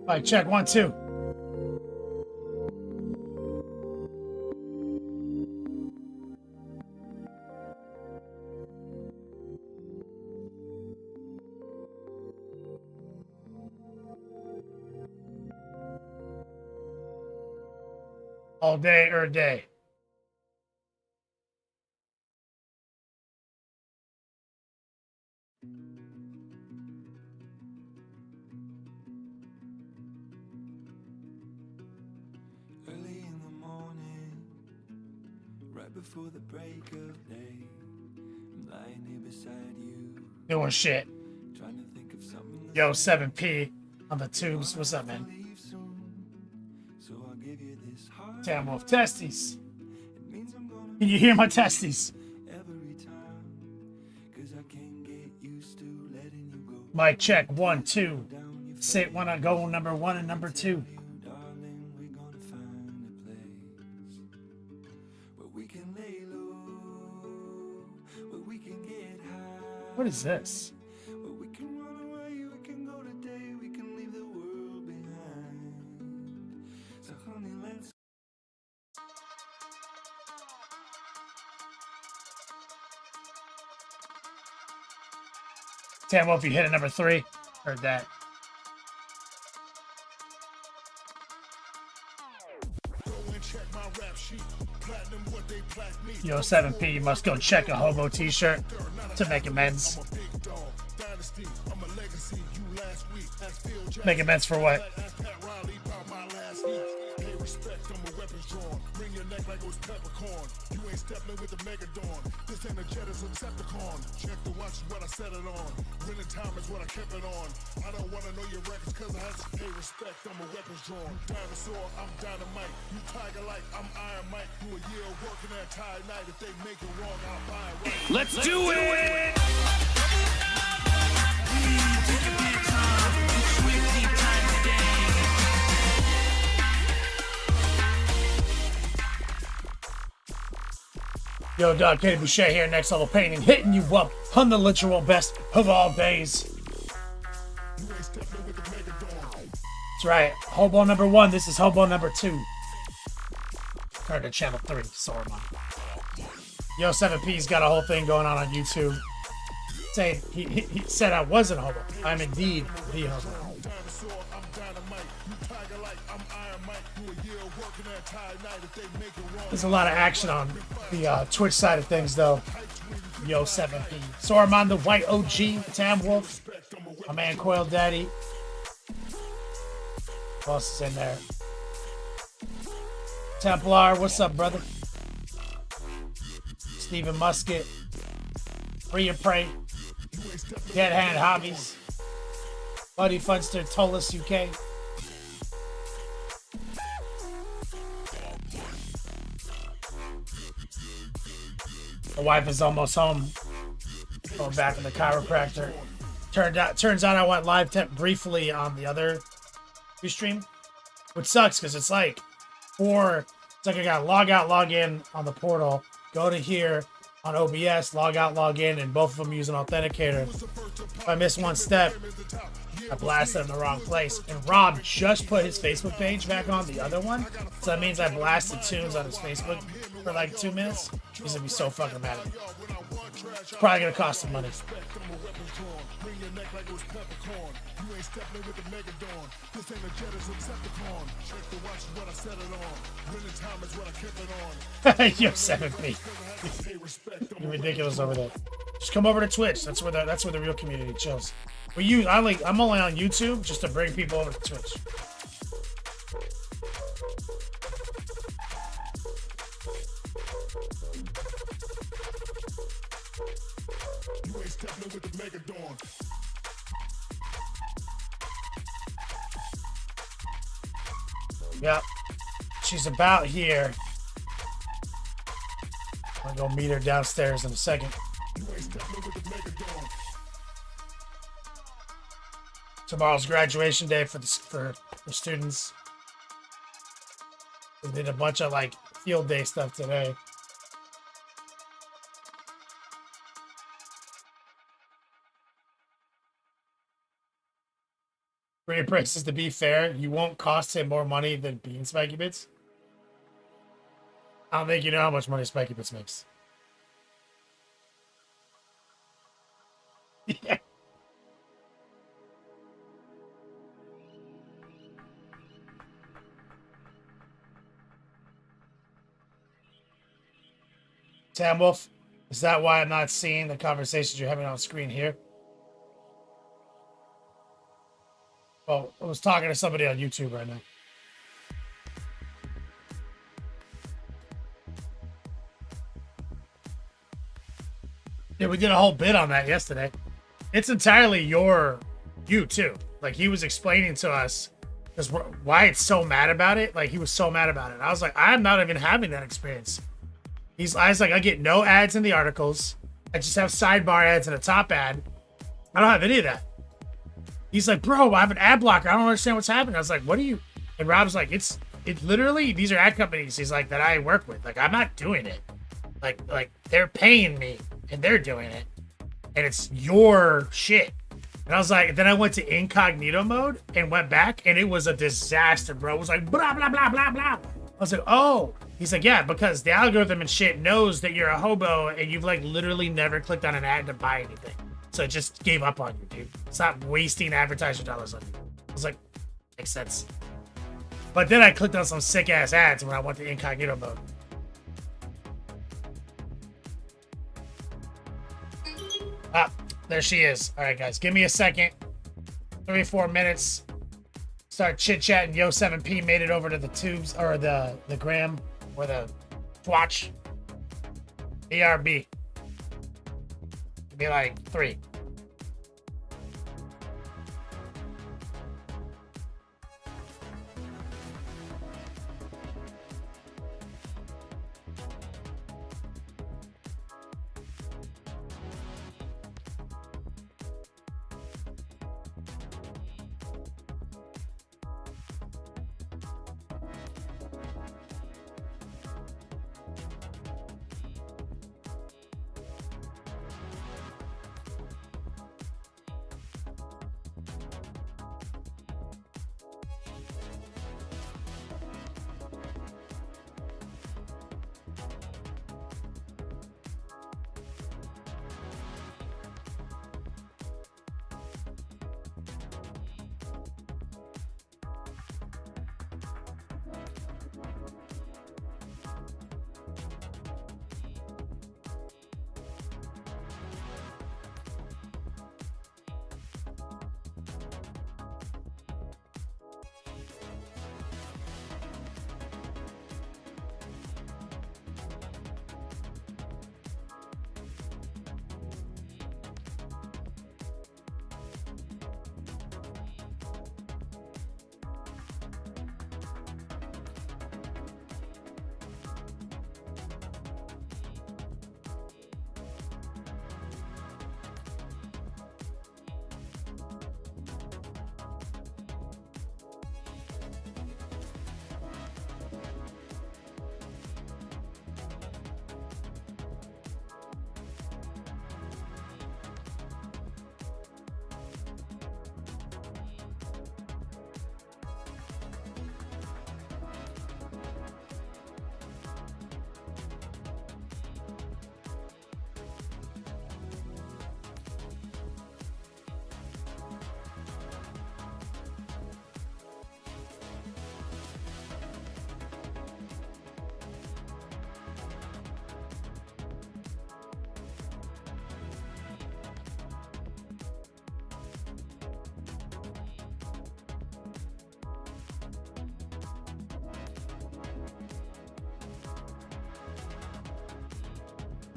All right, check 1, 2. All day or a day. Early in the morning, right before the break of day, I'm lying here beside you, Doing shit. trying to think of something. Yo, 7P on the tubes. What's up, man? So I'll give you this heart. Damn wolf testes. Can you hear my testes? Every time, 'cause I can't get used to letting you go. Mic check 1, 2. Say when I go number 1 and number 2. Darling, we're gonna find a place where we can lay low, where we can get high. What is this? Where we can run away, we can go today, we can leave the world behind. So honey, let's. Damn wolf, you hit a number 3. Heard that. Yo, 7P, you must go check a Hobo t-shirt to make amends. Make amends for what? I don't wanna know your records cause I have to pay respect. I'm a weapons drawn. Dinosaur, I'm dynamite. You tiger like I'm Iron Mike. You a year working that tie night. If they make it wrong, I'll buy it right. Let's do it! Yo, Dog Katie Boucher here, next level painting, hitting you up on the literal best of all days. That's right, Hobo number 1, this is Hobo number 2. Or to channel 3, sorry, man. Yo, 7P's got a whole thing going on YouTube. Saying he said I wasn't Hobo. I'm indeed the Hobo. There's a lot of action on the Twitch side of things, though. Yo, 7P. So I'm on the White OG, Tam Wolf, my man Coil Daddy. Who else is in there? Templar, what's up, brother? Stephen Musket, Free and Pray, Dead Hand Hobbies, Buddy Funster, Tolus UK. The wife is almost home. Going back to the chiropractor. Turns out I went live briefly on the other stream, which sucks because it's like it's like I got log out, log in on the portal, go to here on OBS, log out, log in, and both of them use an authenticator. If I miss one step, I blasted in the wrong place. And Rob just put his Facebook page back on the other one, so that means I blasted tunes on his Facebook for like 2 minutes. He's gonna be so fucking mad at me. It's probably gonna cost him money. Yo, 7P. You're ridiculous over there. Just come over to Twitch. That's where the real community chills. I'm only on YouTube just to bring people over to Twitch. You ain't stepping with the Mega Dawn. Yep. She's about here. I'm gonna go meet her downstairs in a second. Tomorrow's graduation day for students. We did a bunch of like field day stuff today. For your prices, to be fair, you won't cost him more money than being Spiky Bits. I don't think you know how much money Spiky Bits makes. Yeah. Tam Wolf, is that why I'm not seeing the conversations you're having on screen here? Well, I was talking to somebody on YouTube right now. Yeah, we did a whole bit on that yesterday. It's entirely you too. Like, he was explaining to us because why it's so mad about it. Like, he was so mad about it. I was like, I'm not even having that experience. I was like, I get no ads in the articles. I just have sidebar ads and a top ad. I don't have any of that. He's like, bro, I have an ad blocker. I don't understand what's happening. I was like, what are you? And Rob's like, it's literally, these are ad companies. He's like, that I work with. Like, I'm not doing it. Like they're paying me and they're doing it. And it's your shit. And I was like, then I went to incognito mode and went back and it was a disaster, bro. It was like, blah, blah, blah, blah, blah. I was like, oh. He's like, yeah, because the algorithm and shit knows that you're a hobo and you've like literally never clicked on an ad to buy anything. So it just gave up on you, dude. Stop wasting advertiser dollars on you. I was like, makes sense. But then I clicked on some sick ass ads when I went to incognito mode. Ah, there she is. All right, guys, give me a second. 3-4 minutes. Start chit chatting. Yo, 7P made it over to the tubes or the gram or the Twatch. BRB. It'd be like 3.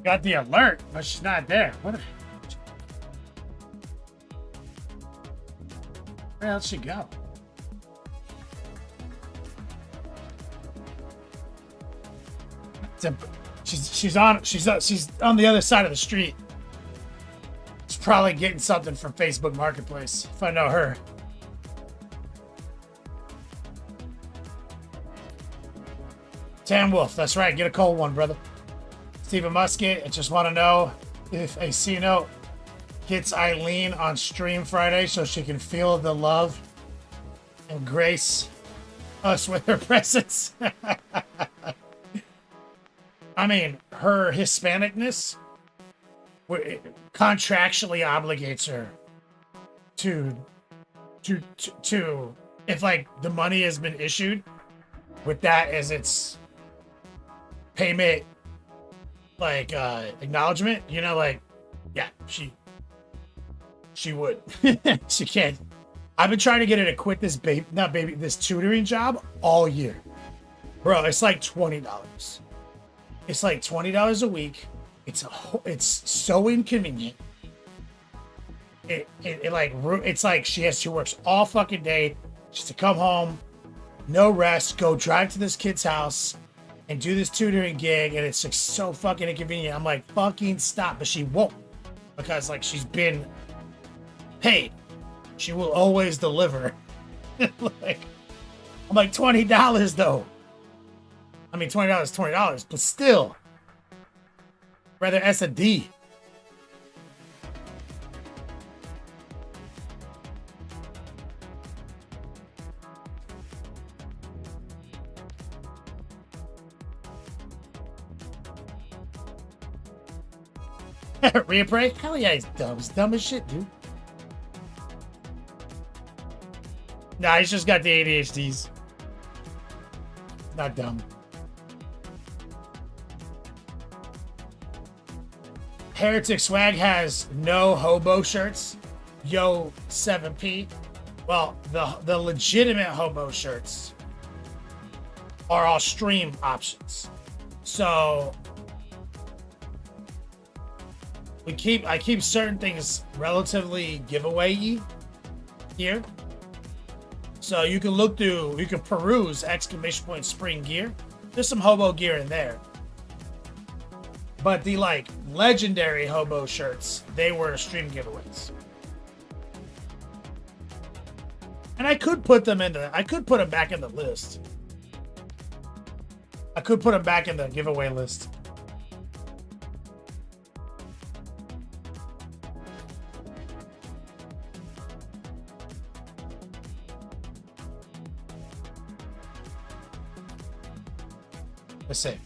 Got the alert, but she's not there. Where else she go? She's on the other side of the street. She's probably getting something from Facebook Marketplace, if I know her. Tan Wolf, that's right. Get a cold one, brother. Stephen Musket, I just want to know if a C-Note gets Eileen on stream Friday so she can feel the love and grace us with her presence. I mean, her Hispanicness contractually obligates her to if like the money has been issued with that as its payment, like acknowledgement, you know, like yeah, she would. She can't. I've been trying to get her to quit this this tutoring job all year, bro. It's like $20. It's like $20 a week. It's so inconvenient. It's like she works all fucking day just to come home, no rest, go drive to this kid's house and do this tutoring gig, and it's like so fucking inconvenient. I'm like, fucking stop, but she won't, because like she's been paid. She will always deliver. Like, I'm like, $20 though. I mean, $20 is $20, but still, rather S a D. Reappraise? Hell yeah, he's dumb. He's dumb as shit, dude. Nah, he's just got the ADHDs. Not dumb. Heretic Swag has no Hobo shirts. Yo, 7P. Well, the legitimate Hobo shirts are all stream options. So I keep certain things relatively giveaway-y here. So you can peruse ! Spring gear. There's some Hobo gear in there. But the like legendary Hobo shirts, they were stream giveaways. And I could put them back in the list. I could put them back in the giveaway list. Let's see.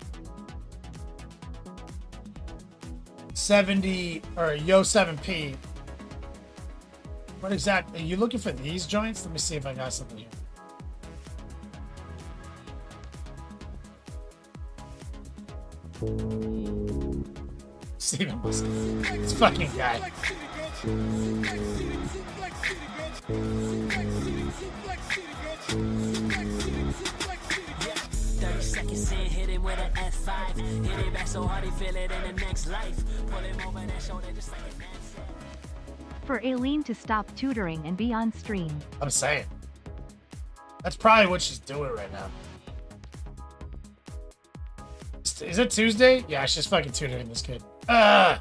70 or Yo 7P. What exactly are you looking for? These joints? Let me see if I got something here. Steven Musk. This fucking guy. 30 seconds in, hit him with an F5. Hit it back so hard he feel it in the next life. Pull him over that shoulder just like a dance. For Aileen to stop tutoring and be on stream. I'm saying. That's probably what she's doing right now. Is it Tuesday? Yeah, she's fucking tutoring this kid. Hate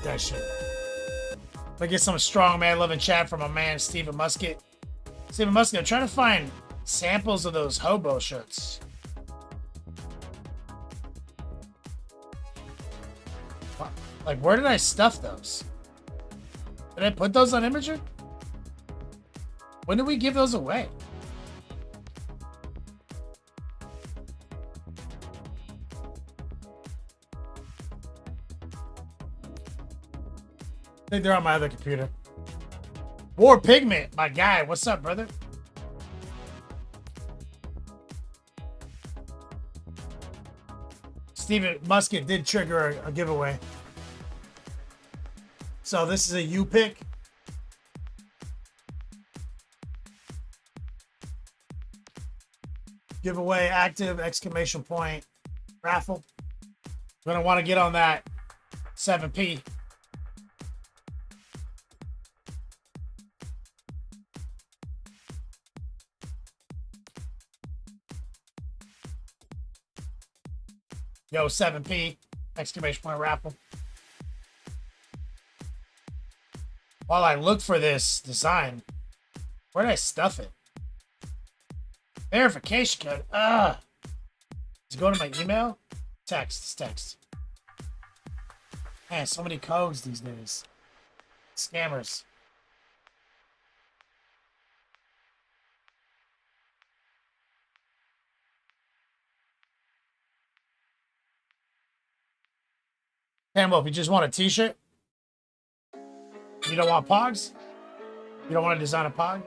that shit. Let me get some strong man loving chat from my man Steven Musket. Steven Musket, I'm trying to find samples of those Hobo shirts. What? Like, where did I stuff those? Did I put those on Imager? When did we give those away? I think they're on my other computer. War Pigment, my guy. What's up, brother? Steven Musket did trigger a giveaway. So this is a U pick. Giveaway active, ! Raffle. Gonna want to get on that 7P. Yo, 7P, ! Raffle. While I look for this design, where did I stuff it? Verification code. Does it go to my email? Text. Man, so many codes these days. Scammers. Campbell, if you just want a t-shirt, you don't want pogs? You don't want to design a pog?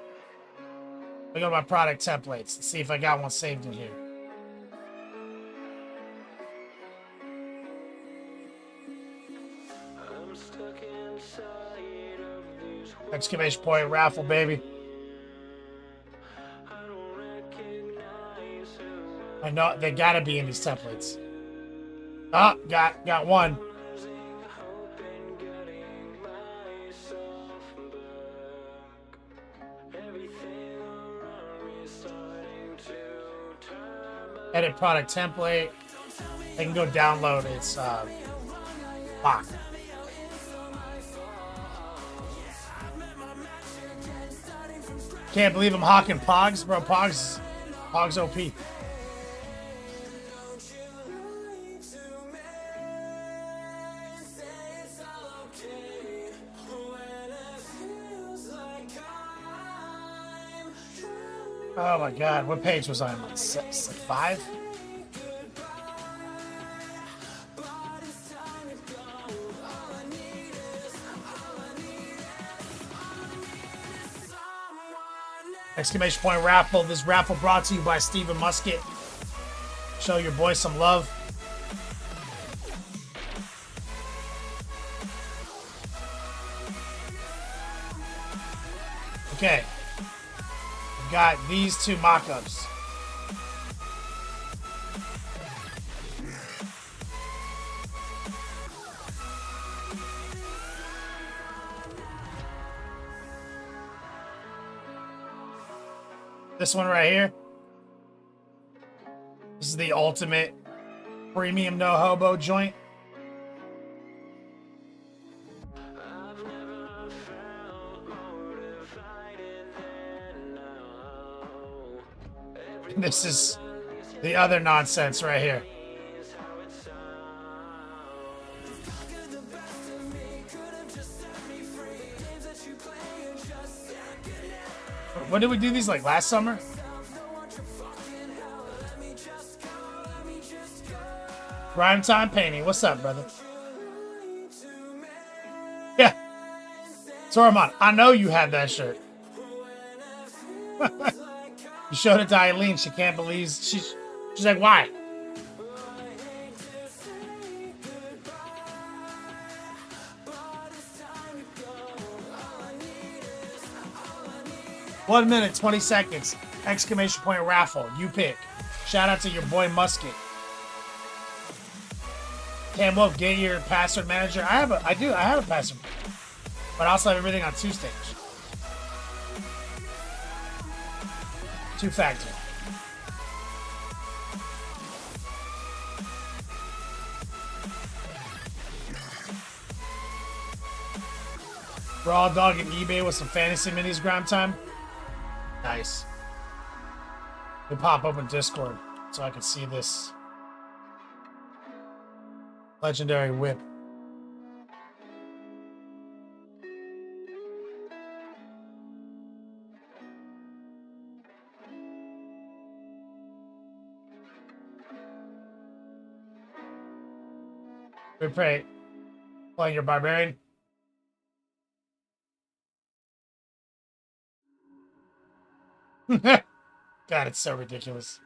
I go to my product templates to see if I got one saved in here. Exclamation point raffle, baby. I know they gotta be in these templates. Oh, got one. Edit product template. They can go download its lock. Can't believe I'm hawking Pogs, bro. Pogs OP. Oh my god, what page was I on? Like 5? Exclamation point raffle. This raffle brought to you by Stephen Musket. Show your boy some love. Okay. We've got these two mock-ups. This one right here. This is the ultimate premium no hobo joint. And this is the other nonsense right here. When did we do these? Like last summer? Rhyme time painting. What's up, brother? Yeah. Tormont, I know you had that shirt. You showed it to Eileen. She can't believe she's like, why? One minute, 20 seconds. Exclamation point raffle. You pick. Shout out to your boy Musket. Cam Wolf, get your password manager. I have a password, but I also have everything on 2-stage. 2-factor. Raw dog and eBay with some fantasy minis. Grind time. Nice. We pop open Discord so I can see this legendary whip. We pray. Playing your barbarian. God, it's so ridiculous.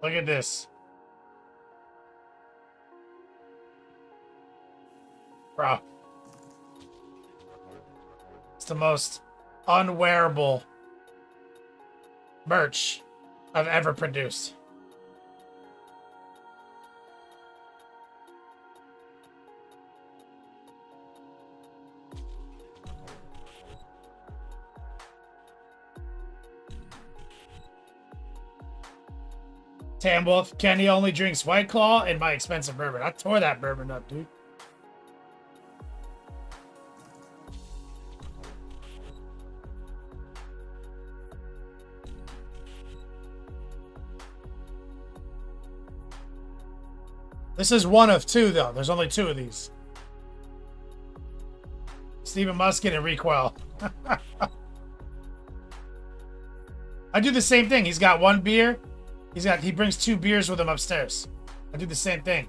Look at this. Bro. It's the most unwearable merch I've ever produced. Tam Wolf, Kenny only drinks White Claw and my expensive bourbon. I tore that bourbon up, dude. This is one of two, though. There's only two of these. Stephen Musket and Recoil. I do the same thing. He's got one beer. He brings 2 beers with him upstairs. I do the same thing.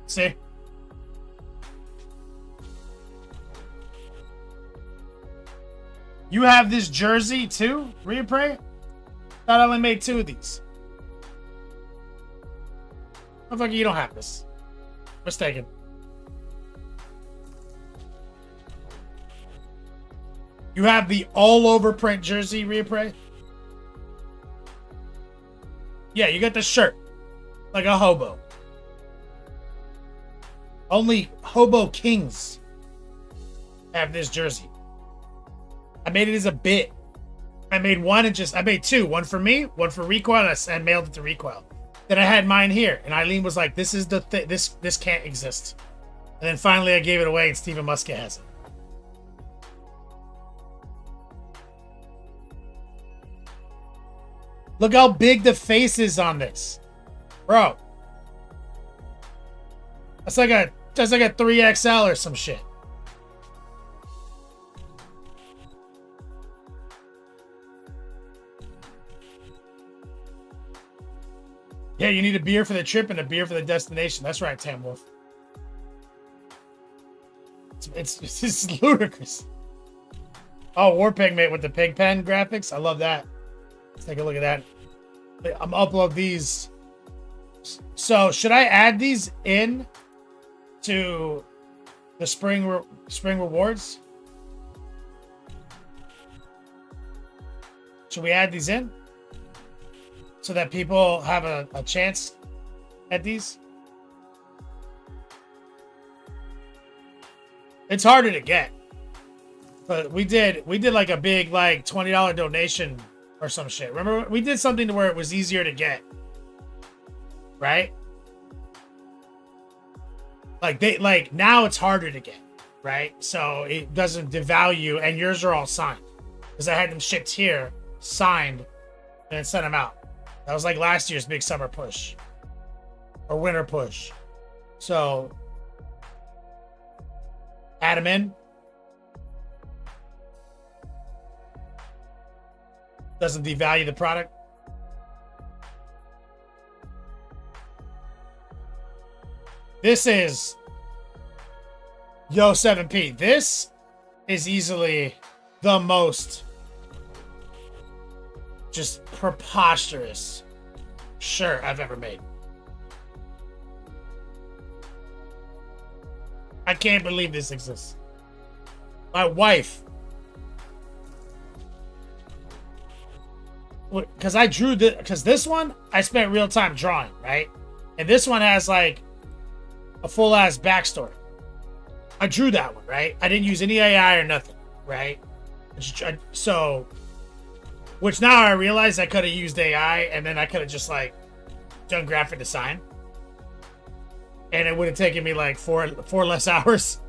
See? You have this jersey too, Reapray? Thought I only made 2 of these. Motherfucker, you don't have this. Mistaken. You have the all over print jersey, Reapray? Yeah, you got the shirt. Like a hobo. Only Hobo Kings have this jersey. I made it as a bit. I made 2. One for me, one for Recoil, and mailed it to Recoil. Then I had mine here, and Eileen was like, "This is the this can't exist." And then finally, I gave it away, and Stephen Musket has it. Look how big the face is on this, bro. That's like a 3XL or some shit. Yeah, you need a beer for the trip and a beer for the destination. That's right, Tam Wolf. It's ludicrous. Oh, Warpig mate with the pig pen graphics. I love that. Let's take a look at that. I'm gonna upload these. So should I add these in to the spring rewards? Should we add these in so that people have a chance at these? It's harder to get, but we did like a big like $20 donation or some shit. Remember, we did something to where it was easier to get, right? Like now it's harder to get, right? So it doesn't devalue, and yours are all signed because I had them shipped here, signed, and then sent them out. That was like last year's big summer push or winter push. So add them in. Doesn't devalue the product. This is Yo 7P. This is easily the most just preposterous shirt I've ever made. I can't believe this exists. My wife, because I drew this, because this one I spent real time drawing, right? And this one has like a full ass backstory. I drew that one, right? I didn't use any AI or nothing, right? So, which now I realize I could have used AI and then I could have just like done graphic design. And it would have taken me like four less hours.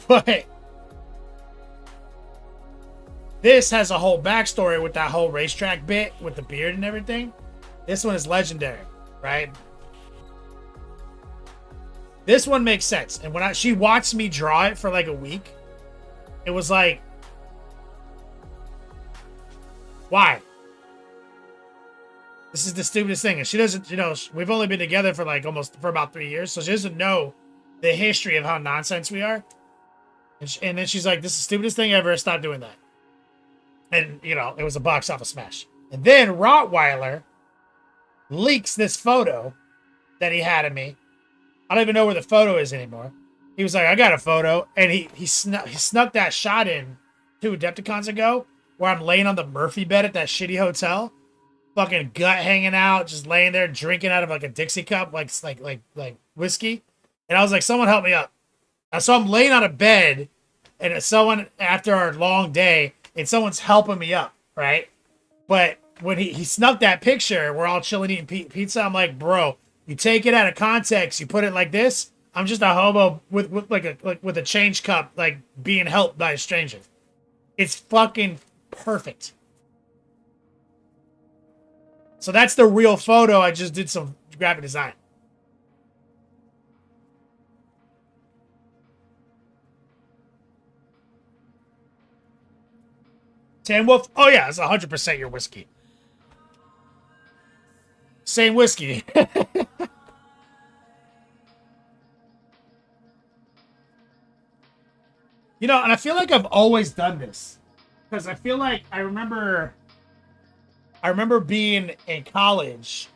But this has a whole backstory with that whole racetrack bit with the beard and everything. This one is legendary, right? This one makes sense. And when she watched me draw it for like a week, it was like, why? This is the stupidest thing. And she doesn't, we've only been together for like for about 3 years. So she doesn't know the history of how nonsense we are. And then she's like, this is the stupidest thing ever. Stop doing that. And, it was a box office smash. And then Rottweiler leaks this photo that he had of me. I don't even know where the photo is anymore. He was like, I got a photo. And he snuck that shot in 2 Adepticons ago where I'm laying on the Murphy bed at that shitty hotel. Fucking gut hanging out, just laying there drinking out of like a Dixie cup, like whiskey. And I was like, someone help me up. So I'm laying on a bed and someone after our long day and someone's helping me up, right? But when he snuck that picture, we're all chilling eating pizza. I'm like, bro, you take it out of context, you put it like this. I'm just a hobo with a change cup, like being helped by a stranger. It's fucking perfect. So that's the real photo. I just did some graphic design. Tan Wolf? Oh yeah, it's 100% your whiskey. Same whiskey. You know, and I feel like I've always done this. Because I feel like I remember being in college,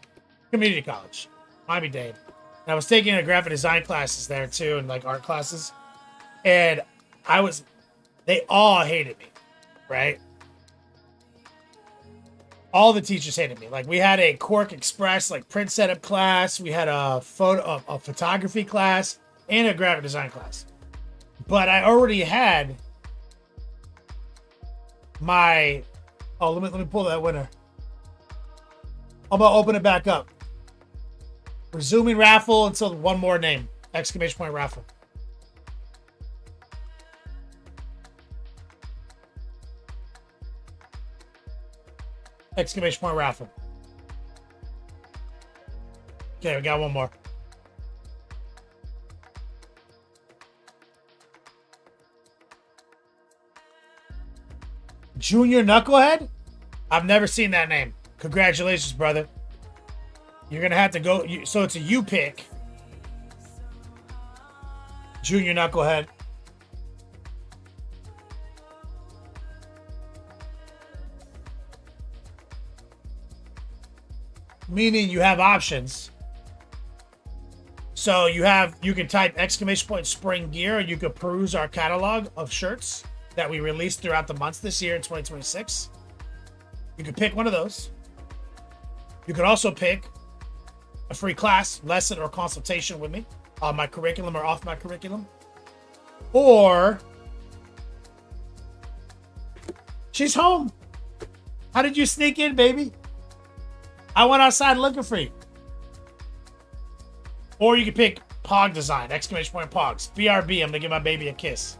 community college, Miami-Dade. And I was taking a graphic design classes there too, and like art classes. And they all hated me, right? All the teachers hated me. Like we had a Quark Express, like print setup class. We had a photography class and a graphic design class. But I already had my. Oh, let me pull that winner. I'm gonna open it back up. Resuming raffle until one more name! Exclamation point raffle. Exclamation point raffle. Okay, we got one more. Junior Knucklehead? I've never seen that name. Congratulations, brother. You're going to have to go. So it's a you pick. Junior Knucklehead. Meaning you have options. So you can type exclamation point spring gear, and you could peruse our catalog of shirts that we released throughout the months this year in 2026. You could pick one of those. You could also pick a free class, lesson, or consultation with me on my curriculum or off my curriculum. Or she's home. How did you sneak in, baby? I went outside looking for you. Or you could pick Pog Design, exclamation point Pogs. BRB, I'm gonna give my baby a kiss.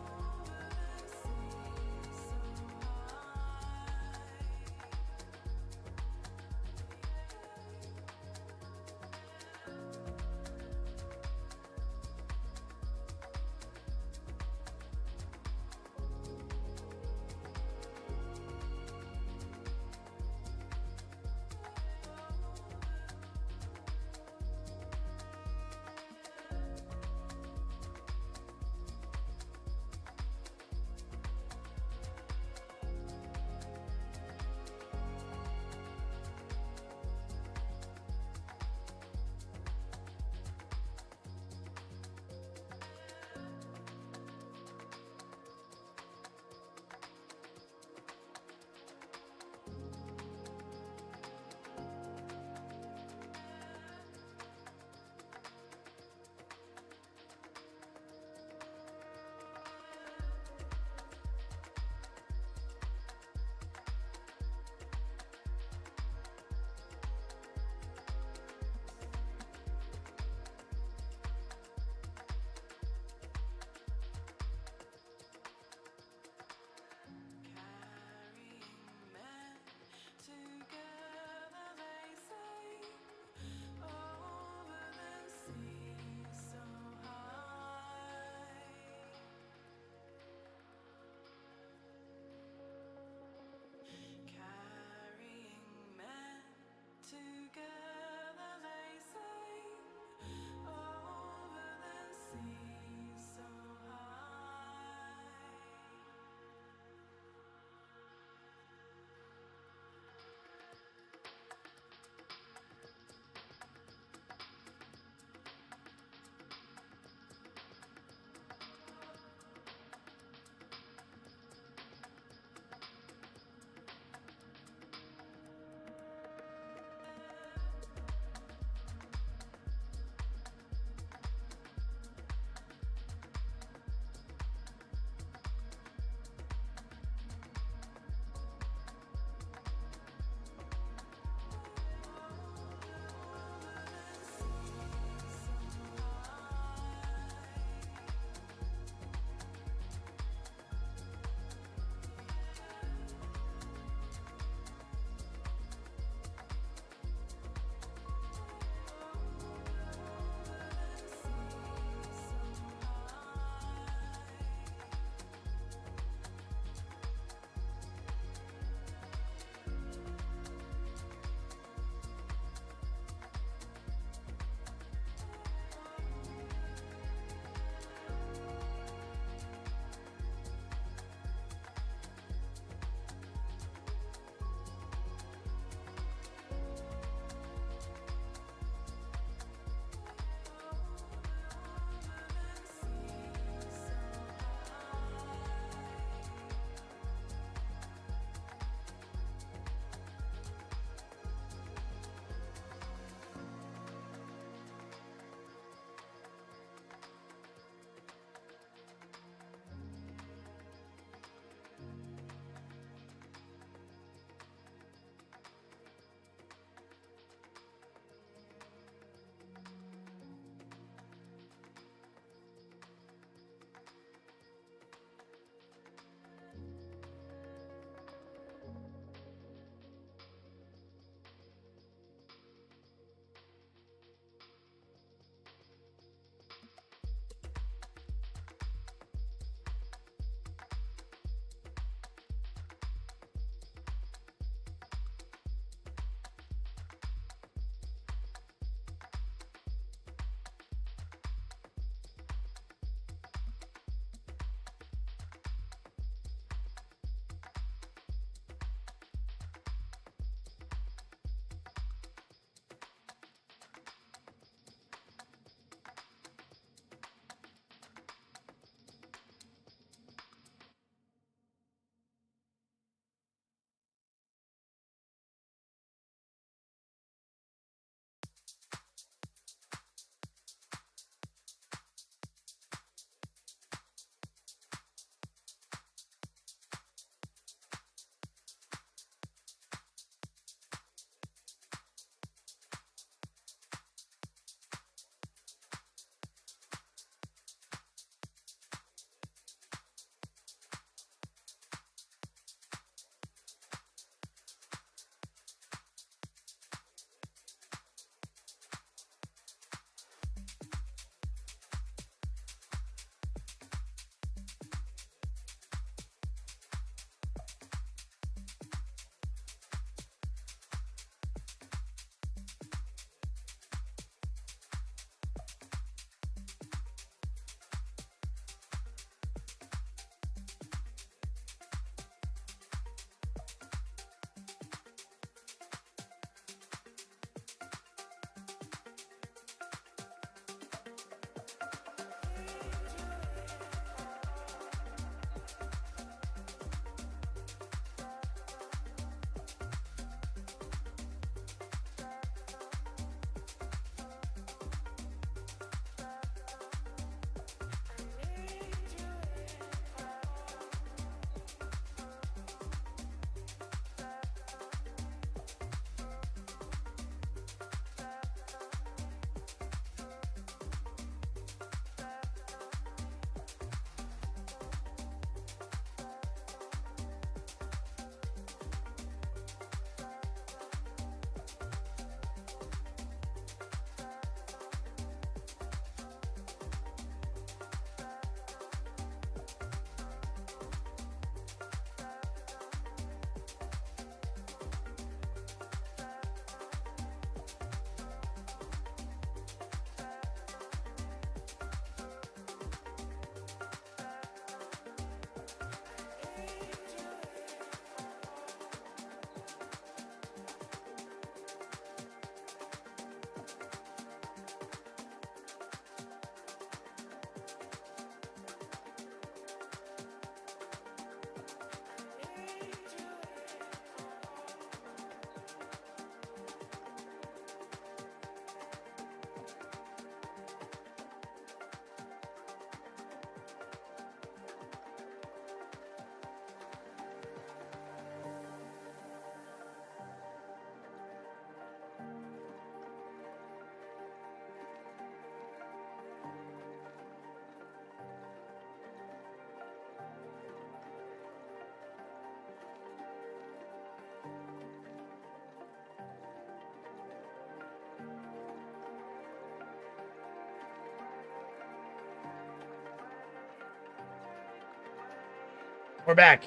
We're back.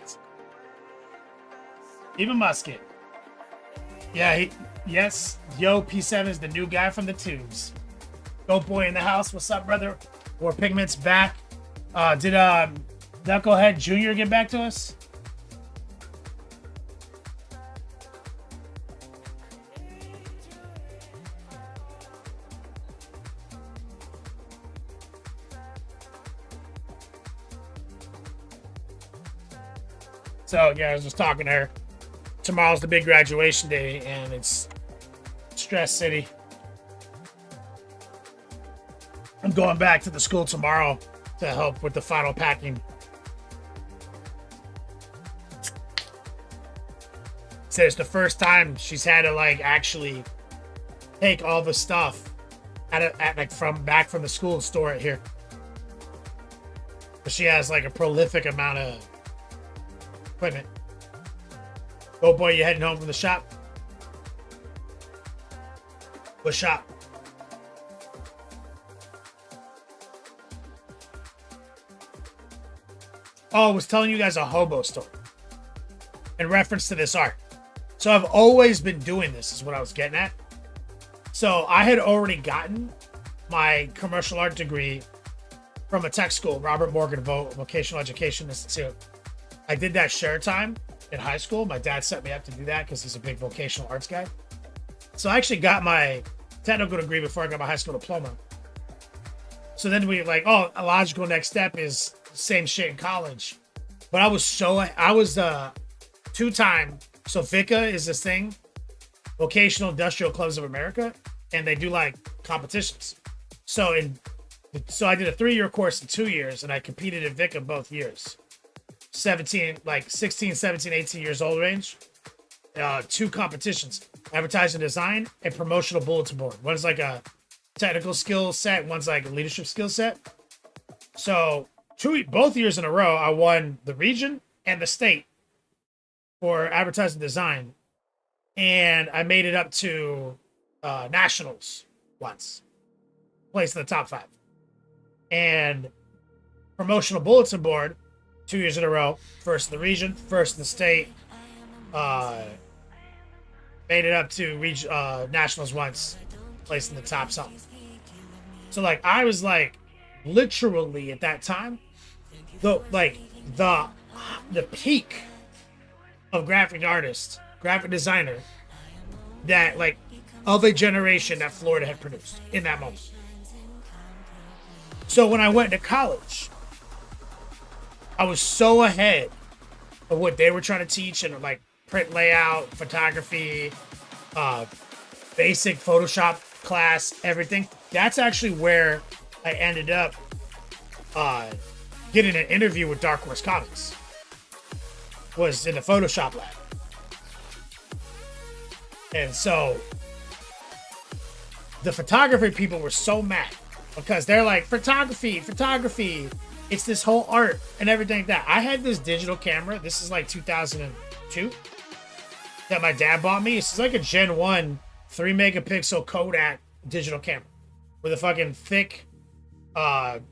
Even Musket. Yeah, yes. Yo, P7 is the new guy from the tubes. Goat Boy in the house. What's up, brother? War Pigment's back. Did Knucklehead Jr. get back to us? So, yeah, I was just talking to her. Tomorrow's the big graduation day, and it's Stress City. I'm going back to the school tomorrow to help with the final packing. So it's the first time she's had to like actually take all the stuff back from the school and store it here. But she has like a prolific amount of equipment. Oh boy, you heading home from the shop? What shop? Oh, I was telling you guys a Hobo story in reference to this art. So I've always been doing this, is what I was getting at. So I had already gotten my commercial art degree from a tech school, Robert Morgan Vocational Education Institute. I did that share time in high school. My dad set me up to do that because he's a big vocational arts guy. So I actually got my technical degree before I got my high school diploma. So then we like, oh, a logical next step is same shit in college. But I was two-time. So VICA is this thing, Vocational Industrial Clubs of America, and they do like competitions. So I did a 3-year course in 2 years, and I competed in VICA both years. 16, 17, 18 years old range. 2 competitions, advertising design and promotional bulletin board. One's like a technical skill set, one's like a leadership skill set. So both years in a row, I won the region and the state for advertising design. And I made it up to nationals once. Placed in the top 5. And promotional bulletin board, 2 years in a row. First in the region, first in the state. Made it up to nationals once. Placed in the top something. So like I was like literally at that time, the peak of graphic artist, graphic designer that like of a generation that Florida had produced in that moment. So when I went to college, I was so ahead of what they were trying to teach and like print layout, photography, basic Photoshop class, everything. That's actually where I ended up getting an interview with Dark Horse Comics. Was in the Photoshop lab. And so the photography people were so mad because they're like, photography, it's this whole art and everything like that. I had this digital camera, this is like 2002, that my dad bought me. It's like a Gen 1 3 megapixel Kodak digital camera with a fucking thick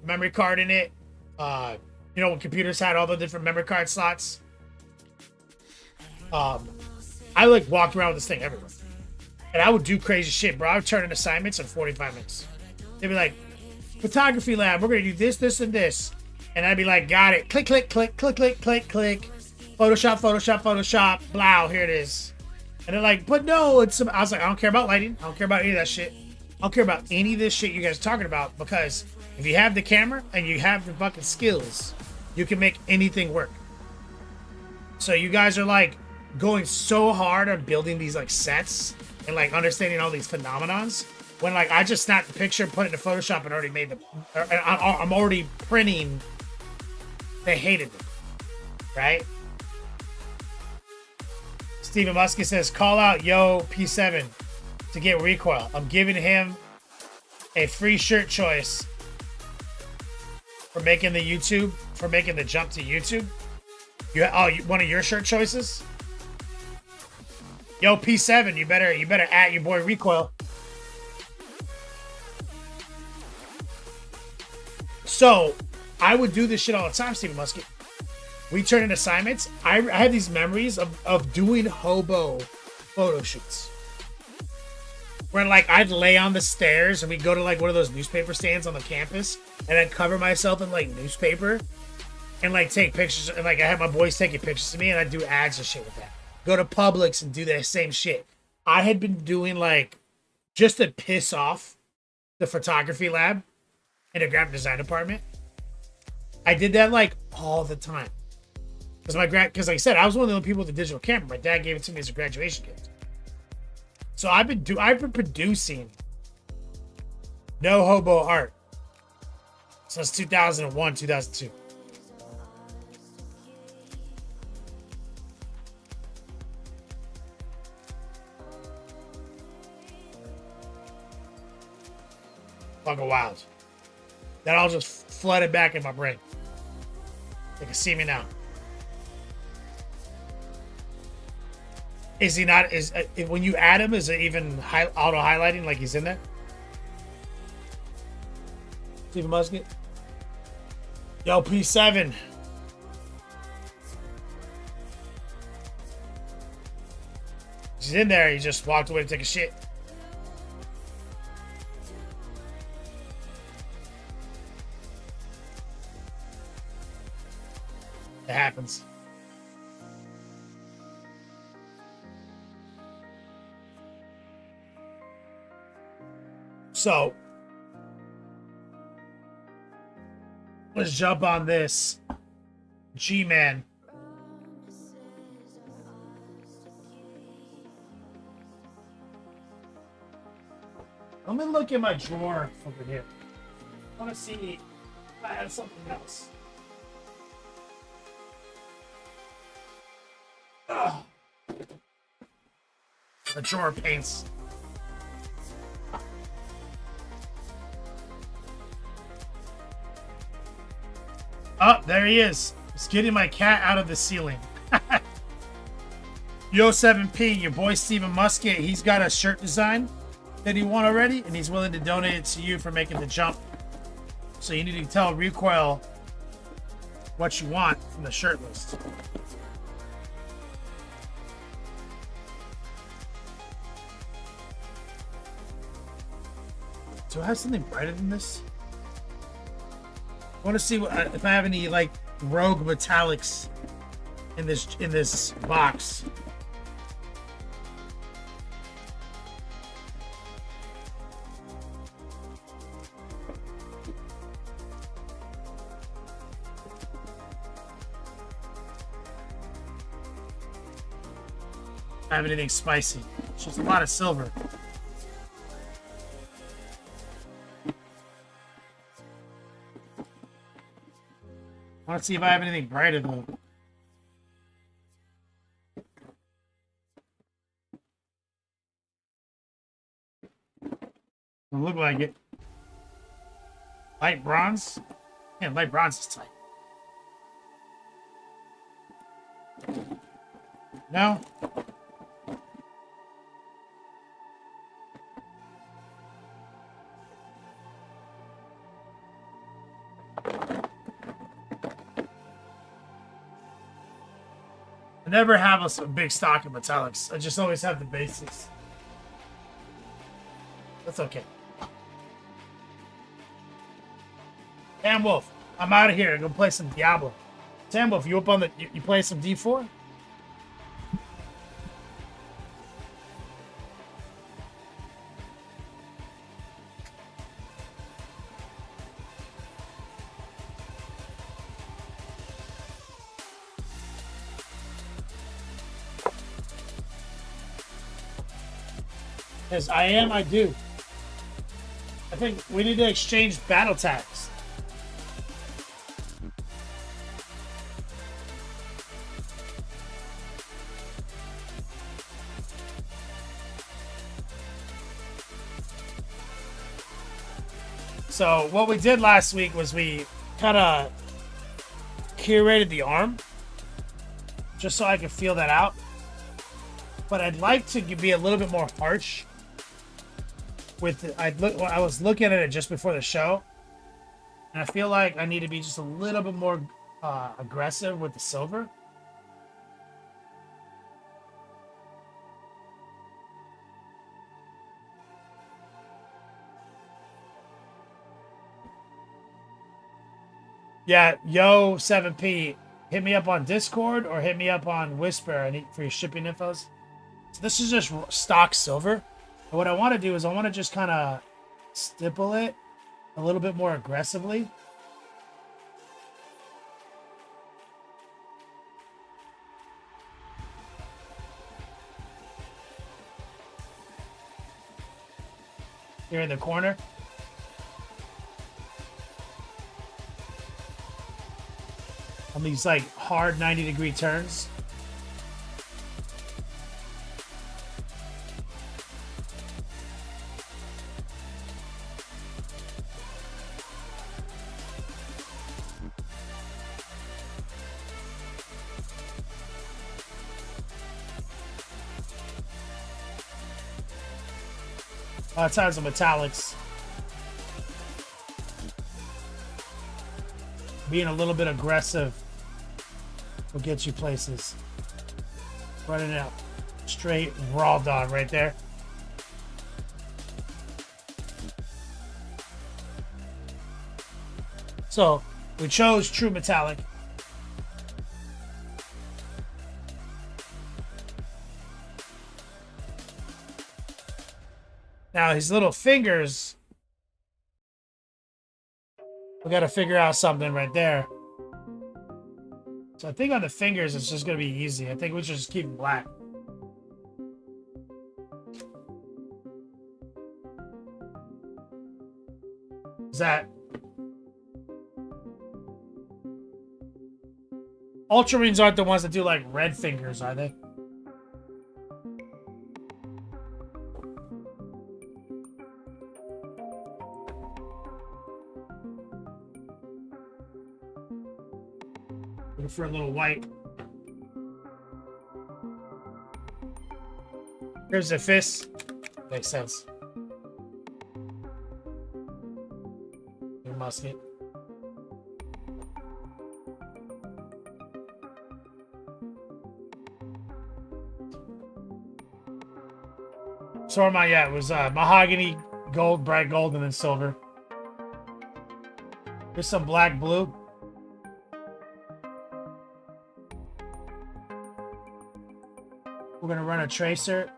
memory card in it. You know, when computers had all the different memory card slots. I like walked around with this thing everywhere. And I would do crazy shit, bro. I would turn in assignments in 45 minutes. They'd be like, photography lab, we're gonna do this, this, and this. And I'd be like, got it. Click, click, click, click, click, click, click. Photoshop, Photoshop, Photoshop. Blow, here it is. And they're like, but no, I was like, I don't care about lighting. I don't care about any of that shit. I don't care about any of this shit you guys are talking about, because if you have the camera and you have the fucking skills, you can make anything work. So you guys are like going so hard on building these like sets and like understanding all these phenomenons, when like I just snapped the picture, put it into Photoshop, and already made I'm already printing. They hated them, right? Stephen Muskie says, call out Yo P7 to get recoil. I'm giving him a free shirt choice for making the jump to YouTube. One of your shirt choices? Yo P7, you better at your boy Recoil. So I would do this shit all the time, Stephen Muskie. we turn in assignments. I have these memories of doing Hobo photo shoots. Where like I'd lay on the stairs and we'd go to like one of those newspaper stands on the campus and I'd cover myself in like newspaper and like take pictures, and like I had my boys taking pictures of me and I'd do ads and shit with that. Go to Publix and do that same shit. I had been doing like just to piss off the photography lab in a graphic design department. I did that like all the time. Because like I said, I was one of the only people with a digital camera. My dad gave it to me as a graduation gift. So I've been producing no hobo art since 2001, 2002. Fucking wild. That all just flooded back in my brain. They can see me now. Is he not? When you add him, is it even auto highlighting like he's in there? Steven Musket. Yo, P7. He's in there. He just walked away to take a shit. It happens. So, let's jump on this G-Man. Let me look in my drawer over here. I want to see if I have something else. Ugh. The drawer of paints. Oh, there he is. He's getting my cat out of the ceiling. Yo 7P, your boy Steven Musket, he's got a shirt design that he won already, and he's willing to donate it to you for making the jump. So you need to tell Recoil what you want from the shirt list. Do I have something brighter than this? I want to see if I have any like rogue metallics in this box. I have anything spicy. It's just a lot of silver. I want to see if I have anything brighter though. Doesn't look like it. Light bronze? Man, light bronze is tight. No? I never have a big stock of metallics. I just always have the basics. That's okay. Tam Wolf, I'm out of here. I'm gonna play some Diablo. Tam Wolf, you up on the? You play some D4? Yes, I do. I think we need to exchange battle tags. So what we did last week was we kind of curated the arm just so I could feel that out. But I'd like to be a little bit more harsh with I was looking at it just before the show, and I feel like I need to be just a little bit more aggressive with the silver. Yeah, yo, 7P, hit me up on Discord or hit me up on Whisper. I need for your shipping infos. So this is just stock silver. And what I want to do is I want to just kind of stipple it a little bit more aggressively. Here in the corner. On these like hard 90-degree turns. A lot of times the metallics being a little bit aggressive will get you places. Running out straight raw dog right there. So we chose true metallic. Now his little fingers, we got to figure out something right there. So I think on the fingers, it's just going to be easy. I think we should just keep it black. Is that... Ultramarines aren't the ones that do like red fingers, are they? Looking for a little white. Here's the fist. Makes sense. Your musket. So where am I at? It was mahogany, gold, bright gold, and then silver. Here's some black blue. We're gonna run a tracer.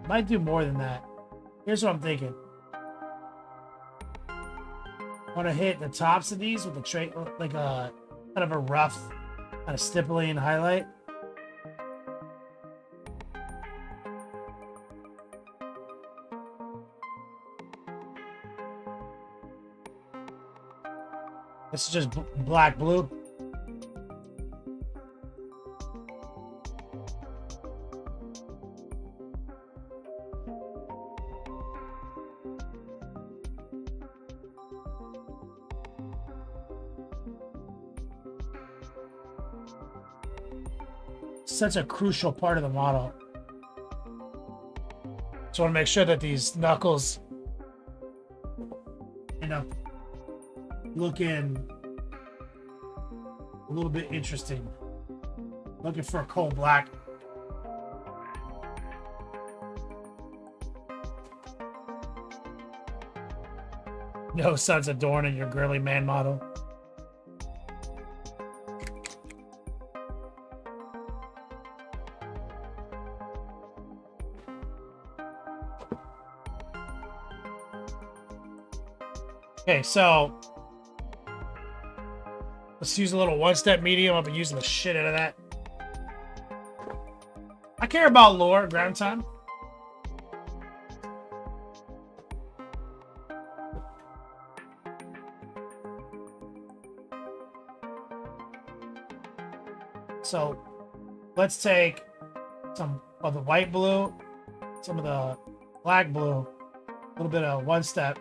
Might do more than that. Here's what I'm thinking. I want to hit the tops of these with a like a kind of a rough, kind of stippling highlight. This is just black blue. Such a crucial part of the model. Just want to make sure that these knuckles end up looking a little bit interesting. Looking for a coal black. No Sons of Dorn in your girly man model. Okay, so let's use a little one-step medium. I've been using the shit out of that. I care about lore, ground time. So let's take some of the white blue, some of the black blue, a little bit of one step.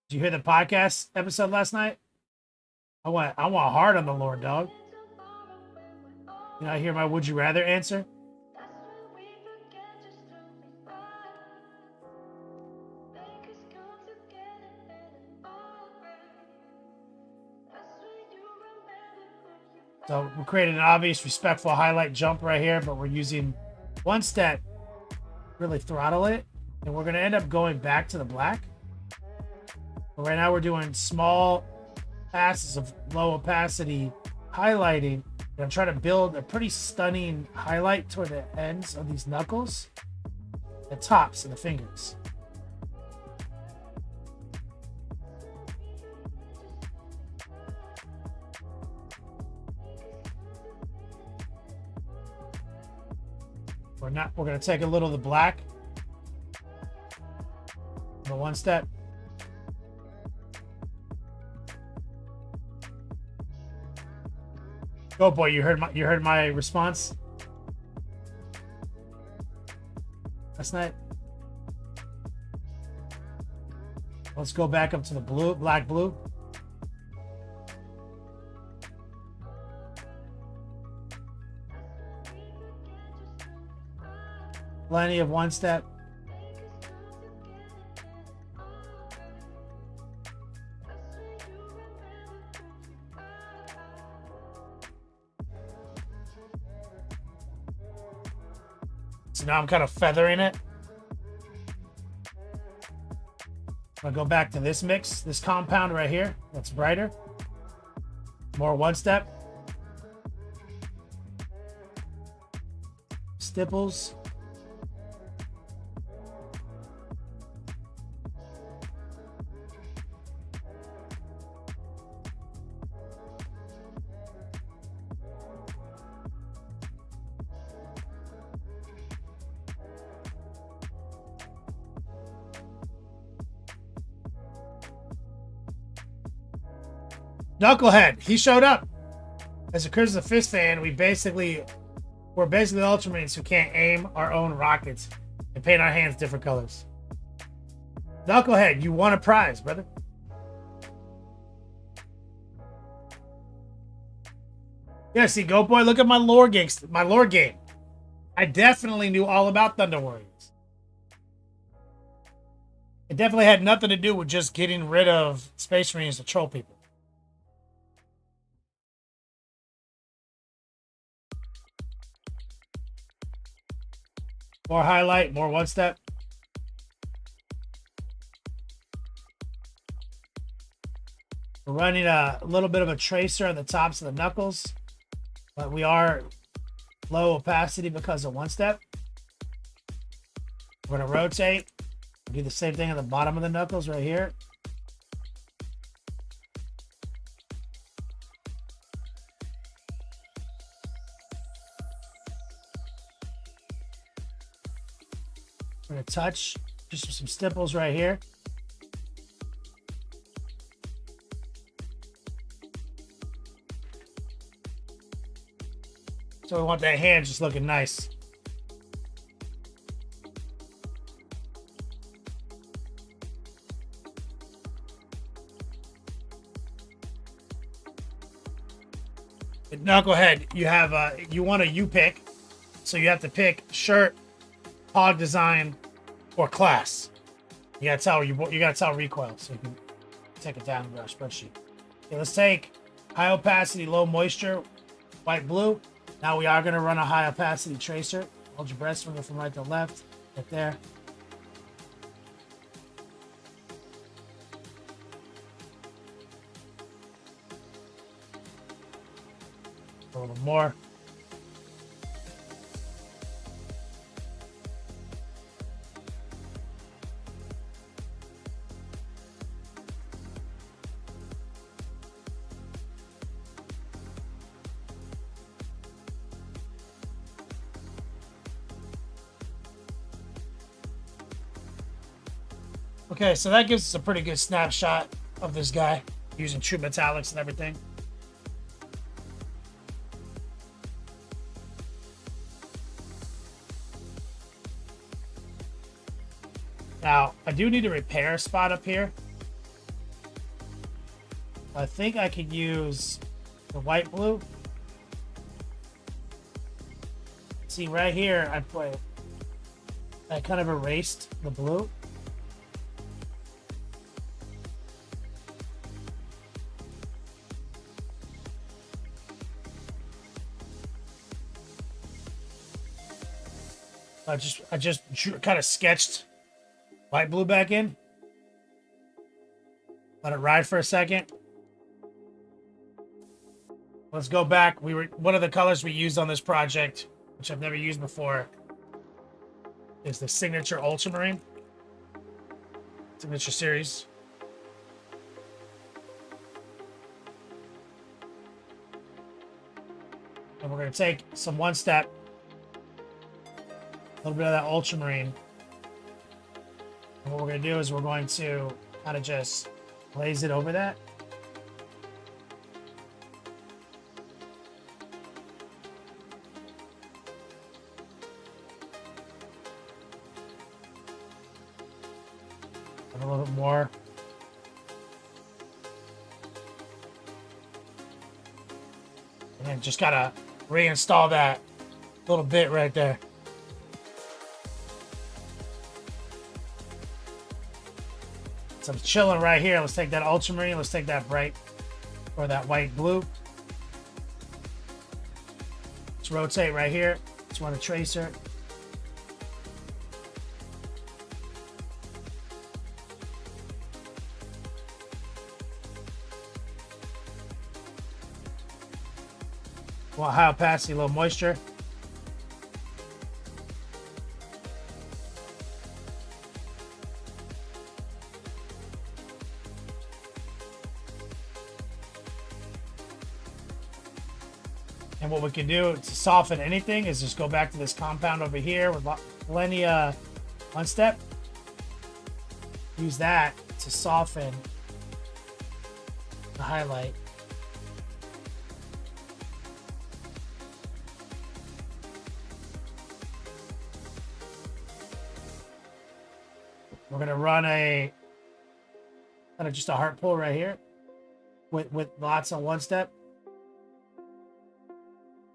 Did you hear the podcast episode last night? I want hard on the Lord, dog. You know, I hear my would you rather answer. So we created an obvious, respectful highlight jump right here, but we're using one step, really throttle it, and we're going to end up going back to the black. But right now we're doing small passes of low opacity highlighting. And I'm trying to build a pretty stunning highlight toward the ends of these knuckles, the tops of the fingers. We're going to take a little of the black. The one step. Oh boy, you heard my response last night. Let's go back up to the black blue. Plenty of one step. So now I'm kind of feathering it. I'm gonna go back to this mix, this compound right here. That's brighter. More one step. Stipples. Knucklehead, he showed up. As a Curse of the Fist fan, we're basically Ultramarines who can't aim our own rockets and paint our hands different colors. Knucklehead, you won a prize, brother. Yeah, see, Go Boy, look at my lore game. I definitely knew all about Thunder Warriors. It definitely had nothing to do with just getting rid of Space Marines to troll people. More highlight, more one step. We're running a little bit of a tracer on the tops of the knuckles, but we are low opacity because of one step. We're going to rotate. Do the same thing on the bottom of the knuckles right here. We're going to touch just some stipples right here. So we want that hand just looking nice. Knucklehead, you have you want a U pick, so you have to pick shirt, hog design, or class. You gotta tell recoil, so you can take it down to our spreadsheet. Okay, let's take high opacity, low moisture, white blue. Now we are gonna run a high opacity tracer. Hold your breath, swing it from right to left, right there. A little more. Okay, so that gives us a pretty good snapshot of this guy using true metallics and everything. Now, I do need a repair spot up here. I think I could use the white blue. See, right here, I kind of erased the blue. I just kind of sketched light blue back in. Let it ride for a second. Let's go back. One of the colors we used on this project, which I've never used before, is the Signature Ultramarine. Signature Series. And we're going to take some one step, a little bit of that ultramarine. And what we're going to do is we're going to kind of just glaze it over that. And a little bit more. And then just gotta reinstall that little bit right there. So I'm chilling right here. Let's take that ultramarine. Let's take that bright or that white blue. Let's rotate right here. Let's run a tracer. Want high opacity, low moisture. And what we can do to soften anything is just go back to this compound over here with plenty of one step. Use that to soften the highlight. We're gonna run kind of just a heart pull right here with lots on one step.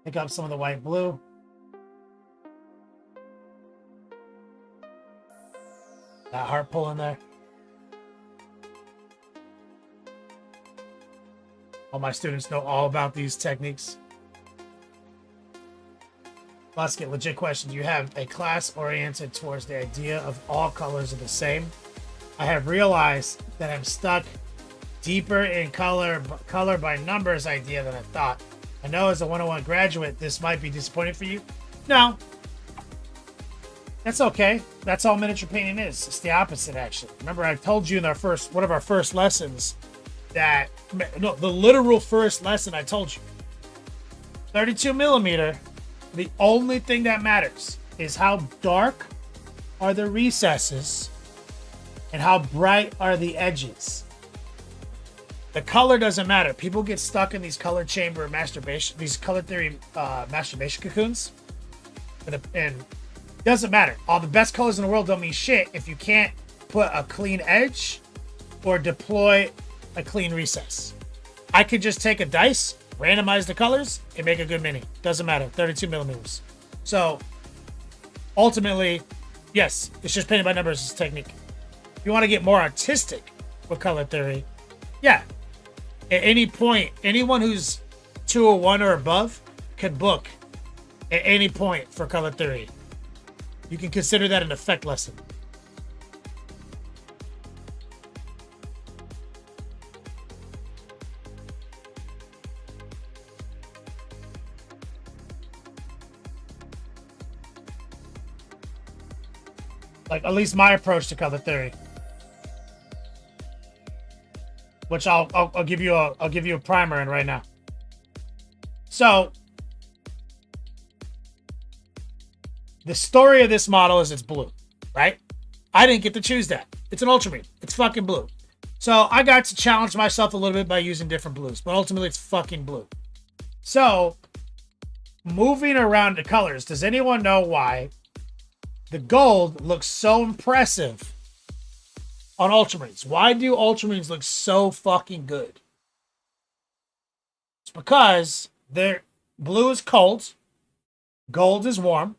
Pick up some of the white blue. That heart pull in there. All my students know all about these techniques. Let's get legit questions. You have a class oriented towards the idea of all colors are the same. I have realized that I'm stuck deeper in color by numbers idea than I thought. I know as a 101 graduate, this might be disappointing for you. No. That's okay. That's all miniature painting is. It's the opposite, actually. Remember, I told you in one of our first lessons that, no, the literal first lesson I told you. 32 millimeter, the only thing that matters is how dark are the recesses and how bright are the edges. The color doesn't matter. People get stuck in these color chamber masturbation, these color theory masturbation cocoons. And it doesn't matter. All the best colors in the world don't mean shit if you can't put a clean edge or deploy a clean recess. I could just take a dice, randomize the colors, and make a good mini. Doesn't matter. 32 millimeters. So, ultimately, yes, it's just painted by numbers. It's a technique. If you want to get more artistic with color theory, yeah. At any point, anyone who's 201 or above can book at any point for color theory. You can consider that an effect lesson. Like, at least my approach to color theory. Which I'll give you a primer in right now. So the story of this model is it's blue, right? I didn't get to choose that. It's an ultramarine. It's fucking blue. So I got to challenge myself a little bit by using different blues, but ultimately it's fucking blue. So moving around the colors, does anyone know why the gold looks so impressive on ultramarines? Why do ultramarines look so fucking good? It's because blue is cold, gold is warm,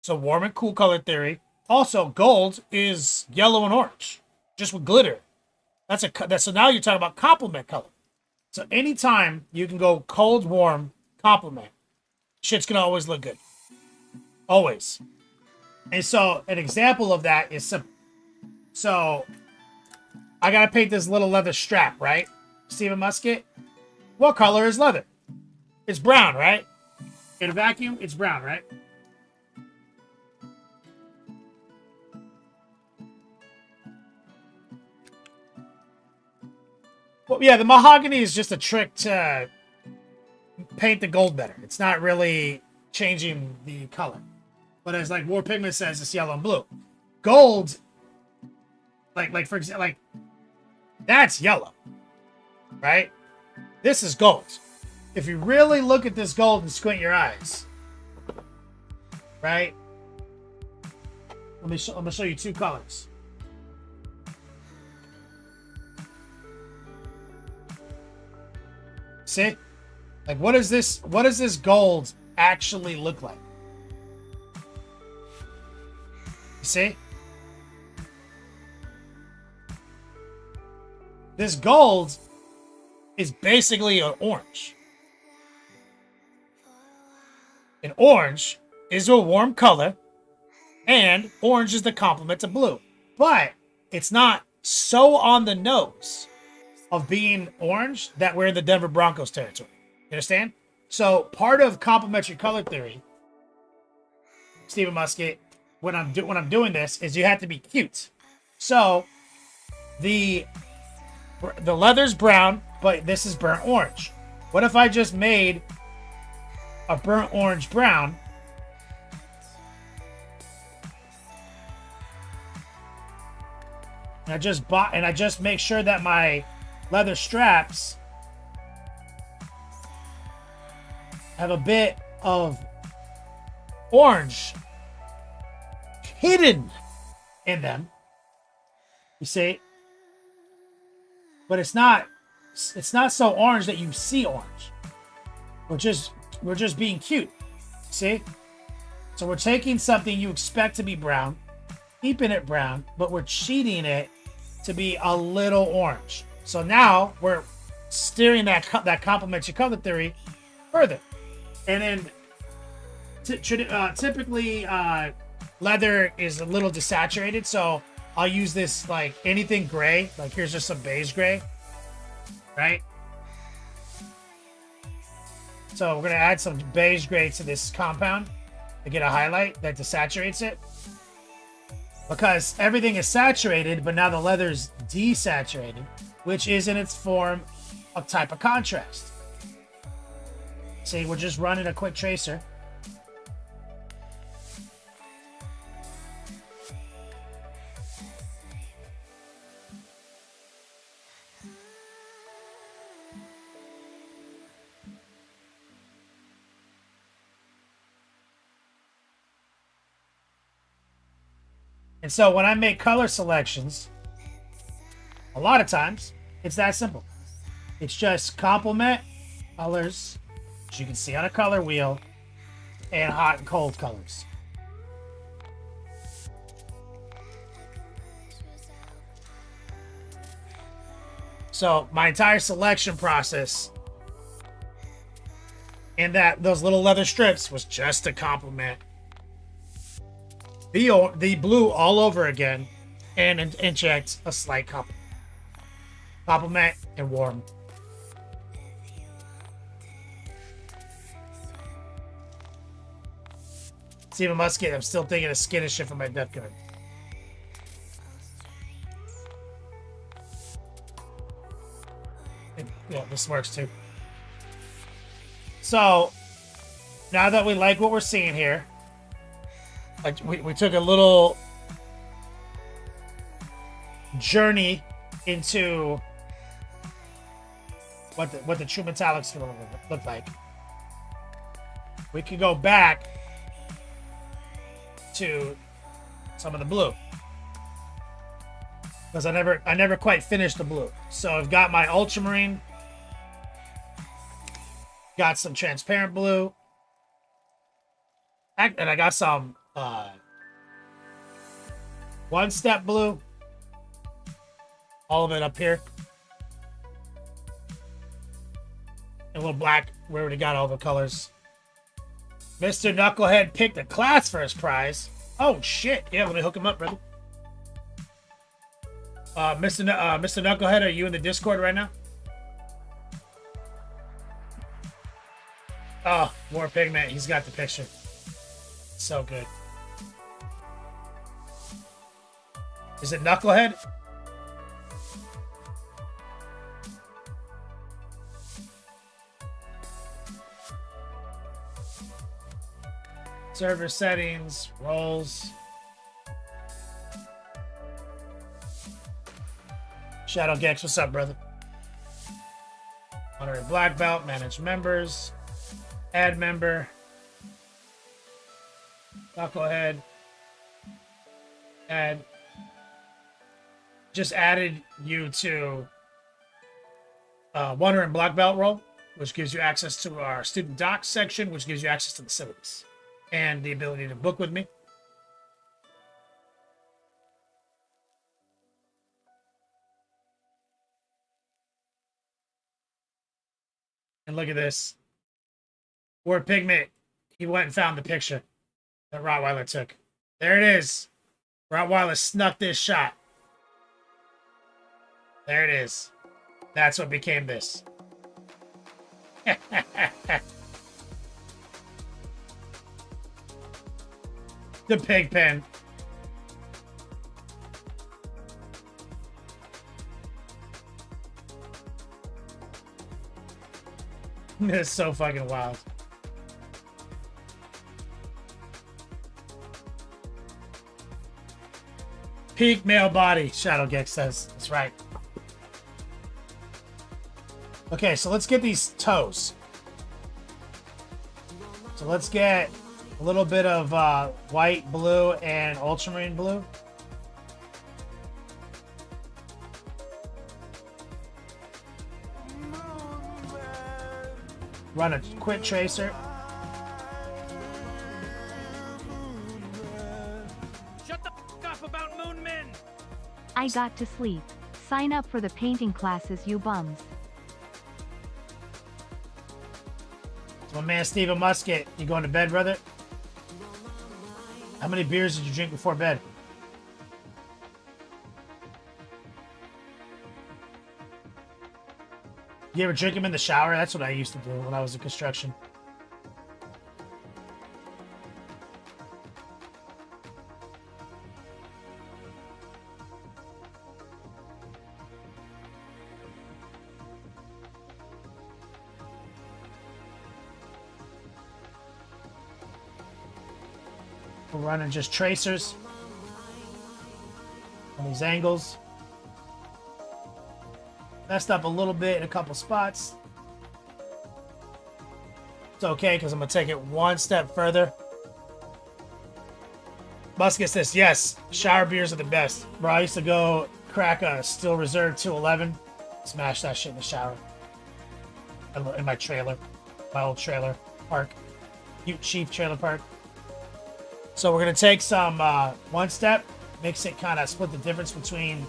so warm and cool color theory. Also, gold is yellow and orange, just with glitter. So now you're talking about complement color. So anytime you can go cold, warm, complement, shit's gonna always look good. Always. And so an example of that is so I gotta paint this little leather strap, right? Stephen Musket. What color is leather? It's brown, right? In a vacuum, it's brown, right? Well, yeah, the mahogany is just a trick to paint the gold better. It's not really changing the color. But as like War Pigment says, it's yellow and blue. Gold, like for example, like that's yellow, right? This is gold. If you really look at this gold and squint your eyes, right? I'm gonna show you two colors. See? Like what does this gold actually look like? You see? This gold is basically an orange. An orange is a warm color, and orange is the complement to blue. But it's not so on the nose of being orange that we're in the Denver Broncos territory. You understand? So part of complementary color theory, Stephen Musket, when I'm doing this, is you have to be cute. So the leather's brown, but this is burnt orange. What if I just made a burnt orange brown? And I just make sure that my leather straps have a bit of orange hidden in them. You see? But it's not so orange that you see orange. We're just being cute. See? So we're taking something you expect to be brown, keeping it brown, but we're cheating it to be a little orange. So now we're steering that complementary color theory further. And then typically leather is a little desaturated, so I'll use this like anything gray. Like here's just some beige gray, right? So we're gonna add some beige gray to this compound to get a highlight that desaturates it. Because everything is saturated, but now the leather's desaturated, which is in its form a type of contrast. See, we're just running a quick tracer. And so when I make color selections, a lot of times it's that simple. It's just complement colors, which you can see on a color wheel, and hot and cold colors. So my entire selection process and those little leather strips was just to complement the blue all over again and inject a slight complement and warm. Stephen Musket, I'm still thinking of skin and shit for my death card. Yeah, this works too. So now that we like what we're seeing here, like we took a little journey into what the true metallics look like. We could go back to some of the blue, because I never quite finished the blue. So I've got my ultramarine, got some transparent blue, and I got some one step blue, all of it up here, and a little black. We already got all the colors. Mr. Knucklehead picked a class for his prize. Oh shit! Yeah, let me hook him up, brother. Mr. Knucklehead, are you in the Discord right now? Oh, more pigment. He's got the picture. So good. Is it Knucklehead? Server settings, roles. Shadow Gex, what's up, brother? Honorary Black Belt, manage members, add member, Knucklehead, add. Just added you to Honorary Black Belt role, which gives you access to our student docs section, which gives you access to the syllabus and the ability to book with me. And look at this. War Pigment, he went and found the picture that Rottweiler took. There it is. Rottweiler snuck this shot. There it is. That's what became this. The pig pen. It's so fucking wild. Peak male body, Shadow Gex says. That's right. Okay, so let's get these toes. So let's get a little bit of white, blue, and ultramarine blue. Run a quick tracer. Shut the f up about Moon Men! I got to sleep. Sign up for the painting classes, you bums. My man Steven Musket, you going to bed, brother? How many beers did you drink before bed? You ever drink them in the shower? That's what I used to do when I was in construction. We're running just tracers on these angles. Messed up a little bit in a couple spots. It's okay because I'm going to take it one step further. Muskets this. Yes, shower beers are the best. Bro, I used to go crack a Steel Reserve 211. Smash that shit in the shower. In my trailer. My old trailer park. Cute Chief trailer park. So we're going to take some one step. Mix it, kind of split the difference between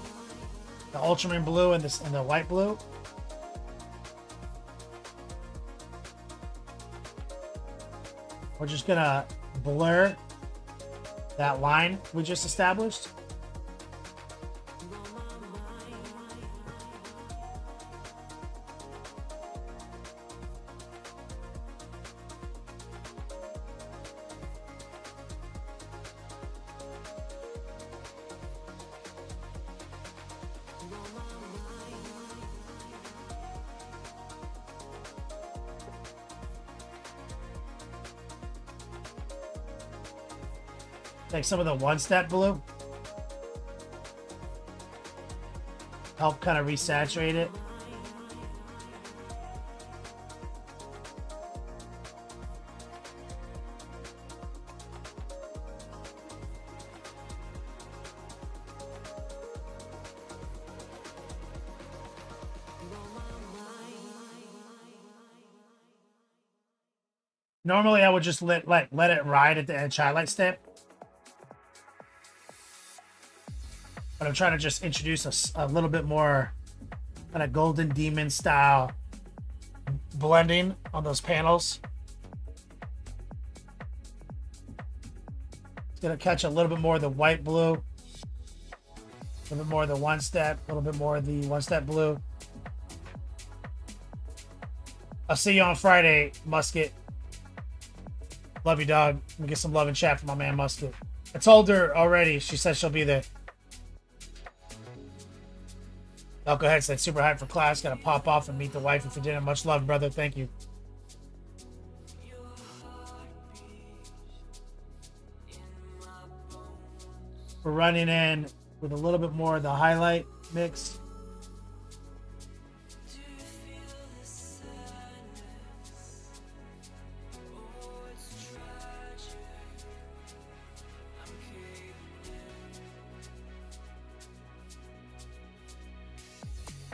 the ultramarine blue and the white blue. We're just gonna blur that line we just established. Take some of the one-step blue. Help kind of resaturate it. Normally I would just let it ride at the edge highlight step. But I'm trying to just introduce a little bit more kind of Golden Demon style blending on those panels. It's gonna catch a little bit more of the white blue, a little bit more of the one step, a little bit more of the one step blue. I'll see you on Friday, Musket. Love you, dog. Let me get some love and chat from my man Musket. I told her already. She said she'll be there. Oh, go ahead. Said super hyped for class. Gotta pop off and meet the wife for dinner. Much love, brother. Thank you. We're running in with a little bit more of the highlight mix.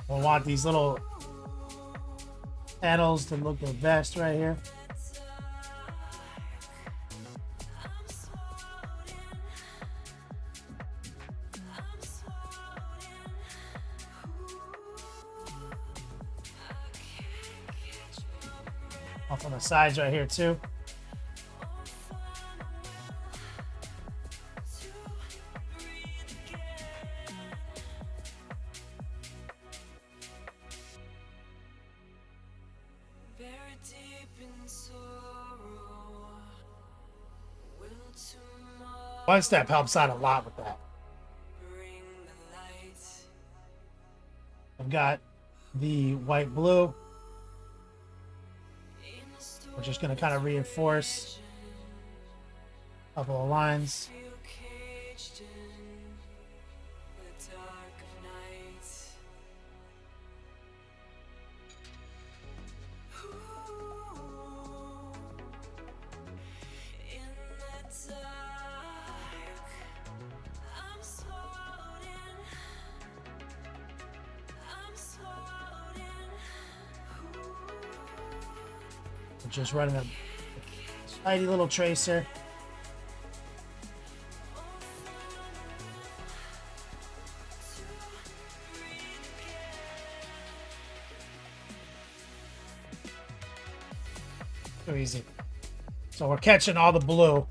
We'll want these little panels to look the best right here. Off on the sides right here too. One step helps out a lot with that. I've got the white blue. We're just going to kind of reinforce a couple of lines. Just running a tiny little tracer. So easy. So we're catching all the blue.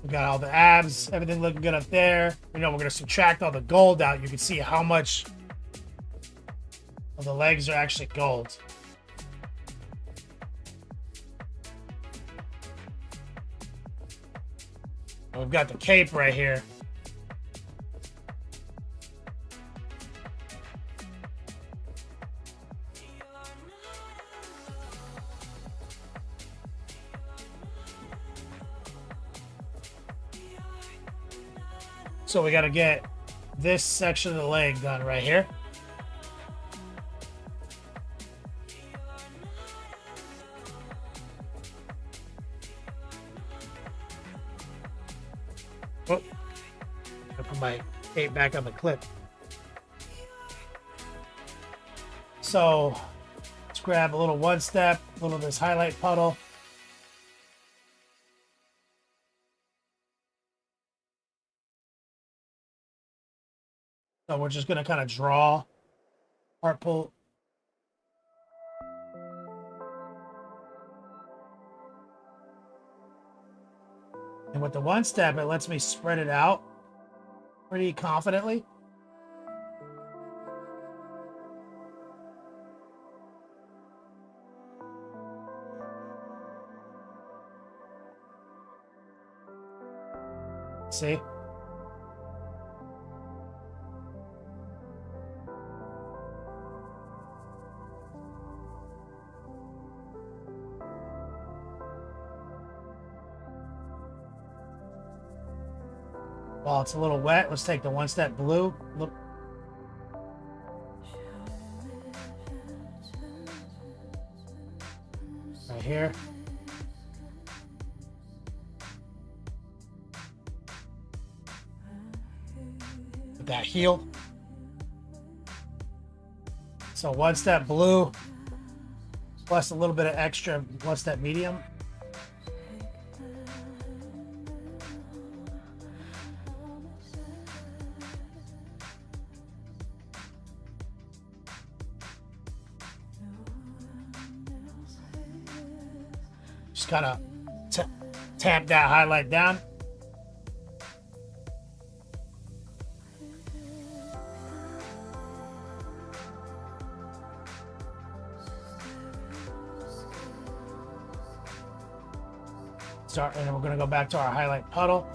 We got all the abs, everything looking good up there. You know, we're going to subtract all the gold out. You can see how much of the legs are actually gold. We've got the cape right here. So we got to get this section of the leg done right here. Oh, I put my cape back on the clip. So let's grab a little one step, a little of this highlight puddle. So we're just going to kind of draw heart pull. And with the one step, it lets me spread it out pretty confidently. See? While it's a little wet, let's take the one step blue. Look. Right here. With that heel. So one step blue plus a little bit of extra one step medium. Just kind of tamp that highlight down. Start, and then we're gonna go back to our highlight puddle.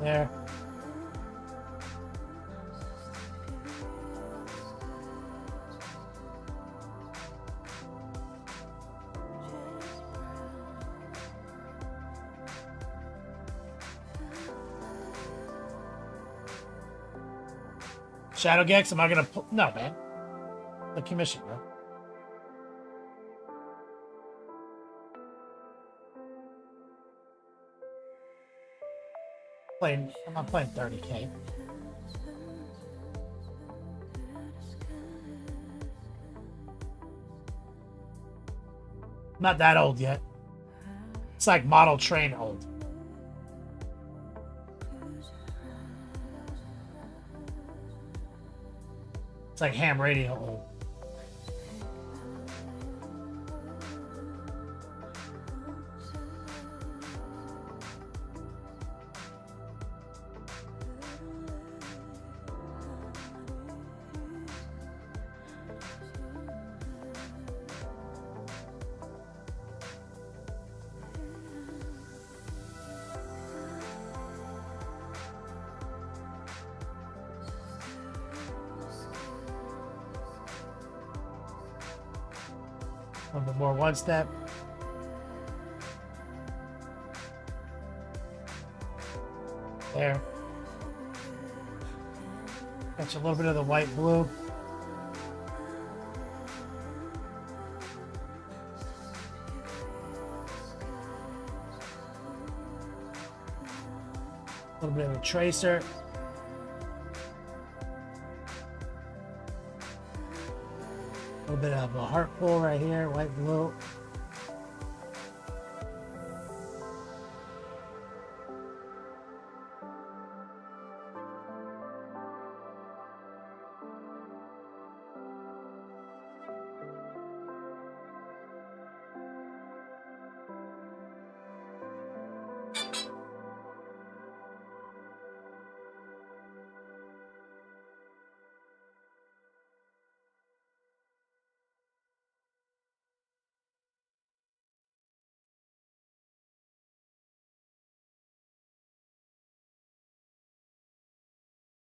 There. Shadow Gex, am I gonna no, man. The commission, bro. I'm not playing 30K. I'm not that old yet. It's like model train old. It's like ham radio old. A little bit more one step. There. Catch a little bit of the white blue. A little bit of a tracer. A little bit of a heart pull right here, white blue.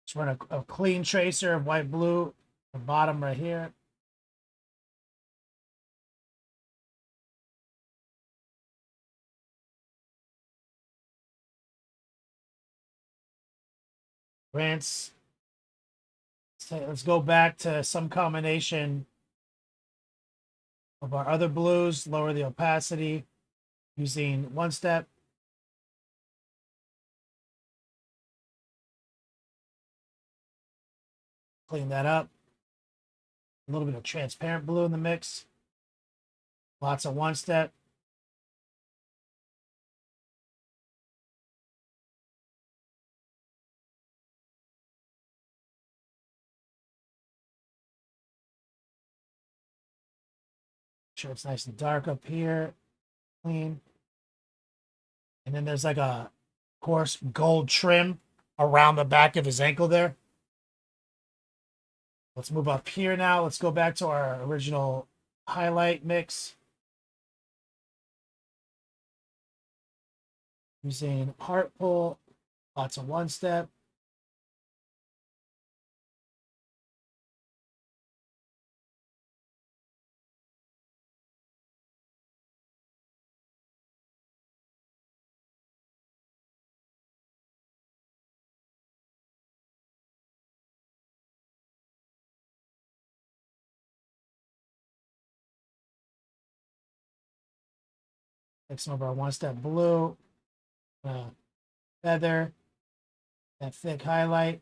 Just run a clean tracer of white blue, the bottom right here. Rinse. Let's go back to some combination of our other blues, lower the opacity using one step. Clean that up. A little bit of transparent blue in the mix. Lots of one step. Sure it's nice and dark up here. Clean. And then there's like a coarse gold trim around the back of his ankle there. Let's move up here now. Let's go back to our original highlight mix. Using heart pull, lots of one step. Take some of our one step blue, feather, that thick highlight.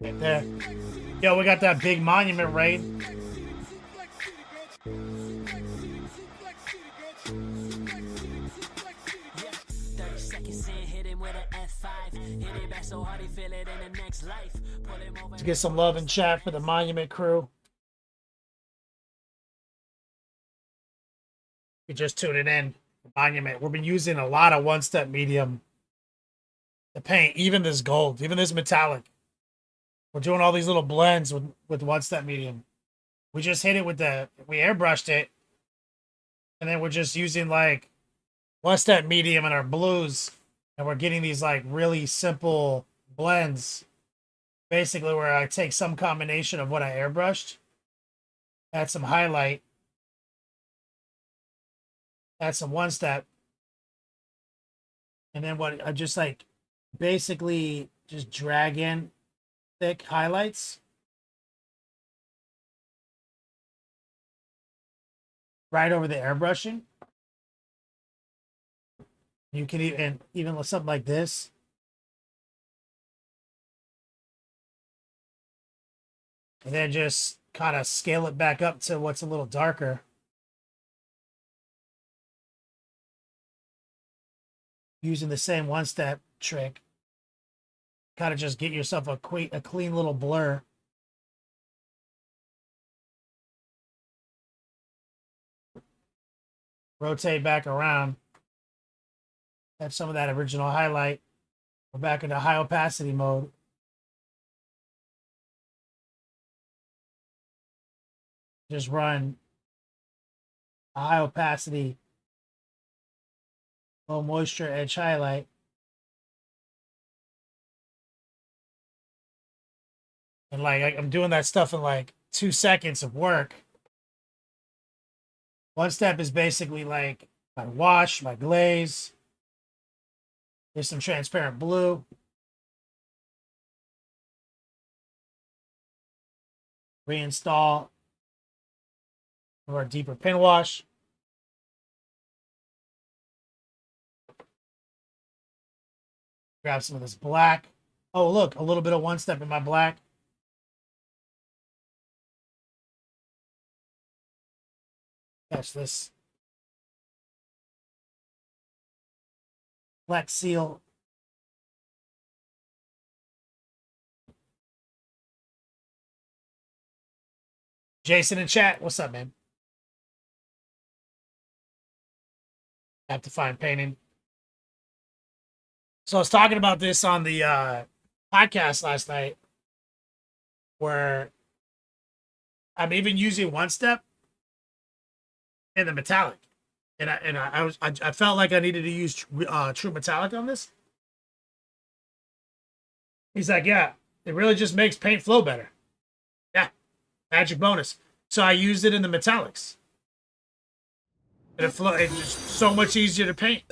Right there. Yo, we got that big monument raid. Yeah, 30 seconds in, hit him with an F5. Hit it back so hard he feel it in the next life. Pull him over. Let's get some love in chat for the monument crew. You just tuned it in. Monument. We've been using a lot of one-step medium to paint, even this gold, even this metallic. We're doing all these little blends with one-step medium. We just hit it with we airbrushed it, and then we're just using like one-step medium in our blues, and we're getting these like really simple blends. Basically, where I take some combination of what I airbrushed, add some highlight, add some one-step, and then what I just like basically just drag in thick highlights. Right over the airbrushing. You can even with something like this. And then just kind of scale it back up to what's a little darker. Using the same one-step trick. Kind of just get yourself a clean little blur. Rotate back around. Have some of that original highlight. We're back into high opacity mode. Just run a high opacity, low moisture edge highlight. And like I'm doing that stuff in like 2 seconds of work. One step is basically like my wash, my glaze. There's some transparent blue. Reinstall our deeper pin wash. Grab some of this black. Oh, look, a little bit of one step in my black. Catch this. Black seal. Jason in chat, what's up, man? Have to find painting. So I was talking about this on the podcast last night, where I'm even using one step in the metallic, and I felt like I needed to use true metallic on this. He's like, yeah, it really just makes paint flow better. Yeah, magic bonus. So I used it in the metallics, and it's just so much easier to paint.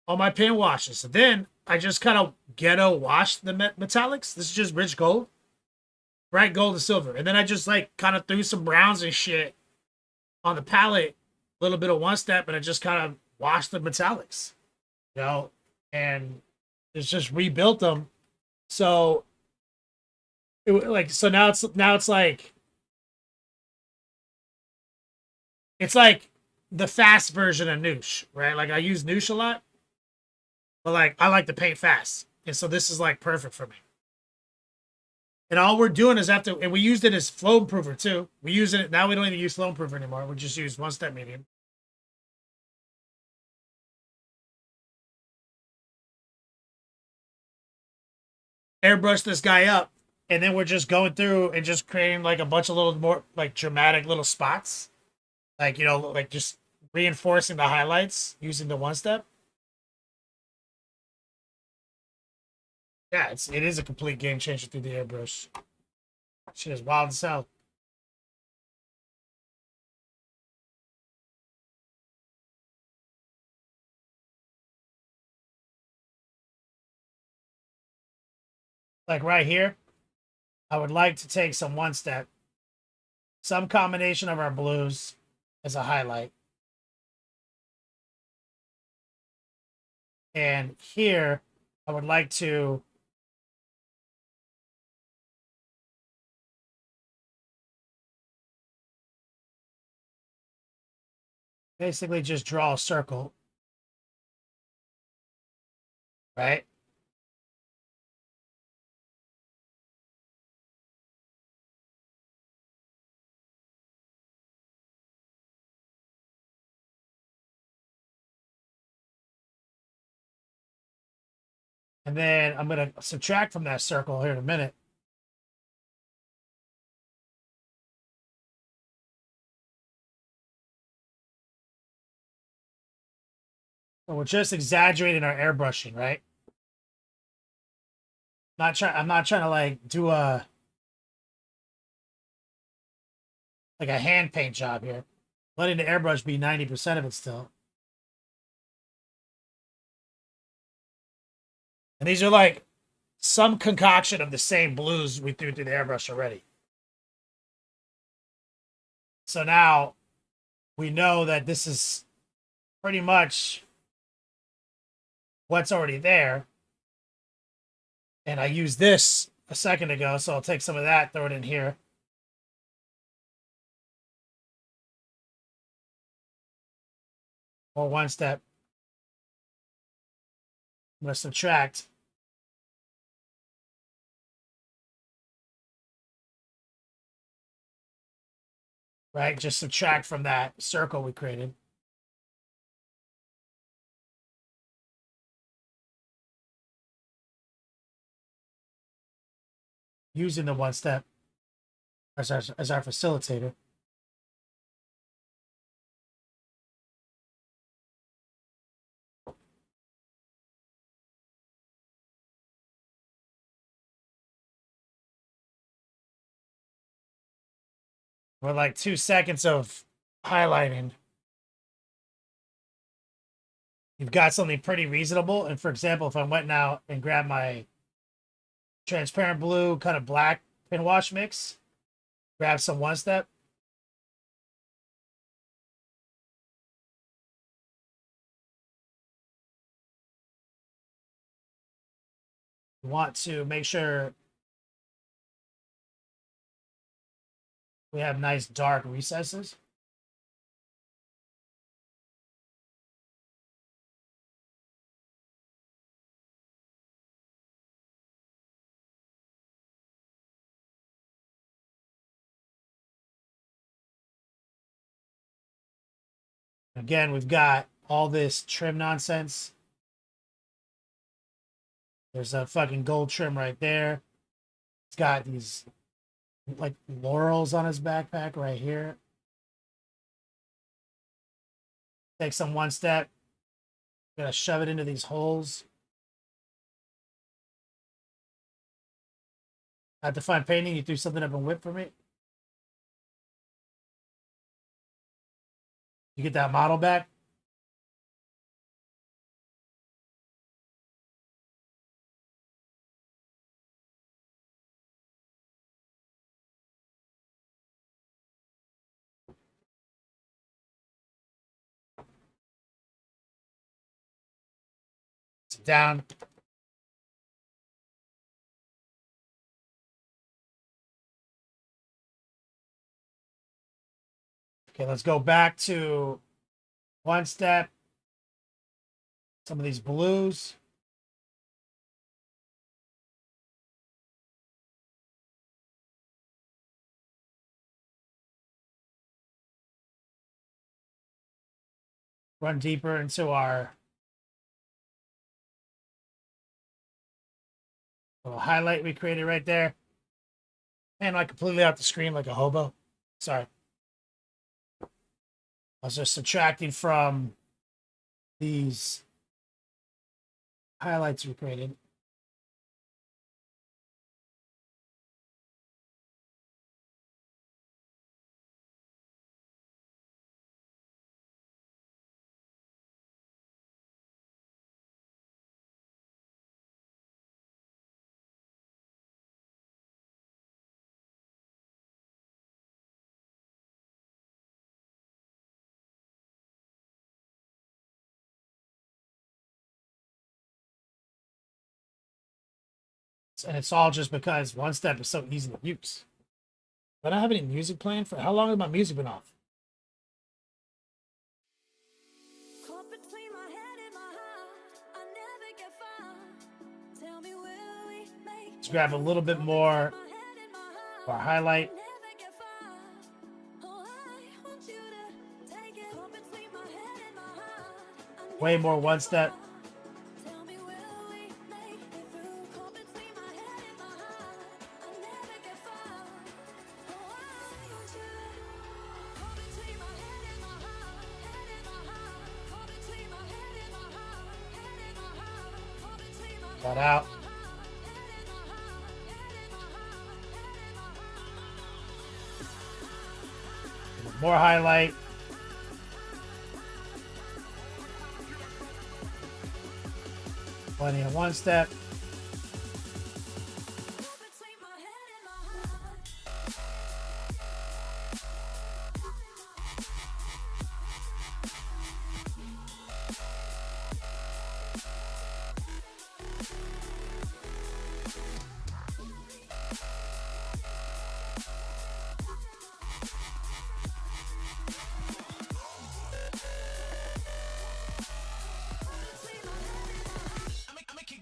All my paint washes. And then I just kind of ghetto washed the metallics. This is just rich gold, bright gold and silver. And then I just like kind of threw some browns and shit on the palette, a little bit of one step, and I just kind of washed the metallics, you know, and it's just rebuilt them. So now it's like the fast version of Noosh, right? Like I use Noosh a lot. But like I like to paint fast. And so this is like perfect for me. And all we're doing is and we used it as flow improver too. We use it now, we don't even use flow improver anymore. We just use one step medium. Airbrush this guy up, and then we're just going through and just creating like a bunch of little more like dramatic little spots. Like, you know, like just reinforcing the highlights using the one step. Yeah, it is a complete game changer through the airbrush. Shit is wild as hell. Like right here, I would like to take some one step, some combination of our blues as a highlight. And here, I would like to Basically just draw a circle. Right? And then I'm going to subtract from that circle here in a minute. So we're just exaggerating our airbrushing, right? I'm not trying to like do a like a hand paint job here. Letting the airbrush be 90% of it still. And these are like some concoction of the same blues we threw through the airbrush already. So now we know that this is pretty much what's already there. And I used this a second ago, so I'll take some of that, throw it in here. Or one step. I'm going to subtract. Right? Just subtract from that circle we created. Using the one step as our facilitator. With like 2 seconds of highlighting, you've got something pretty reasonable. And for example, if I went now and grabbed my transparent blue, kind of black pin wash mix, grab some one step. You want to make sure we have nice dark recesses. Again, we've got all this trim nonsense. There's a fucking gold trim right there. It's got these like laurels on his backpack right here. Take some one step. Gonna shove it into these holes. I have to find painting. You threw something up and whip for me. You get that model back. Sit down. Okay, let's go back to one step. Some of these blues. Run deeper into our little highlight we created right there. And like completely off the screen like a hobo. Sorry. I was just subtracting from these highlights we created. And it's all just because one step is so easy to use. I don't have any music playing for how long has my music been off? Let's grab a little bit more for our highlight. Way more one step. That out. More highlight. Plenty of one step.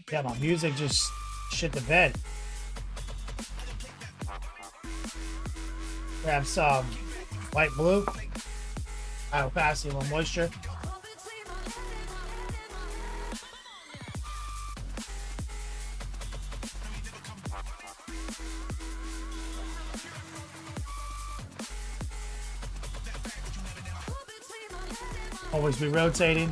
Yeah, my music just shit the bed. Grab some white blue. High opacity, a little moisture. Always be rotating.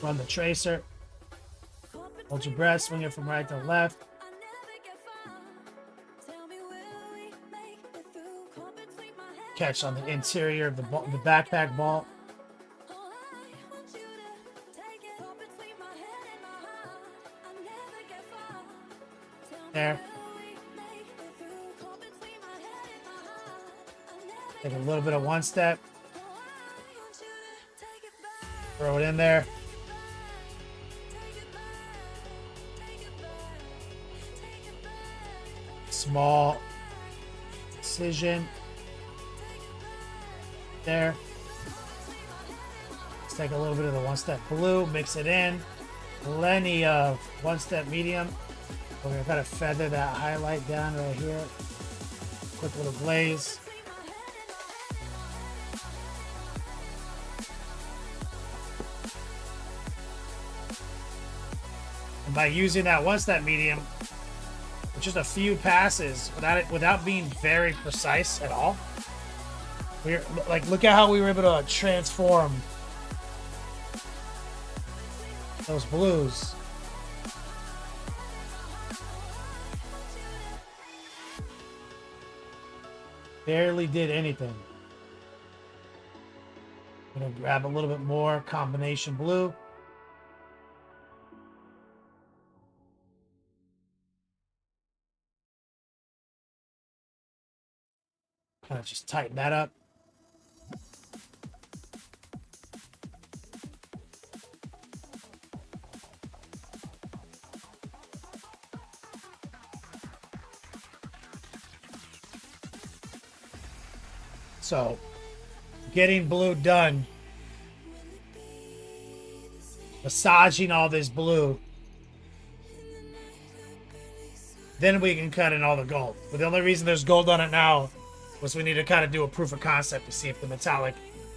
Run the tracer. Hold your breath, swing it from right to left. Catch on the interior of the backpack ball. There. Take a little bit of one step. Throw it in there. Small incision there. Let's take a little bit of the one step blue, mix it in. Plenty of one step medium. We're gonna kind of feather that highlight down right here. Quick little glaze. And by using that one step medium, just a few passes without being very precise at all. We're like, look at how we were able to transform those blues. Barely did anything. I'm gonna grab a little bit more combination blue. Kind of just tighten that up. So, getting blue done. Massaging all this blue. Then we can cut in all the gold. But the only reason there's gold on it now was we need to kind of do a proof of concept to see if the metallic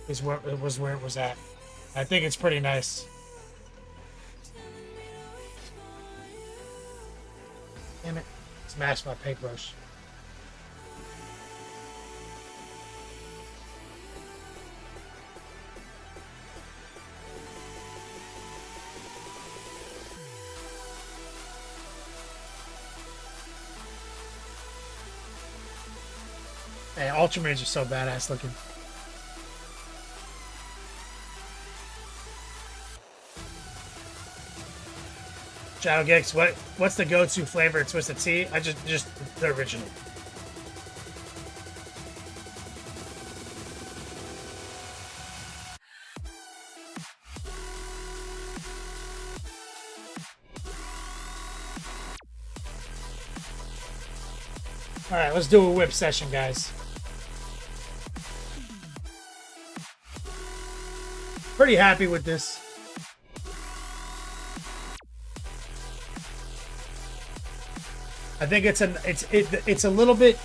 is where it was at. I think it's pretty nice. Damn it. Smashed my paintbrush. Man, Ultramarines are so badass looking. Shadow Gex, what's the go-to flavor of Twisted Tea? I just the original. All right, let's do a whip session, guys. Pretty happy with this. I think it's a little bit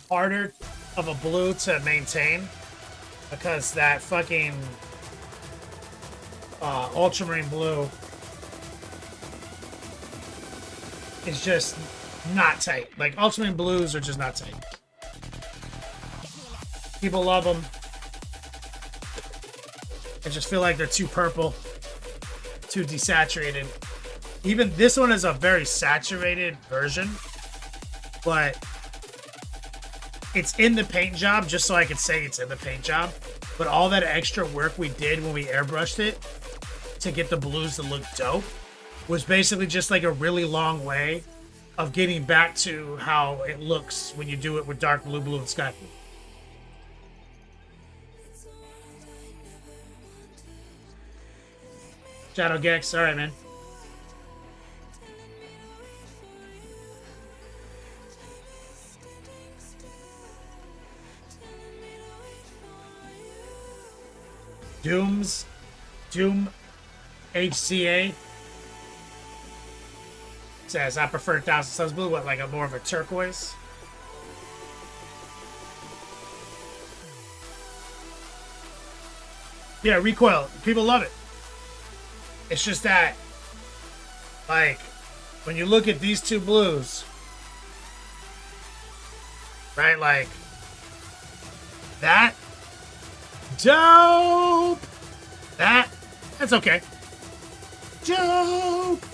harder of a blue to maintain because that fucking ultramarine blue is just not tight. Like ultramarine blues are just not tight. People love them. I just feel like they're too purple, too desaturated. Even this one is a very saturated version, but it's in the paint job just so I can say it's in the paint job. But all that extra work we did when we airbrushed it to get the blues to look dope was basically just like a really long way of getting back to how it looks when you do it with dark blue, blue, and sky blue. Shadow Gex, all right, man. Doom HCA says I prefer 1,000 Suns blue. What, like a more of a turquoise? Yeah, recoil. People love it. It's just that, like, when you look at these two blues, right? Like that. Dope! That's okay. Dope!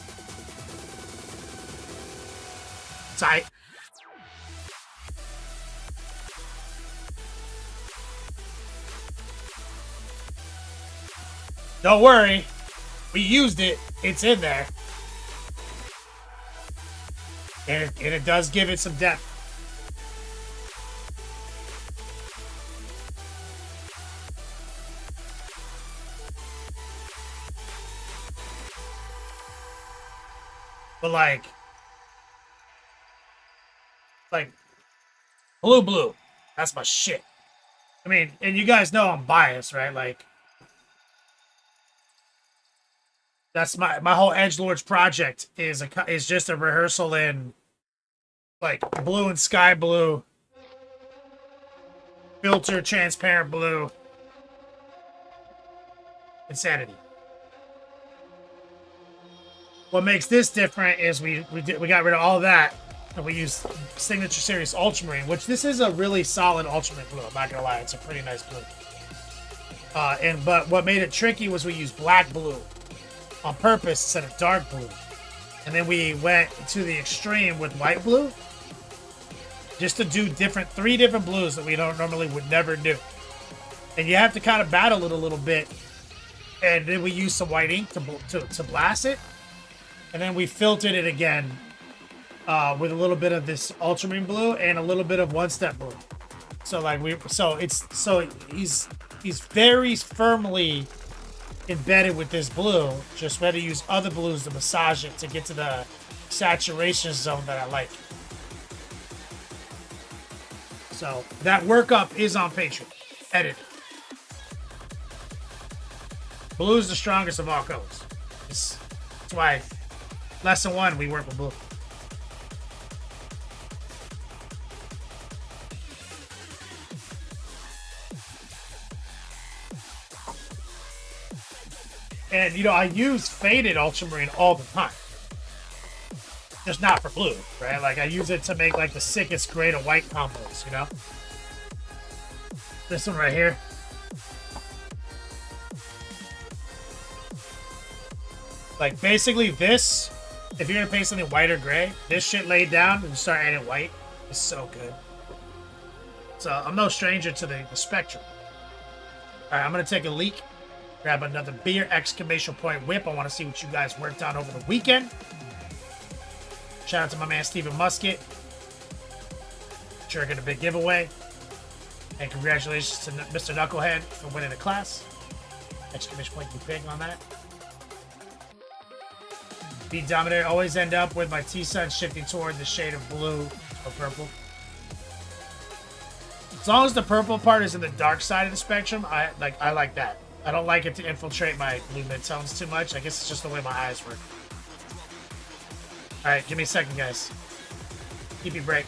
Tight. Don't worry. We used it. It's in there. And it does give it some depth. But like blue, that's my shit. I mean, and you guys know I'm biased, right? Like, that's my whole Edgelords project is just a rehearsal in like blue and sky blue, filter transparent blue, insanity. What makes this different is we got rid of all that and we used Signature Series Ultramarine, which this is a really solid Ultramarine blue. I'm not gonna lie, it's a pretty nice blue. But what made it tricky was we used black blue on purpose instead of dark blue, and then we went to the extreme with white blue, just to do three different blues that we would never do. And you have to kind of battle it a little bit, and then we used some white ink to blast it. And then we filtered it again with a little bit of this ultramarine blue and a little bit of one-step blue. So he's very firmly embedded with this blue. Just we had to use other blues to massage it to get to the saturation zone that I like. So that workup is on Patreon. Edited. Blue is the strongest of all colors. That's why lesson 1 we work with blue. And you know, I use faded ultramarine all the time. Just not for blue, right? Like I use it to make like the sickest gray to white combos, you know? This one right here. Like basically this, if you're gonna paint something white or gray, this shit laid down and start adding white is so good. So I'm no stranger to the spectrum. All right, I'm gonna take a leak, grab another beer, exclamation point whip. I want to see what you guys worked on over the weekend. Shout out to my man Stephen Musket, triggering a big giveaway, and congratulations to Mr. Knucklehead for winning the class. Exclamation point you pig on that. Beat Dominator, always end up with my T-Sun shifting toward the shade of blue or purple. As long as the purple part is in the dark side of the spectrum, I like that. I don't like it to infiltrate my blue midtones too much. I guess it's just the way my eyes work. Alright, give me a second, guys. Keep your break.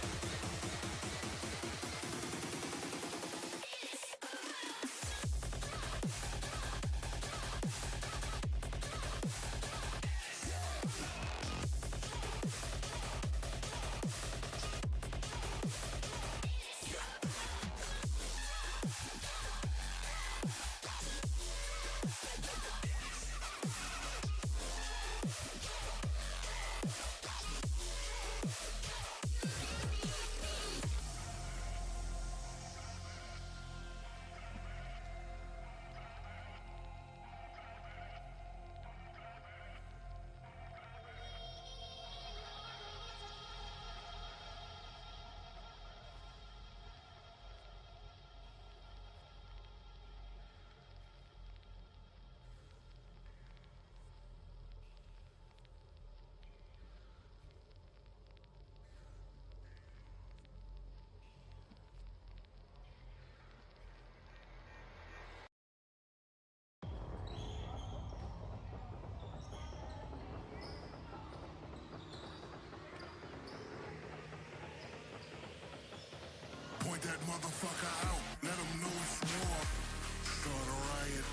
Point that motherfucker out, let him know it's war. Start a riot,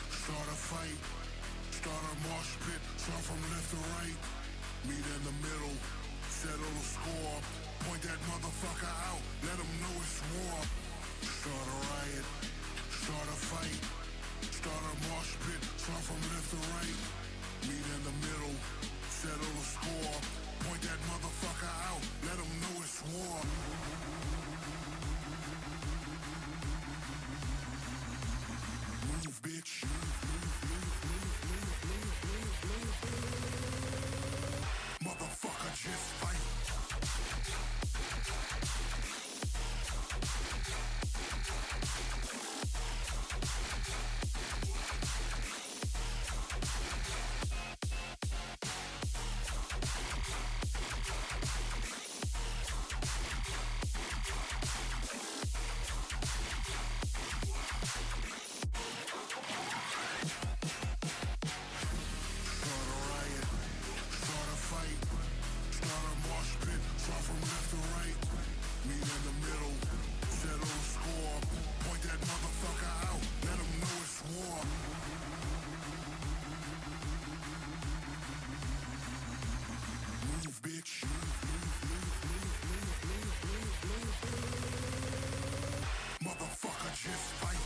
start a fight, start a mosh pit, start from left to right. Meet in the middle, settle a score. Point that motherfucker out, let him know it's war. Start a riot, start a fight, start a mosh pit, start from left to right. Meet in the middle, settle a score. Point that motherfucker out, let him know it's war. Move, bitch. Motherfucker, just fight. Motherfucker, just fight.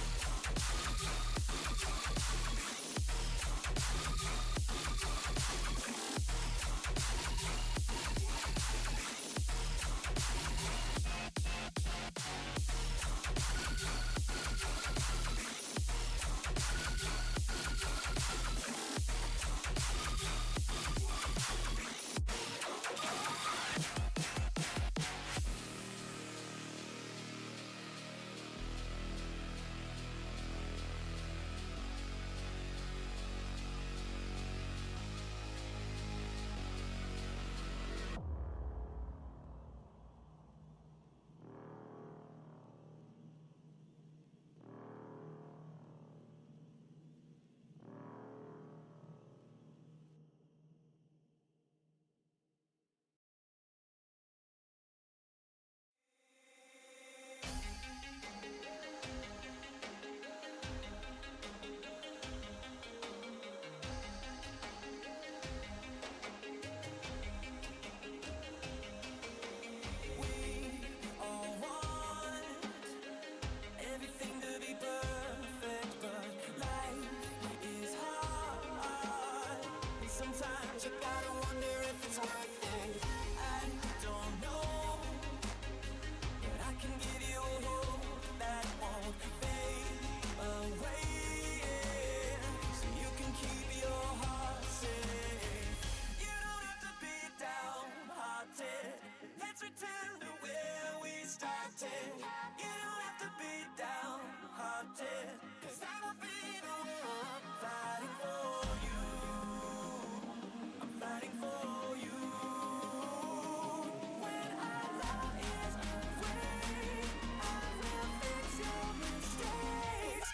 Sometimes you gotta wonder if it's worth it. I don't know, but I can give you a hope that won't fade away, so you can keep your heart safe. You don't have to be downhearted. Let's return to where we started. You don't have to be downhearted, 'cause I will be the one fighting for you. Fighting for you. When our love is afraid, I will fix your mistakes.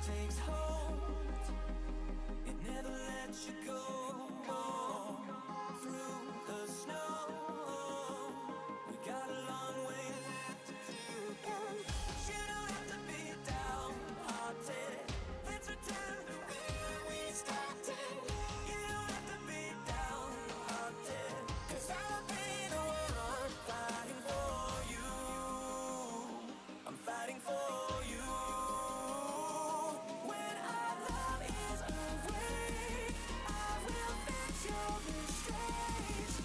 takes hold. It never lets you go. Through the snow, we got a long way left to do. You don't have to be downhearted. Let's return to where we started. You don't have to be downhearted, 'cause I'll be the one fighting for you. I'm fighting for you. When our love is away, I will fix your mistakes.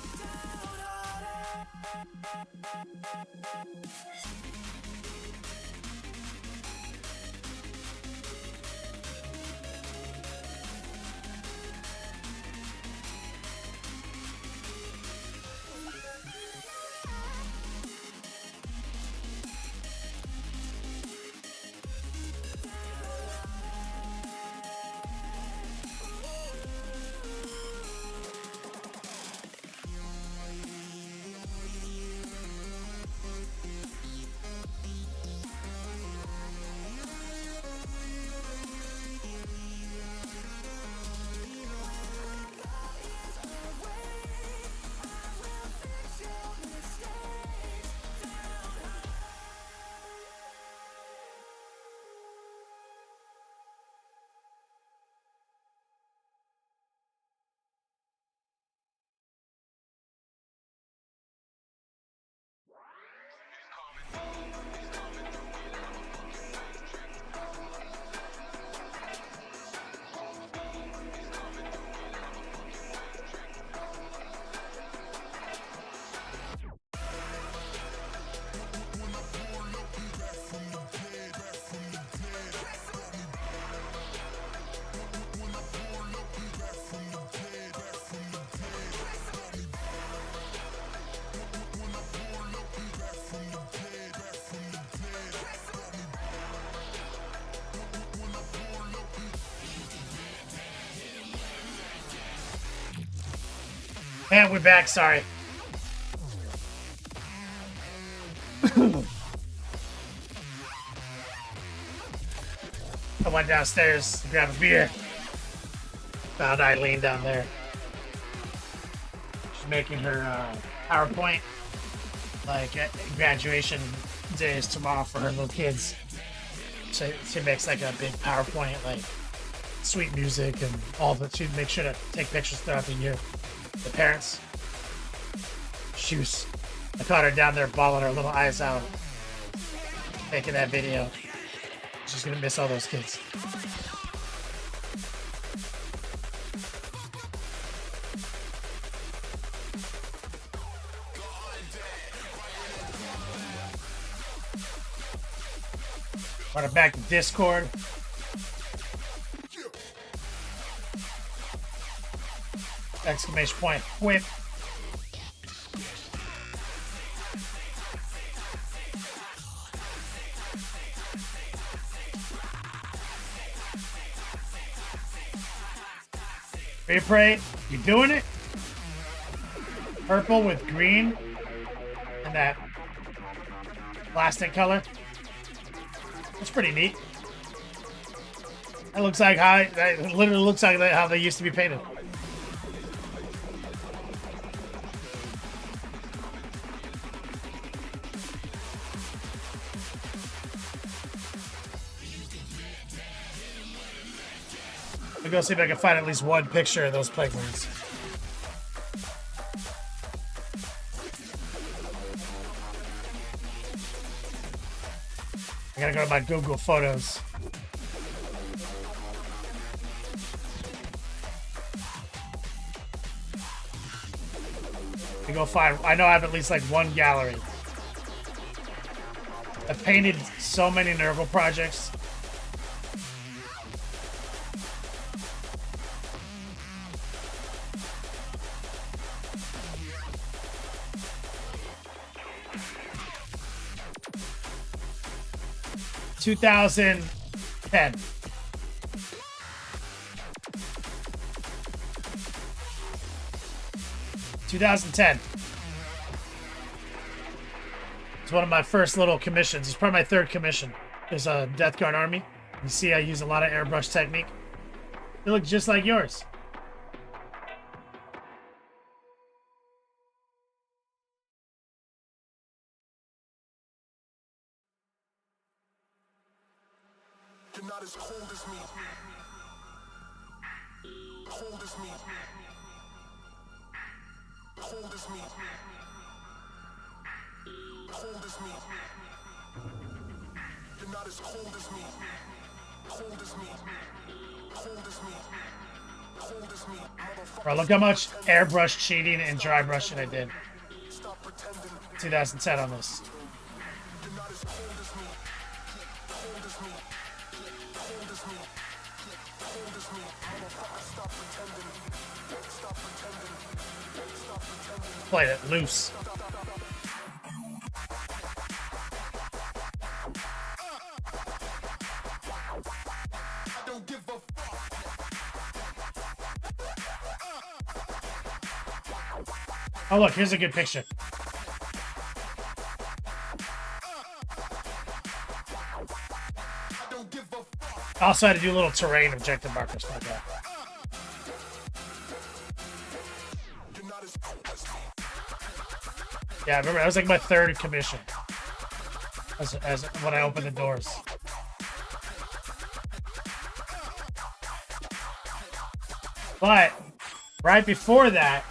And we're back, sorry. I went downstairs to grab a beer. Found Eileen down there. She's making her PowerPoint. Like, graduation day is tomorrow for her little kids. So she makes like a big PowerPoint, like sweet music and all that. She'd make sure to take pictures throughout the year. The parents. I caught her down there bawling her little eyes out, making that video. She's gonna miss all those kids. Run it back to Discord. Exclamation point, whip. Replay, you doing it? Purple with green and that plastic color. That's pretty neat. That looks like that literally looks like how they used to be painted. I'll go see if I can find at least one picture of those penguins. I gotta go to my Google Photos. I go find. I know I have at least like one gallery. I've painted so many Nurgle projects. (2010). 2010. It's one of my first little commissions. It's probably my third commission. There's a Death Guard army. You see, I use a lot of airbrush technique. It looks just like yours. You're not as cold as me. Cold as me. Cold as me. Cold as me. You're not as cold as me. Cold as me. Cold as me. Cold as me. Bro, look how much airbrush cheating and dry brushing I did. 2010 on this. You're not as cold as me. Cold as me. Cold as me. Cold as me. Motherfucker, stop pretending. Stop pretending. Stop pretending. Played it loose. I don't give a fuck. Oh, look, here's a good picture. I don't give a fuck. I also had to do a little terrain objective markers like that. You're not as cold as me. Yeah, I remember that was like my third commission. As when I opened the doors. But right before that,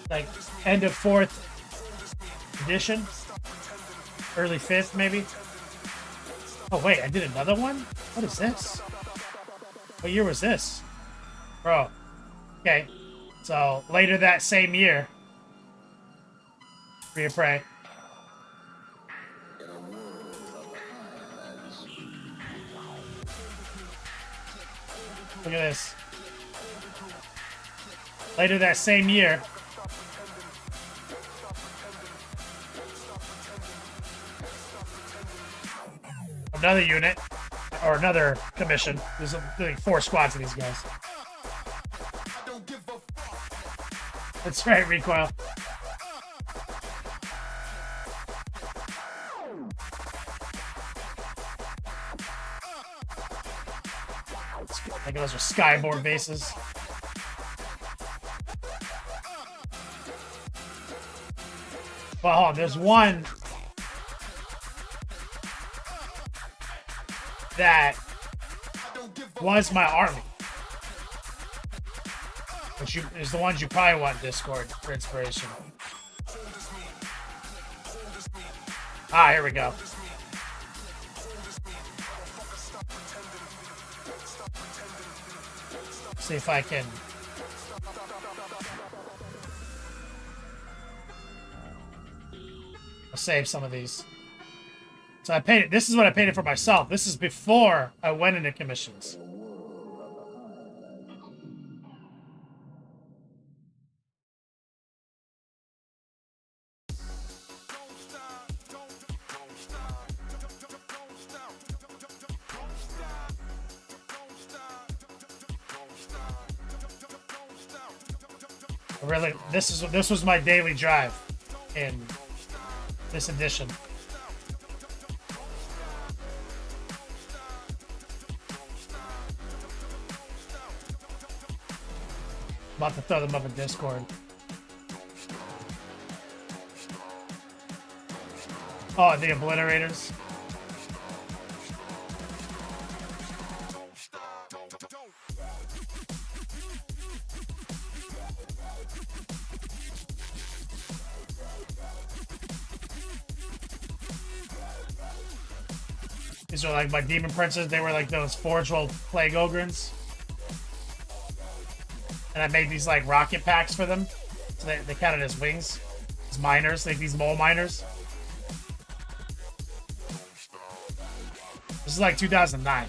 like end of 4th edition, early 5th maybe. Oh wait, I did another one? What is this? What year was this? Bro. Okay. So later that same year. Free of Prey. Look at this. Later that same year. Another unit. Or another commission. There's like 4 squads of these guys. I don't give a fuck. That's right, Recoil. I think those are skyboard bases. Well, hold on, there's one that was my army. Which is the ones you probably want in Discord for inspiration. Ah, here we go. See if I can. I'll save some of these. So I painted. This is what I painted for myself. This is before I went into commissions. Really, this was my daily drive in this edition. About to throw them up in Discord. Oh, the obliterators. These are like my demon princes. They were like those Forge World Plague Ogrins. And I made these like rocket packs for them. So they counted as wings. As miners, like these mole miners. This is like 2009.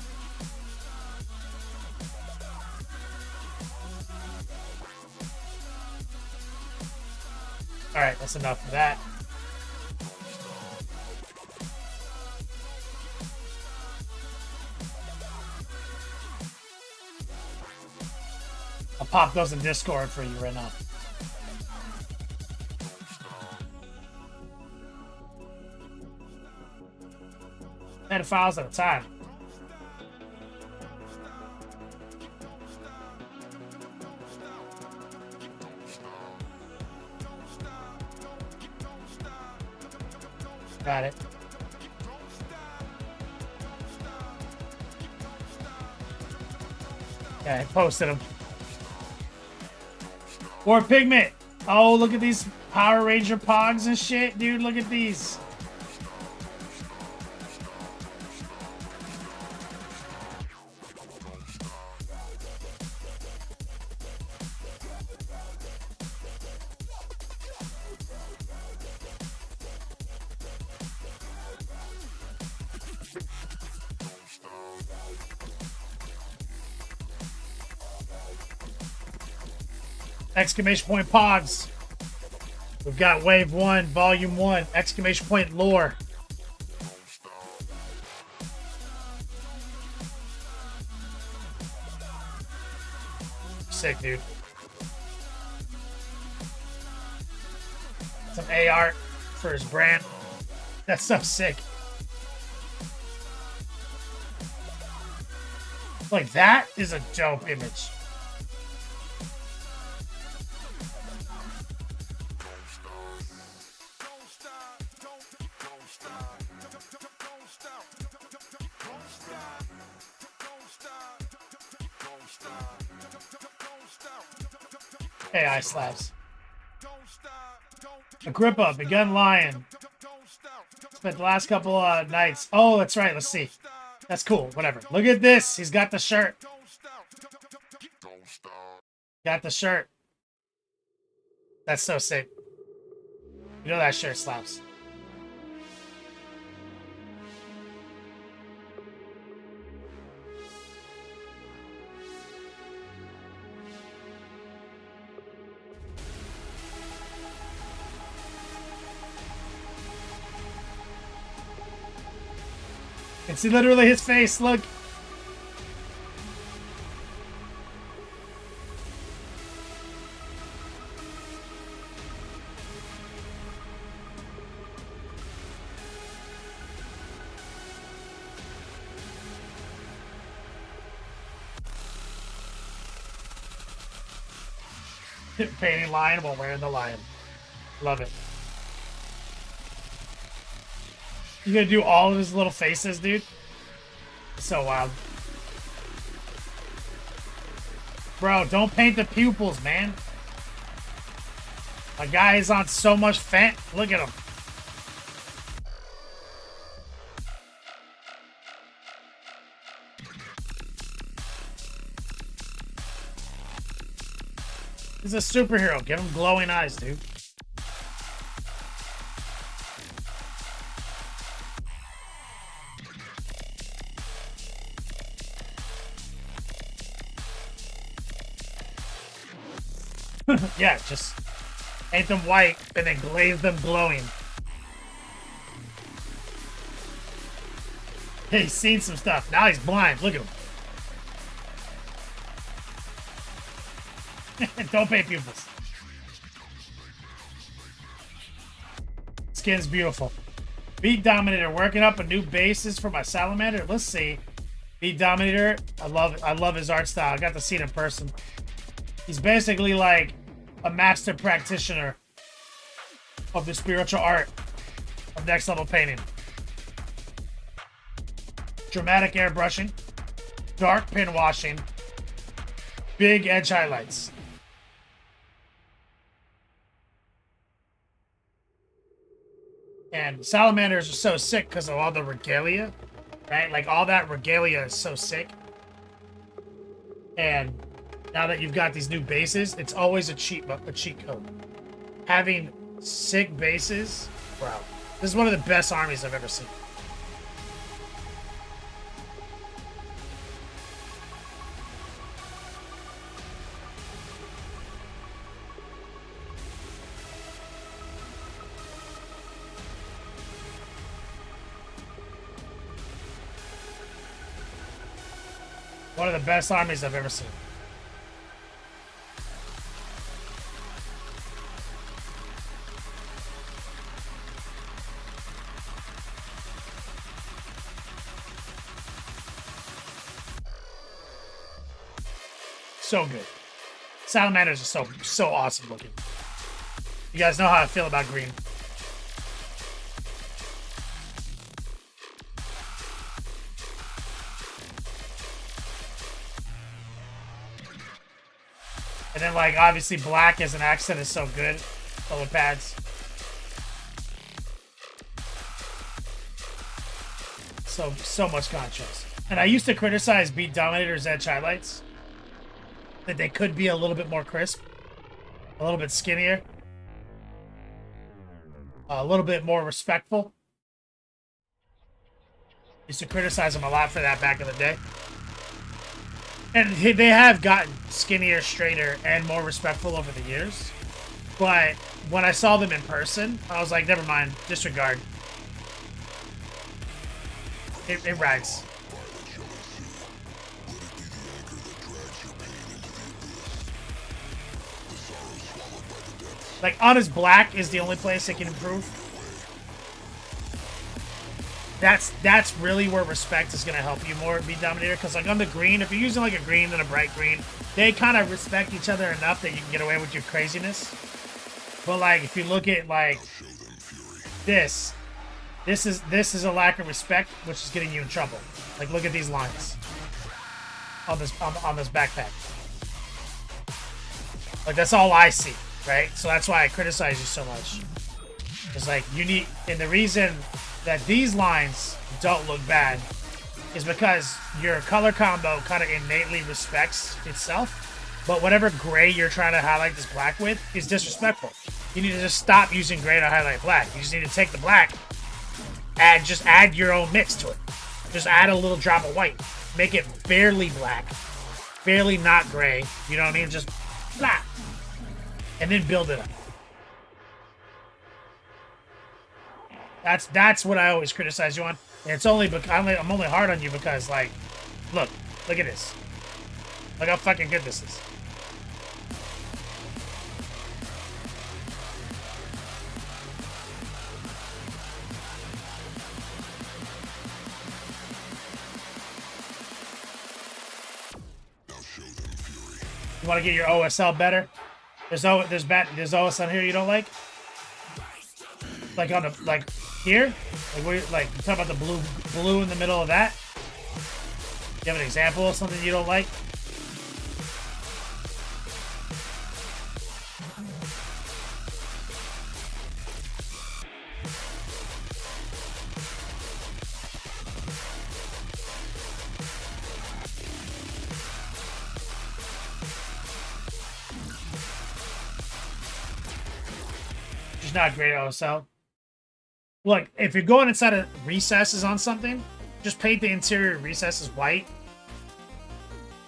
Alright, that's enough of that. I'll pop those in Discord for you right now. I had files at a time. Got it. Yeah, I posted them. More pigment. Oh, look at these Power Ranger pogs and shit, dude. Look at these. Exclamation point pogs. We've got wave 1, volume 1, exclamation point lore. Sick, dude. Some A art for his brand. That's so sick. Like, that is a dope image. AI slaps. Agrippa, begun lying. Spent the last couple nights. Oh, that's right. Let's see. That's cool. Whatever. Look at this. He's got the shirt. Got the shirt. That's so sick. You know that shirt slaps. You can see literally his face, look. Painting lion while wearing the lion. Love it. You gonna do all of his little faces, dude? So wild. Bro, don't paint the pupils, man. My guy is on so much fat. Look at him. He's a superhero. Give him glowing eyes, dude. Yeah, just paint them white and then glaze them glowing. Hey, he's seen some stuff. Now he's blind. Look at him. Don't paint pupils. Skin's beautiful. Beat Dominator, working up a new basis for my salamander. Let's see. Beat Dominator. I love his art style. I got to see it in person. He's basically like a master practitioner of the spiritual art of next level painting. Dramatic airbrushing, dark pin washing, big edge highlights. And salamanders are so sick because of all the regalia, right? Like all that regalia is so sick. And now that you've got these new bases, it's always a cheat code. Having sick bases, bro. This is one of the best armies I've ever seen. One of the best armies I've ever seen. So good. Salamanders are so awesome looking. You guys know how I feel about green. And then, like, obviously black as an accent is so good. Color pads. So much contrast. And I used to criticize Beat Dominator's edge highlights. That they could be a little bit more crisp. A little bit skinnier. A little bit more respectful. Used to criticize them a lot for that back in the day. And they have gotten skinnier, straighter, and more respectful over the years. But when I saw them in person, I was like, never mind, disregard. It rides. Like, Honest Black is the only place it can improve. That's really where respect is going to help you more, Beat Dominator. Because, like, on the green, if you're using, like, a green and a bright green, they kind of respect each other enough that you can get away with your craziness. But, like, if you look at, like, this is a lack of respect, which is getting you in trouble. Like, look at these lines on this backpack. Like, that's all I see, right? So that's why I criticize you so much. It's like, you need, and the reason that these lines don't look bad is because your color combo kind of innately respects itself, but whatever gray you're trying to highlight this black with is disrespectful. You need to just stop using gray to highlight black. You just need to take the black, just add your own mix to it. Just add a little drop of white. Make it barely black, barely not gray. You know what I mean? Just black, and then build it up. That's what I always criticize you on. And it's only because I'm only hard on you because, like, look at this. Look how fucking good this is. You want to get your OSL better? There's OS on here you don't like? Like on the, like here? Like you talk about the blue in the middle of that? You have an example of something you don't like? Just not great OSL. Look, if you're going inside of recesses on something, just paint the interior recesses white.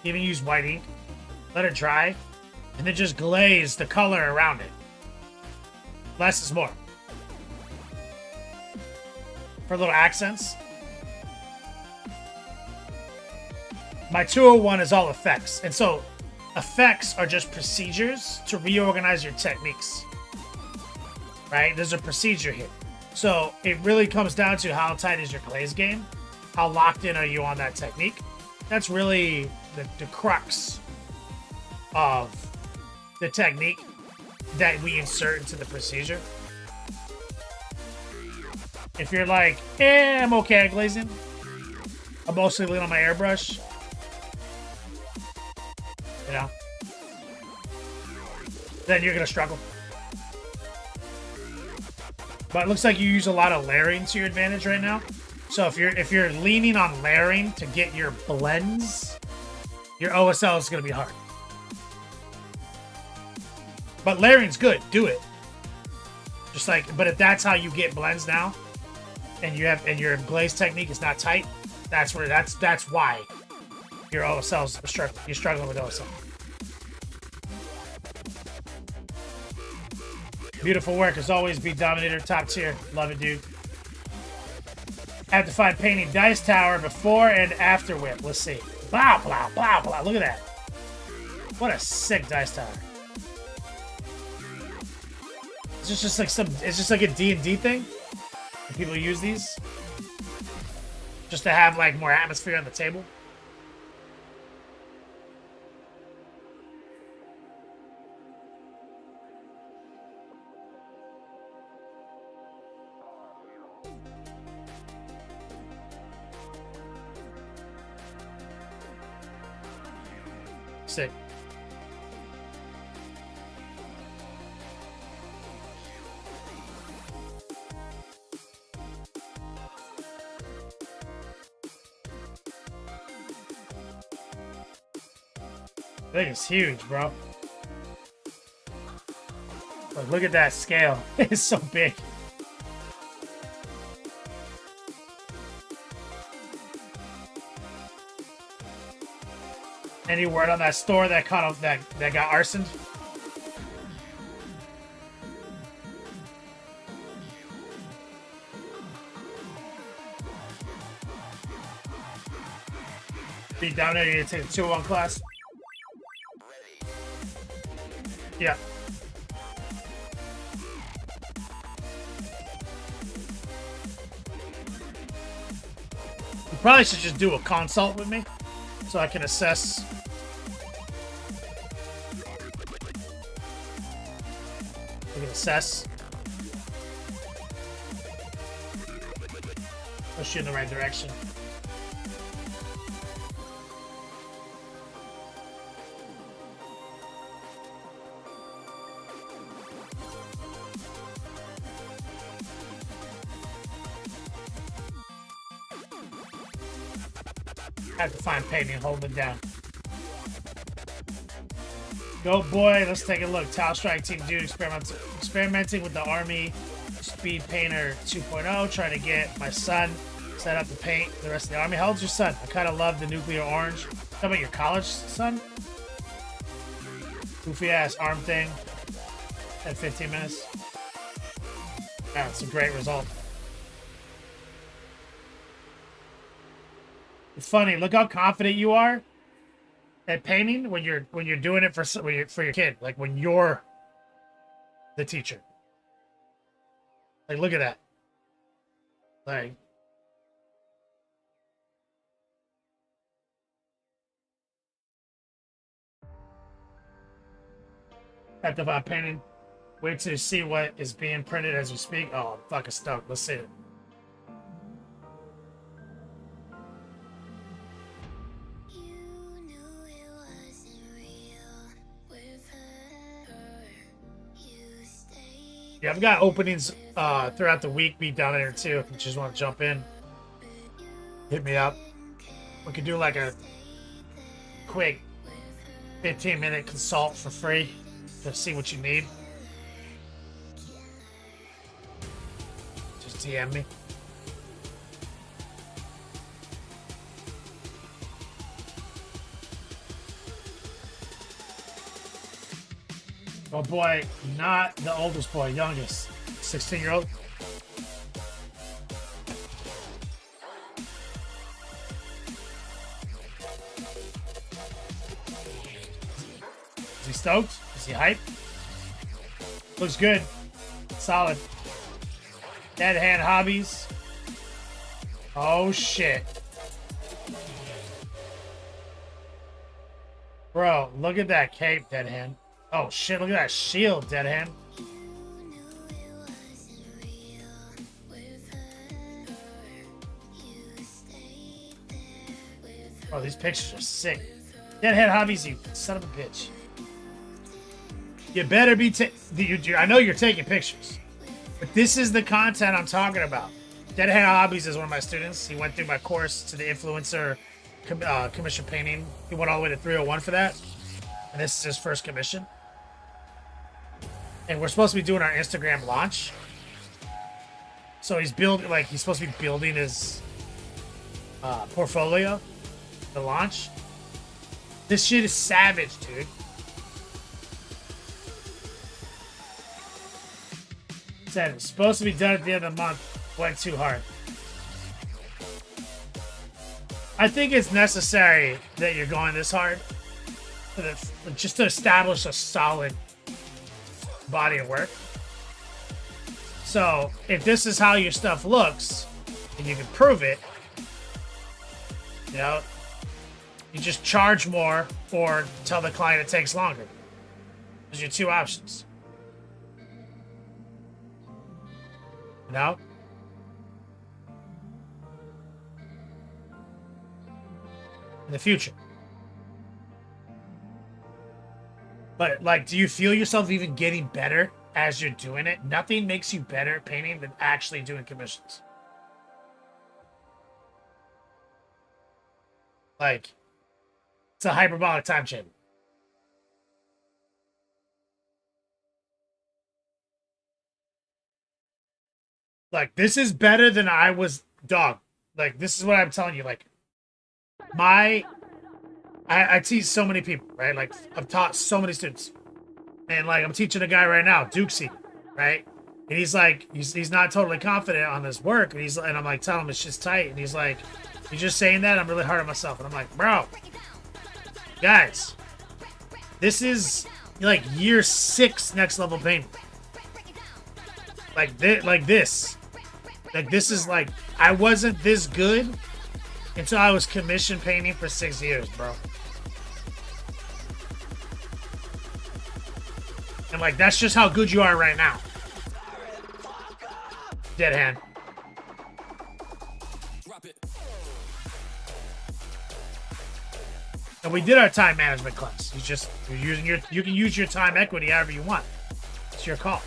Even use white ink. Let it dry. And then just glaze the color around it. Less is more. For little accents. My 201 is all effects. And so, effects are just procedures to reorganize your techniques. Right? There's a procedure here. So it really comes down to how tight is your glaze game? How locked in are you on that technique? That's really the crux of the technique that we insert into the procedure. If you're like, I'm okay at glazing. I'm mostly leaning on my airbrush. You know? Then you're going to struggle. But it looks like you use a lot of layering to your advantage right now. So if you're leaning on layering to get your blends, your OSL is going to be hard. But layering's good. Do it. Just like, but if that's how you get blends now, and your glaze technique is not tight, that's why your OSL's you're struggling with OSL. Beautiful work, as always, Beat Dominator, top tier. Love it, dude. I have to find painting Dice Tower before and after whip. Let's see. Blah, blah, blah, blah. Look at that. What a sick Dice Tower. It's just like a D&D thing. People use these. Just to have, like, more atmosphere on the table. Sick. I think it's huge, bro. But look at that scale. It's so big. Any word on that store that caught that got arsoned? Be down there, you need to take a 2-1 class. Yeah. You probably should just do a consult with me so I can assess. I can assess. Push you in the right direction. Have to find painting and hold it down. Go boy, let's take a look. Tile Strike Team Dude experimenting with the Army Speed Painter 2.0, trying to get my son set up to paint the rest of the army. How old's your son? I kind of love the nuclear orange. How about your college son? Goofy ass arm thing at 15 minutes. That's a great result. It's funny. Look how confident you are at painting when you're doing it for your kid. Like when you're the teacher. Like look at that. Like have to find painting. Wait to see what is being printed as we speak. Oh, I'm fucking stoked. Let's see it. Yeah, I've got openings throughout the week. Be down there too. If you just want to jump in, hit me up. We could do like a quick 15-minute consult for free to see what you need. Just DM me. Oh boy, not the oldest boy, youngest. 16-year-old. Is he stoked? Is he hyped? Looks good. Solid. Dead hand hobbies. Oh shit. Bro, look at that cape, dead hand. Oh shit, look at that shield, dead hand. Oh, these pictures are sick. Deadhead hobbies, you son of a bitch. You better be I know you're taking pictures. But this is the content I'm talking about. Deadhead Hobbies is one of my students. He went through my course to the influencer commission painting. He went all the way to 301 for that. And this is his first commission. And we're supposed to be doing our Instagram launch. So he's supposed to be building his portfolio to launch. This shit is savage, dude. Said it's supposed to be done at the end of the month. Went too hard. I think it's necessary that you're going this hard just to establish a solid body of work. So if this is how your stuff looks and you can prove it, you know, you just charge more or tell the client it takes longer. Those are your two options. You know? In the future. But like, do you feel yourself even getting better as you're doing it? Nothing makes you better at painting than actually doing commissions. Like, it's a hyperbolic time chamber. Like, this is better than I was, dog. Like, this is what I'm telling you. Like, I teach so many people, right? Like, I've taught so many students. And, like, I'm teaching a guy right now, Dukesy, right? And he's like, he's not totally confident on his work. And I'm like, telling him it's just tight. And he's like, you're just saying that? I'm really hard on myself. And I'm like, bro, guys, this is, like, year 6 next level painting. Like this. Like, this is like, I wasn't this good until I was commission painting for 6 years, bro. And, like, that's just how good you are right now. Dead hand. And we did our time management class. You can use your time equity however you want. It's your call.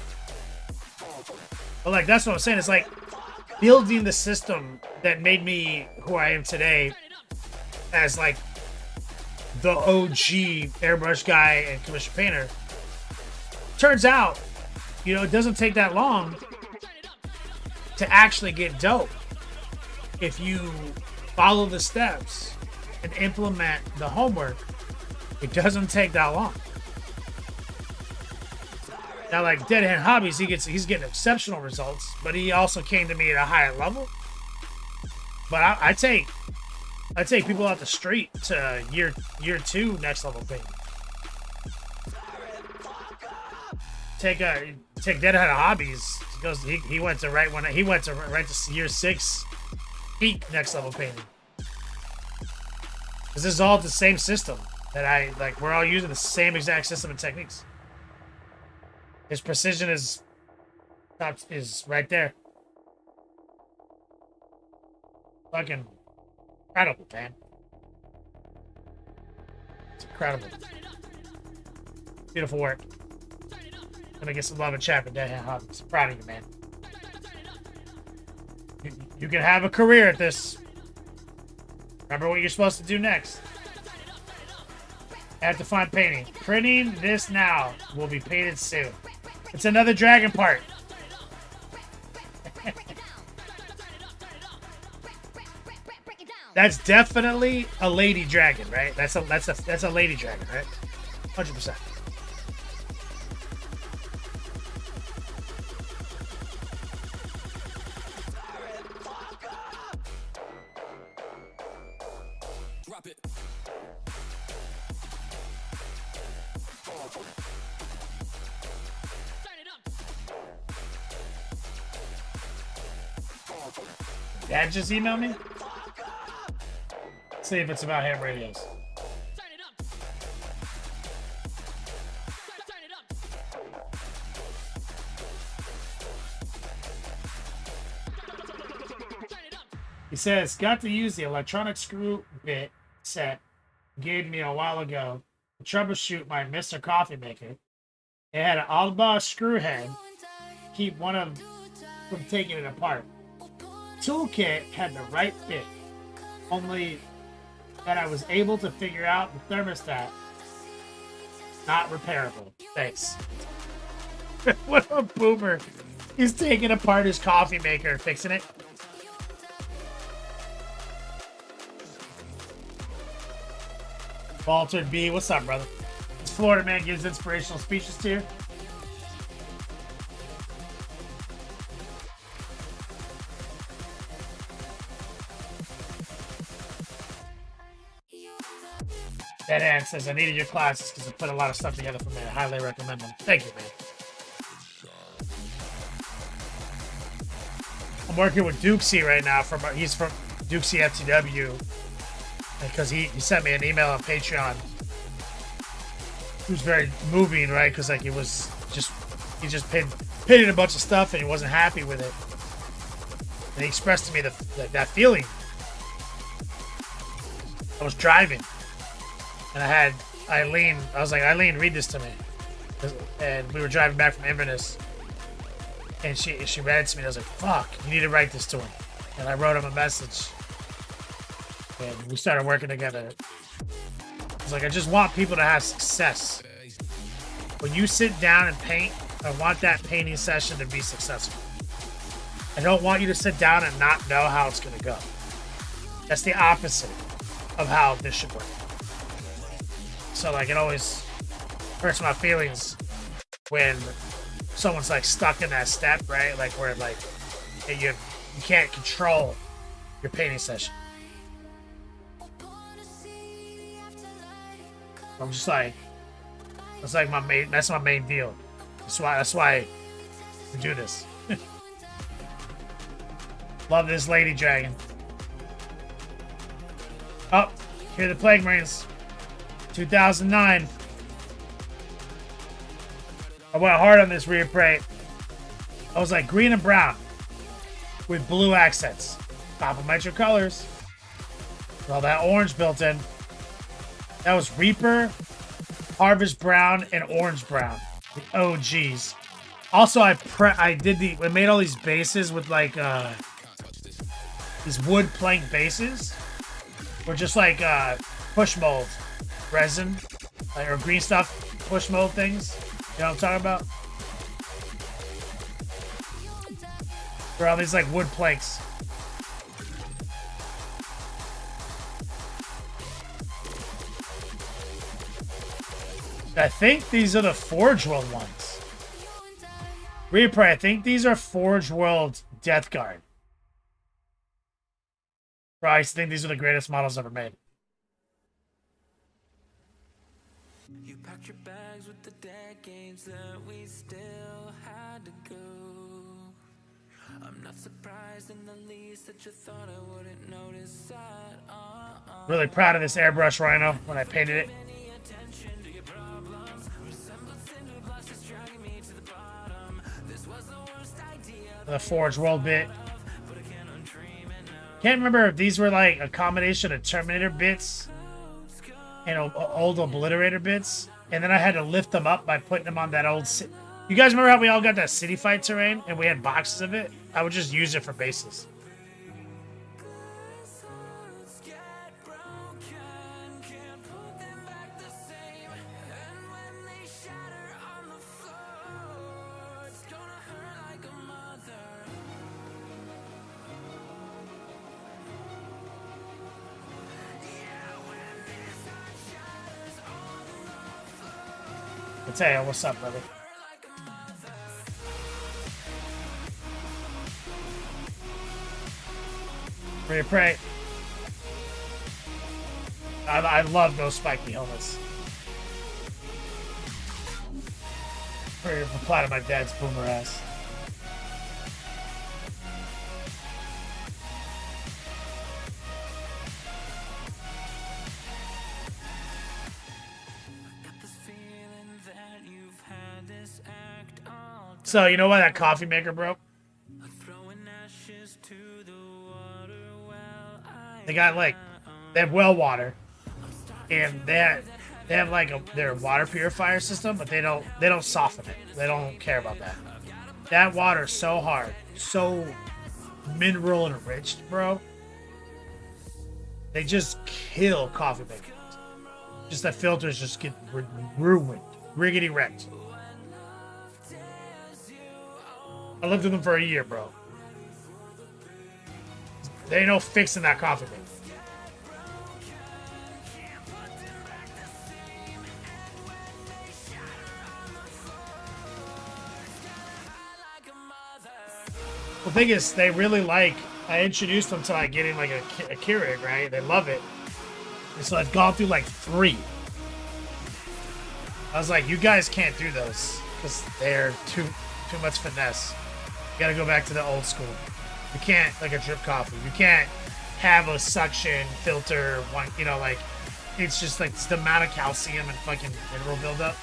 But, like, that's what I'm saying. It's like building the system that made me who I am today as, like, the OG airbrush guy and commission painter. Turns out, you know, it doesn't take that long to actually get dope if you follow the steps and implement the homework. It doesn't take that long. Now, like Dead Hand Hobbies, he's getting exceptional results, but he also came to me at a higher level. But I take people out the street to year 2 next level painting. Take Dead Hand Hobbies. He went to right to year 6 peak next level painting. Because this is all the same system that we're all using the same exact system and techniques. His precision is right there. Fucking incredible, man. It's incredible. Beautiful work. Gonna get some love and chat for Dead Hand Hobbies. Proud of you, man. You can have a career at this. Remember what you're supposed to do next. Have to find painting. Printing this now. Will be painted soon. It's another dragon part. That's definitely a lady dragon, right? That's a lady dragon, right? 100%. Dad just emailed me? Let's see if it's about ham radios. He says, got to use the electronic screw bit set gave me a while ago to troubleshoot my Mr. Coffee maker. It had an Alba screw head to keep one of from taking it apart. Toolkit had the right fit, only that I was able to figure out the thermostat not repairable. Thanks. What a boomer. He's taking apart his coffee maker and fixing it. Walter B, what's up, brother? This Florida man gives inspirational speeches to you. That Ann says, I needed your classes because I put a lot of stuff together for me. I highly recommend them. Thank you, man. I'm working with Dukesy right now. He's from Dukesy FTW. Because he sent me an email on Patreon. It was very moving, right? Because like he just painted a bunch of stuff and he wasn't happy with it. And he expressed to me that feeling. I was driving. And I had Eileen, I was like, Eileen, read this to me. And we were driving back from Inverness. And she read it to me. And I was like, fuck, you need to write this to him. And I wrote him a message. And we started working together. I was like, I just want people to have success. When you sit down and paint, I want that painting session to be successful. I don't want you to sit down and not know how it's going to go. That's the opposite of how this should work. So, like, it always hurts my feelings when someone's, like, stuck in that step, right? Like, where, like, you can't control your painting session. I'm just like, that's like that's my main deal. That's why we do this. Love this lady dragon. Oh, here are the Plague Marines. 2009. I went hard on this rear prey. I was like green and brown with blue accents. Complement your colors. With all that orange built in. That was Reaper, Harvest Brown, and Orange Brown. The OGs. Also, I made all these bases with like these wood plank bases. Or just like push mold resin, like, or green stuff push mold things. You know what I'm talking about? For all these like wood planks. I think these are the Forge World ones. Reaper, I think these are Forge World Death Guard. I think these are the greatest models ever made. You packed your bags with the decades that we still had to go. I'm not surprised in the least that you thought I wouldn't notice that. Really proud of this airbrush rhino when I painted it. The Forge World bit. Can't remember if these were like a combination of Terminator bits and old Obliterator bits, and then I had to lift them up by putting them on that old. You guys remember how we all got that City Fight terrain and we had boxes of it? I would just use it for bases. Mateo, what's up, brother? Free prey. I love those spiky helmets. Reply to my dad's boomer ass. So, you know why that coffee maker broke? They got like, they have well water, and they have like their water purifier system, but they don't soften it. They don't care about that. That water is so hard, so mineral enriched, bro. They just kill coffee makers. Just the filters just get ruined, riggedy wrecked. I lived with them for a year, bro. There ain't no fixing that coffee maker. The thing is, they really like, I introduced them to like getting like a Keurig, right? They love it. And so I've gone through like 3. I was like, you guys can't do those because they're too much finesse. You gotta go back to the old school. You can't, like a drip coffee. You can't have a suction filter, one, you know, like, it's just like it's the amount of calcium and fucking mineral buildup.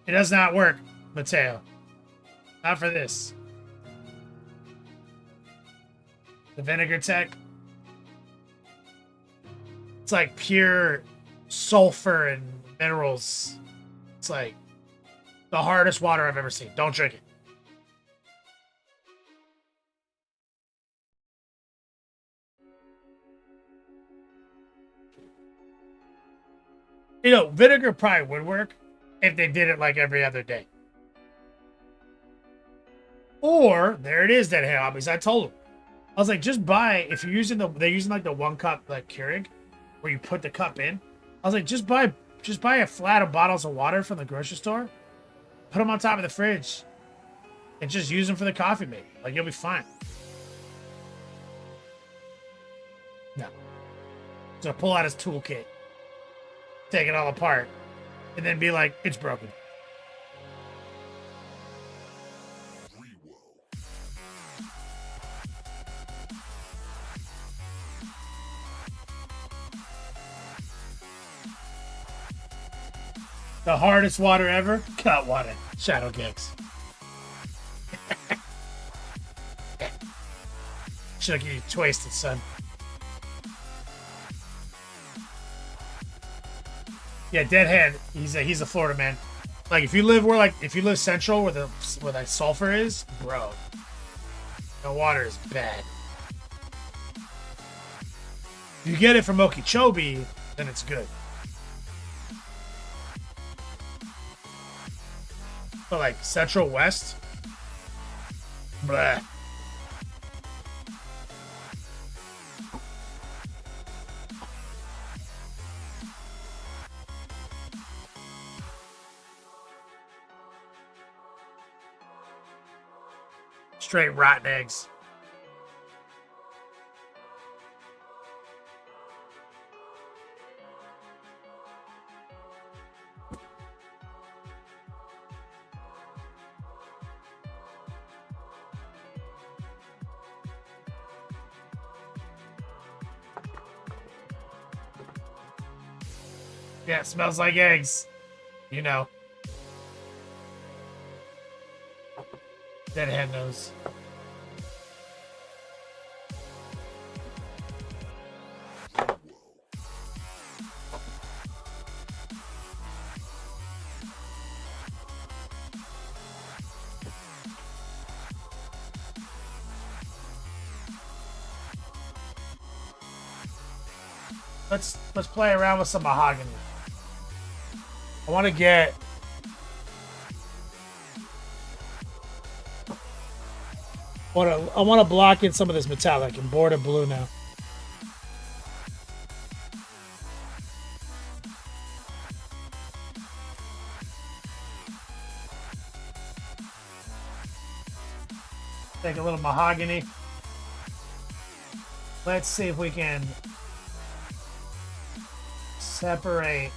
It does not work, Mateo. Not for this. The vinegar tech. It's like pure sulfur and minerals. It's like the hardest water I've ever seen. Don't drink it. You know, vinegar probably would work if they did it like every other day. Or, there it is, that hobbies. I told them. I was like, just buy, if you're using they're using like the 1 cup like Keurig, where you put the cup in. I was like, just buy a flat of bottles of water from the grocery store, put them on top of the fridge, and just use them for the coffee mate. Like, you'll be fine. No. So pull out his toolkit, take it all apart, and then be like, it's broken. The hardest water ever? Cut water. Shadow Gex. Should get you twisted, son. Yeah, Deadhead. He's a Florida man. Like if you live central where the sulfur is, bro, the water is bad. If you get it from Okeechobee, then it's good. But like Central West, bleh. Straight rotten eggs. Yeah, it smells like eggs. You know. Deadhead knows. Let's play around with some mahogany. I want to get I want to block in some of this metallic and board it blue now. Take a little mahogany. Let's see if we can separate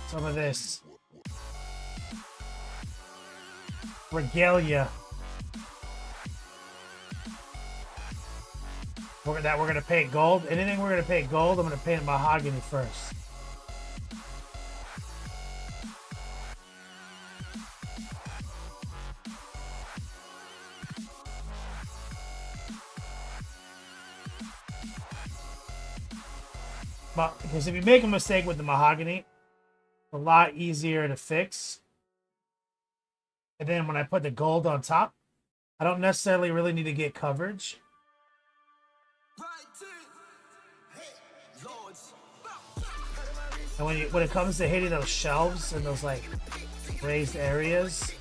some of this regalia that we're going to paint gold. Anything we're going to paint gold, I'm going to paint mahogany first. But because if you make a mistake with the mahogany, it's a lot easier to fix. And then when I put the gold on top, I don't necessarily really need to get coverage. And when it comes to hitting those shelves and those like raised areas,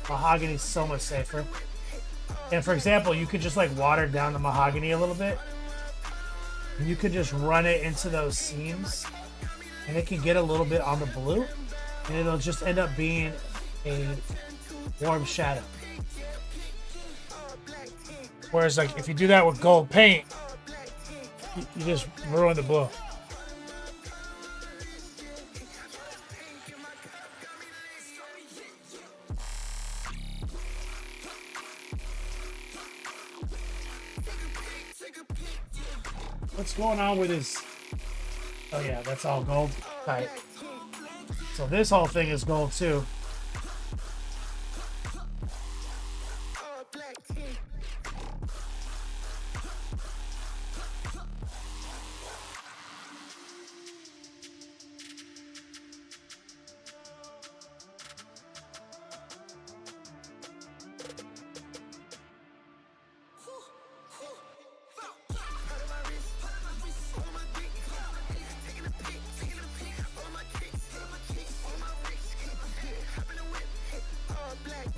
mahogany is so much safer. And for example, you could just like water down the mahogany a little bit. And you could just run it into those seams, and it can get a little bit on the blue, and it'll just end up being a warm shadow. Whereas like if you do that with gold paint, you just ruin the blue. What's going on with his... Oh yeah, that's all gold. Tight. So this whole thing is gold too.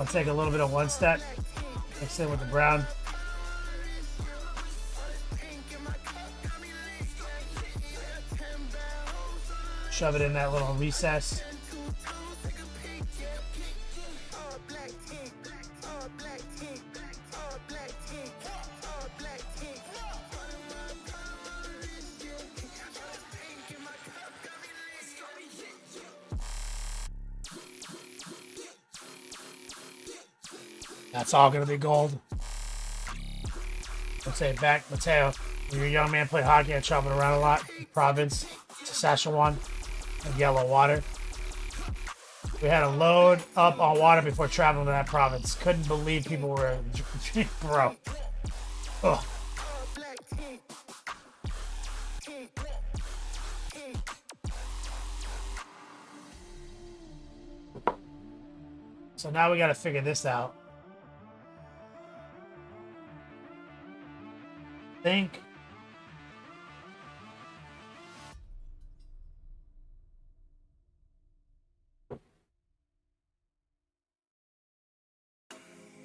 I'll take a little bit of one step, mix it with the brown. Shove it in that little recess. That's all gonna be gold. Let's say back, Mateo. When you're a young man, play hockey and traveling around a lot. Province, Saskatchewan, and yellow water. We had to load up on water before traveling to that province. Couldn't believe people were, bro. Ugh. So now we got to figure this out. Think.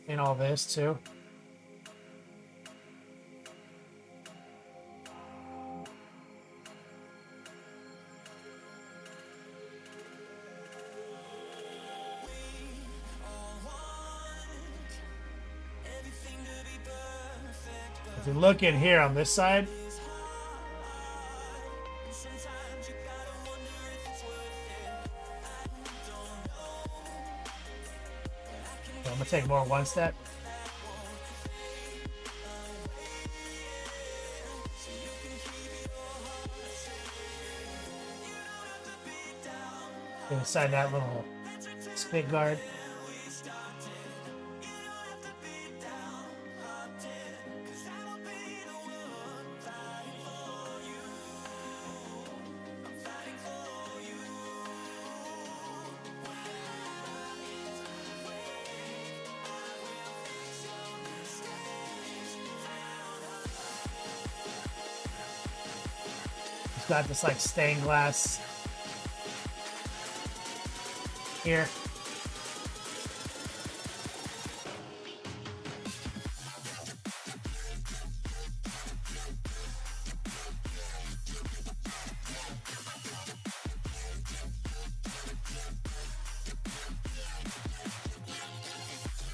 And all this too. If you look in here on this side, I'm gonna take more one step. Inside that little spit guard. Got this like stained glass here.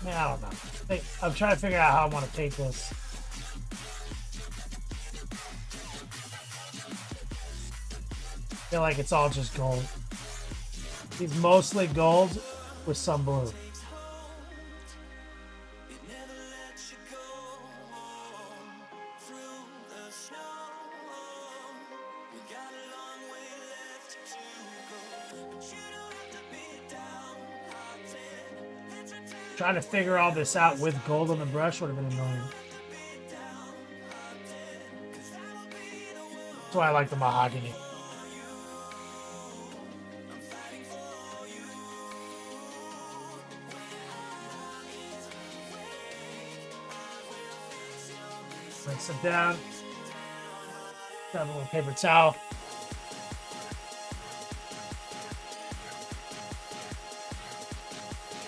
Man, I don't know. I'm trying to figure out how I want to paint this. I feel like it's all just gold. It's mostly gold with some blue. Trying to figure all this out with gold on the brush would have been annoying. That's why I like the mahogany. Rinse it down. Grab a little paper towel.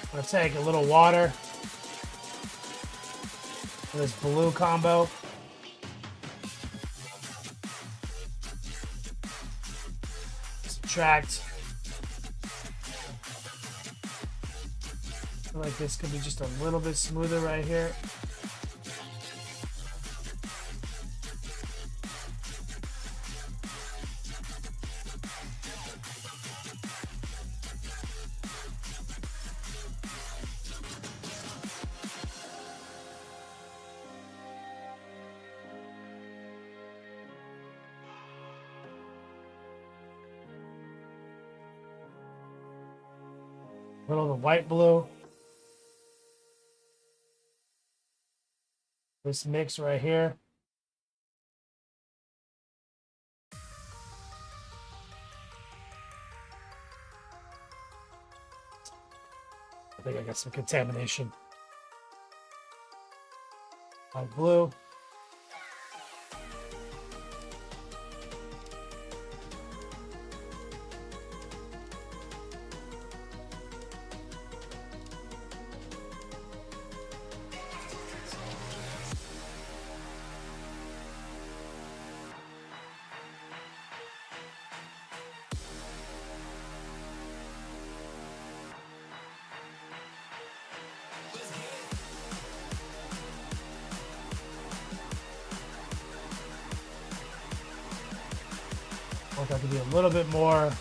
I'm gonna take a little water for this blue combo. Subtract. I feel like this could be just a little bit smoother right here. A little of the white blue. This mix right here. I think I got some contamination. White blue. So it can be a little bit more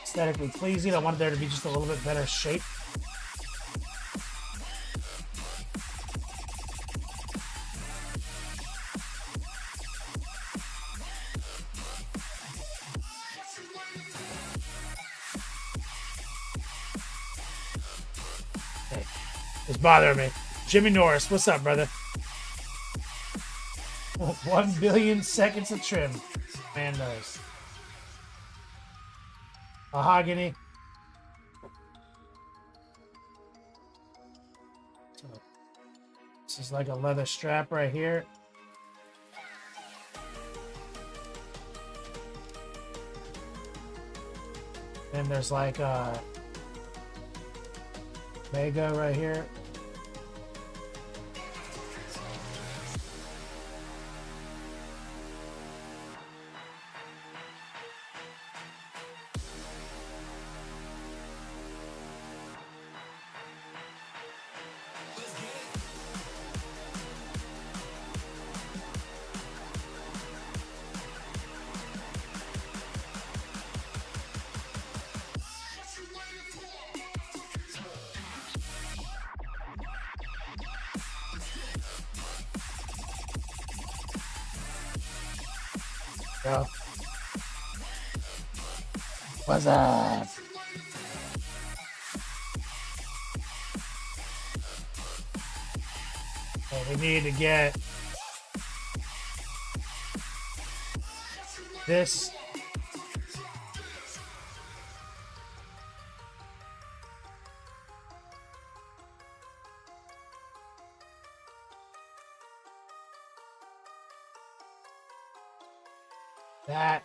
aesthetically pleasing. I wanted there to be just a little bit better shape. Hey, it's bothering me. Jimmy Norris, what's up, brother? 1 billion seconds of trim. Man knows. Mahogany. So, this is like a leather strap right here. Then there's like a Mega right here. Go. What's up? Okay, we need to get this. That.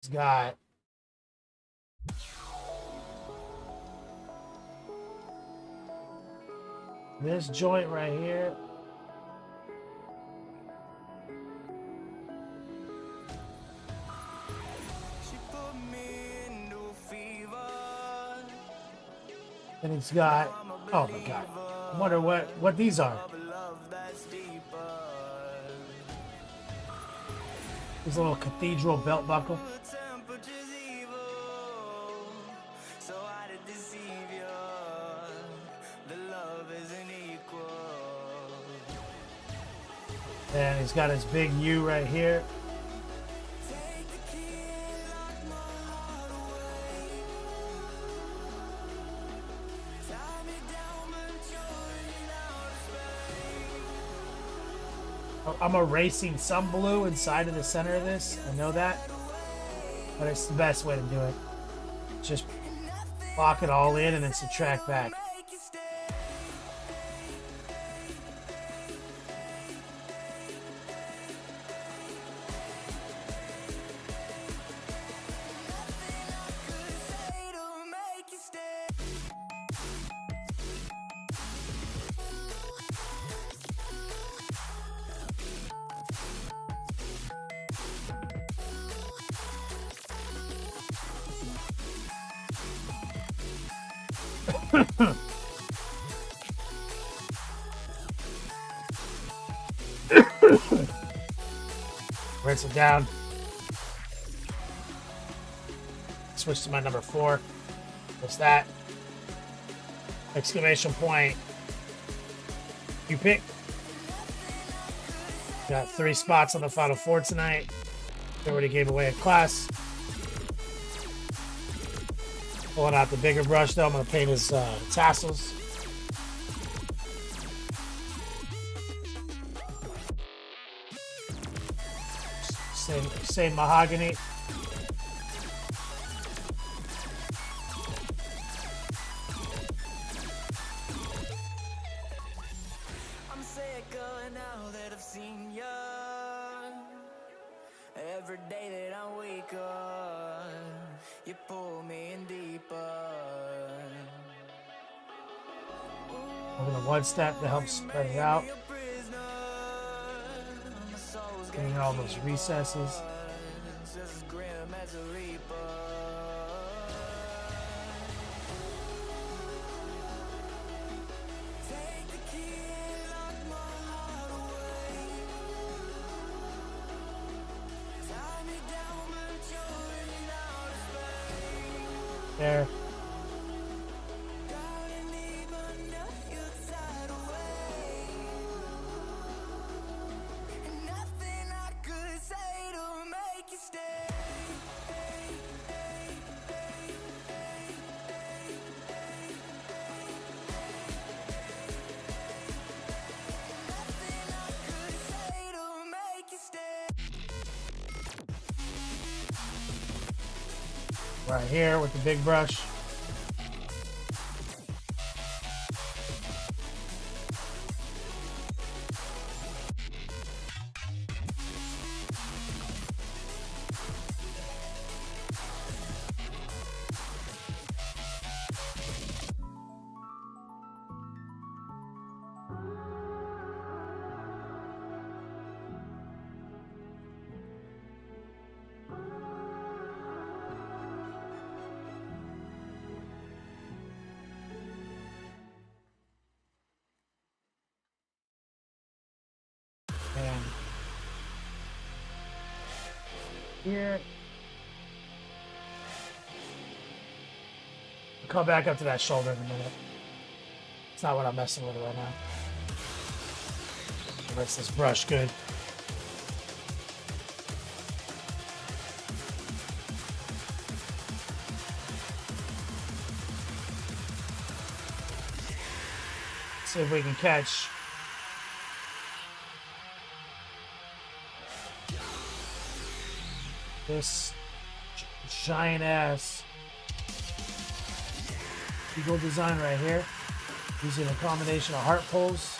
It's got this joint right here. And it's got, oh my God. I wonder what these are. This little cathedral belt buckle. And he's got his big U right here. I'm erasing some blue inside of the center of this. I know that. But it's the best way to do it. Just lock it all in and then subtract back. Rinse it down. Switch to my number 4. What's that? Exclamation point. You pick. Got 3 spots on the Final 4 tonight. We already gave away a class. Pulling out the bigger brush though. I'm going to paint his tassels. Same mahogany. I'm sicker now that I've seen you. Every day that I wake up, you pull me in deeper. I'm going to one step to help spread it out. Getting all those recesses. There. Nothing I could say to make you stay. Nothing I could say to make you stay. Right here with the big brush. And here. I'll come back up to that shoulder in a minute. It's not what I'm messing with right now. Rinse this brush good. See if we can catch this giant ass eagle design right here, using a combination of heart pulls.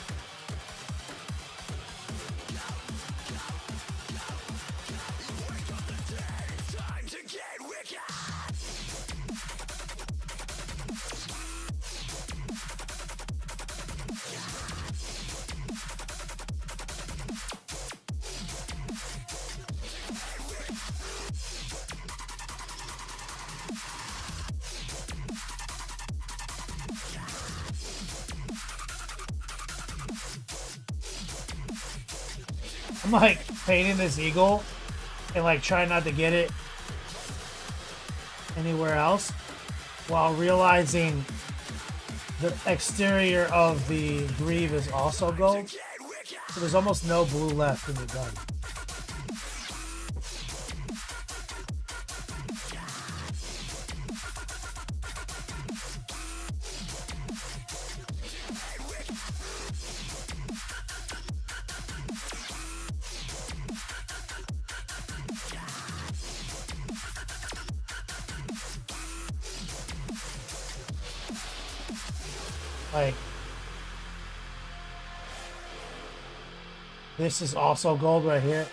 I'm like painting this eagle and like trying not to get it anywhere else while realizing the exterior of the greave is also gold. So there's almost no blue left in the gun. Like, this is also gold right here.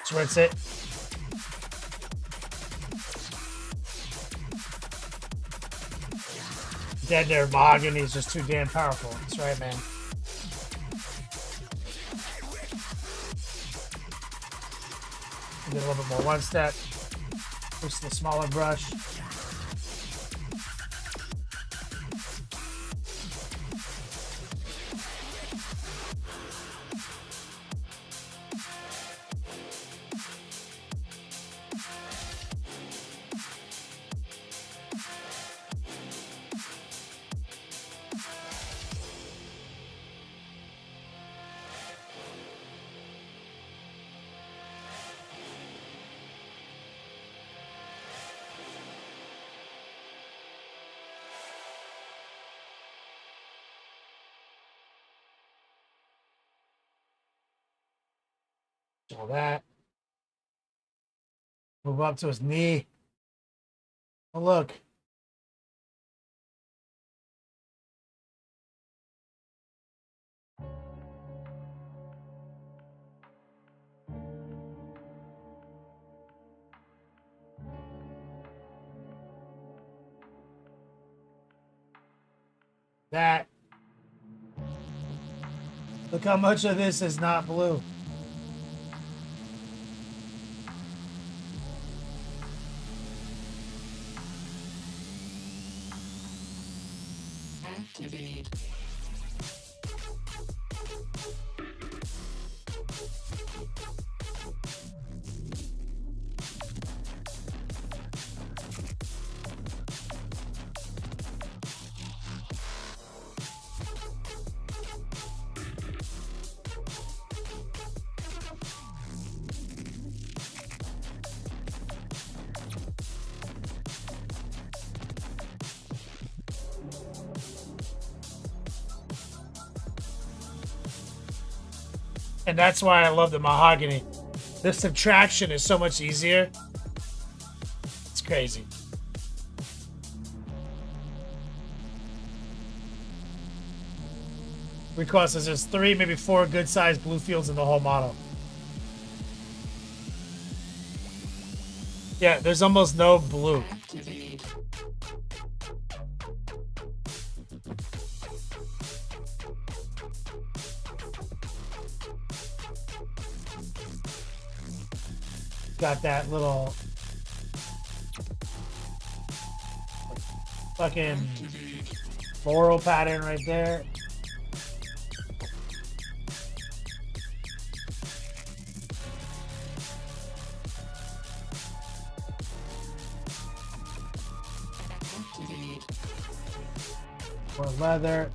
Let's rinse it. Dead there, mahogany is just too damn powerful. That's right, man. Get a little bit more one step. Push the smaller brush. All that. Move up to his knee. Oh, look. That. Look how much of this is not blue. Activate. And that's why I love the mahogany. The subtraction is so much easier. It's crazy. Because there's 3, maybe 4 good-sized blue fields in the whole model. Yeah, there's almost no blue. Activate. Got that little fucking floral pattern right there. Activate. More leather.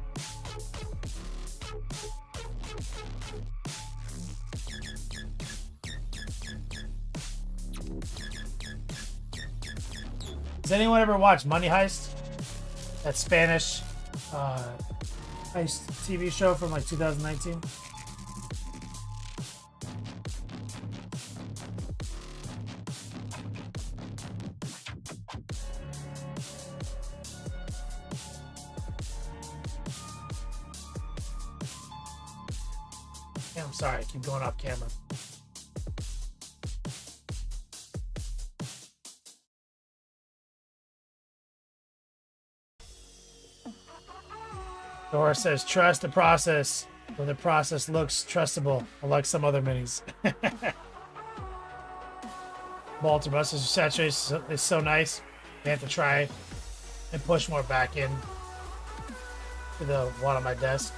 Does anyone ever watch Money Heist? That Spanish heist TV show from like 2019? Yeah, I'm sorry, I keep going off camera. Dora says, trust the process when the process looks trustable, unlike some other minis. Walter Buster's saturation is so nice. You have to try and push more back in to the one on my desk.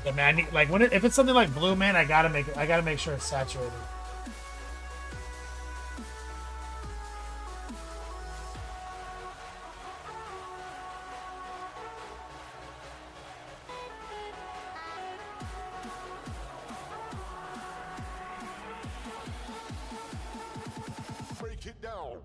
Yeah, man, I need, like if it's something like blue, man, I gotta make sure it's saturated. Break it down.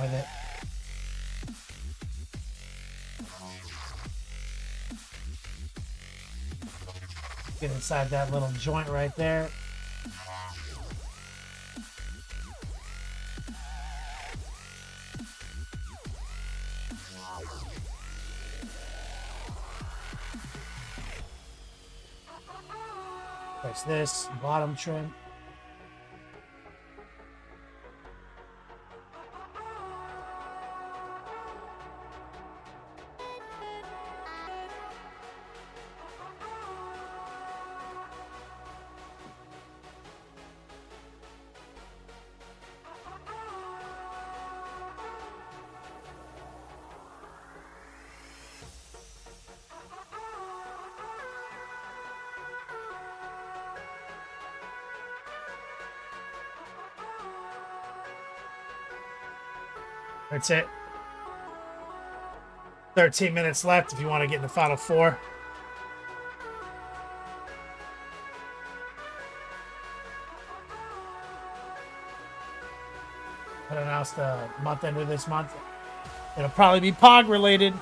With it. Get inside that little joint right there. Place this bottom trim. That's it. 13 minutes left if you want to get in the final four. I announced the month end of this month. It'll probably be Pog related.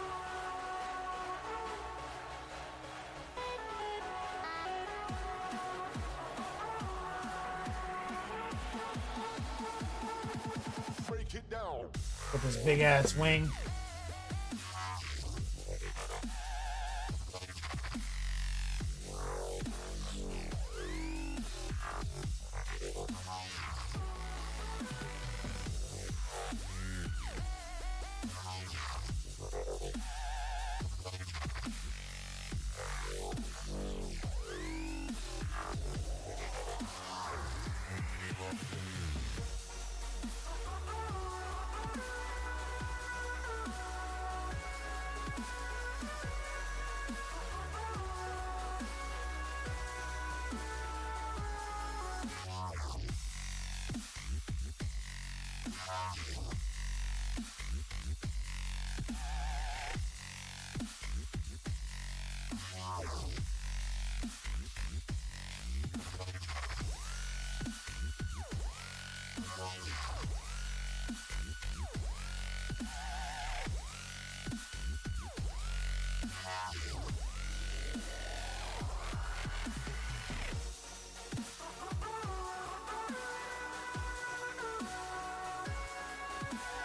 Break it down. With this big ass wing.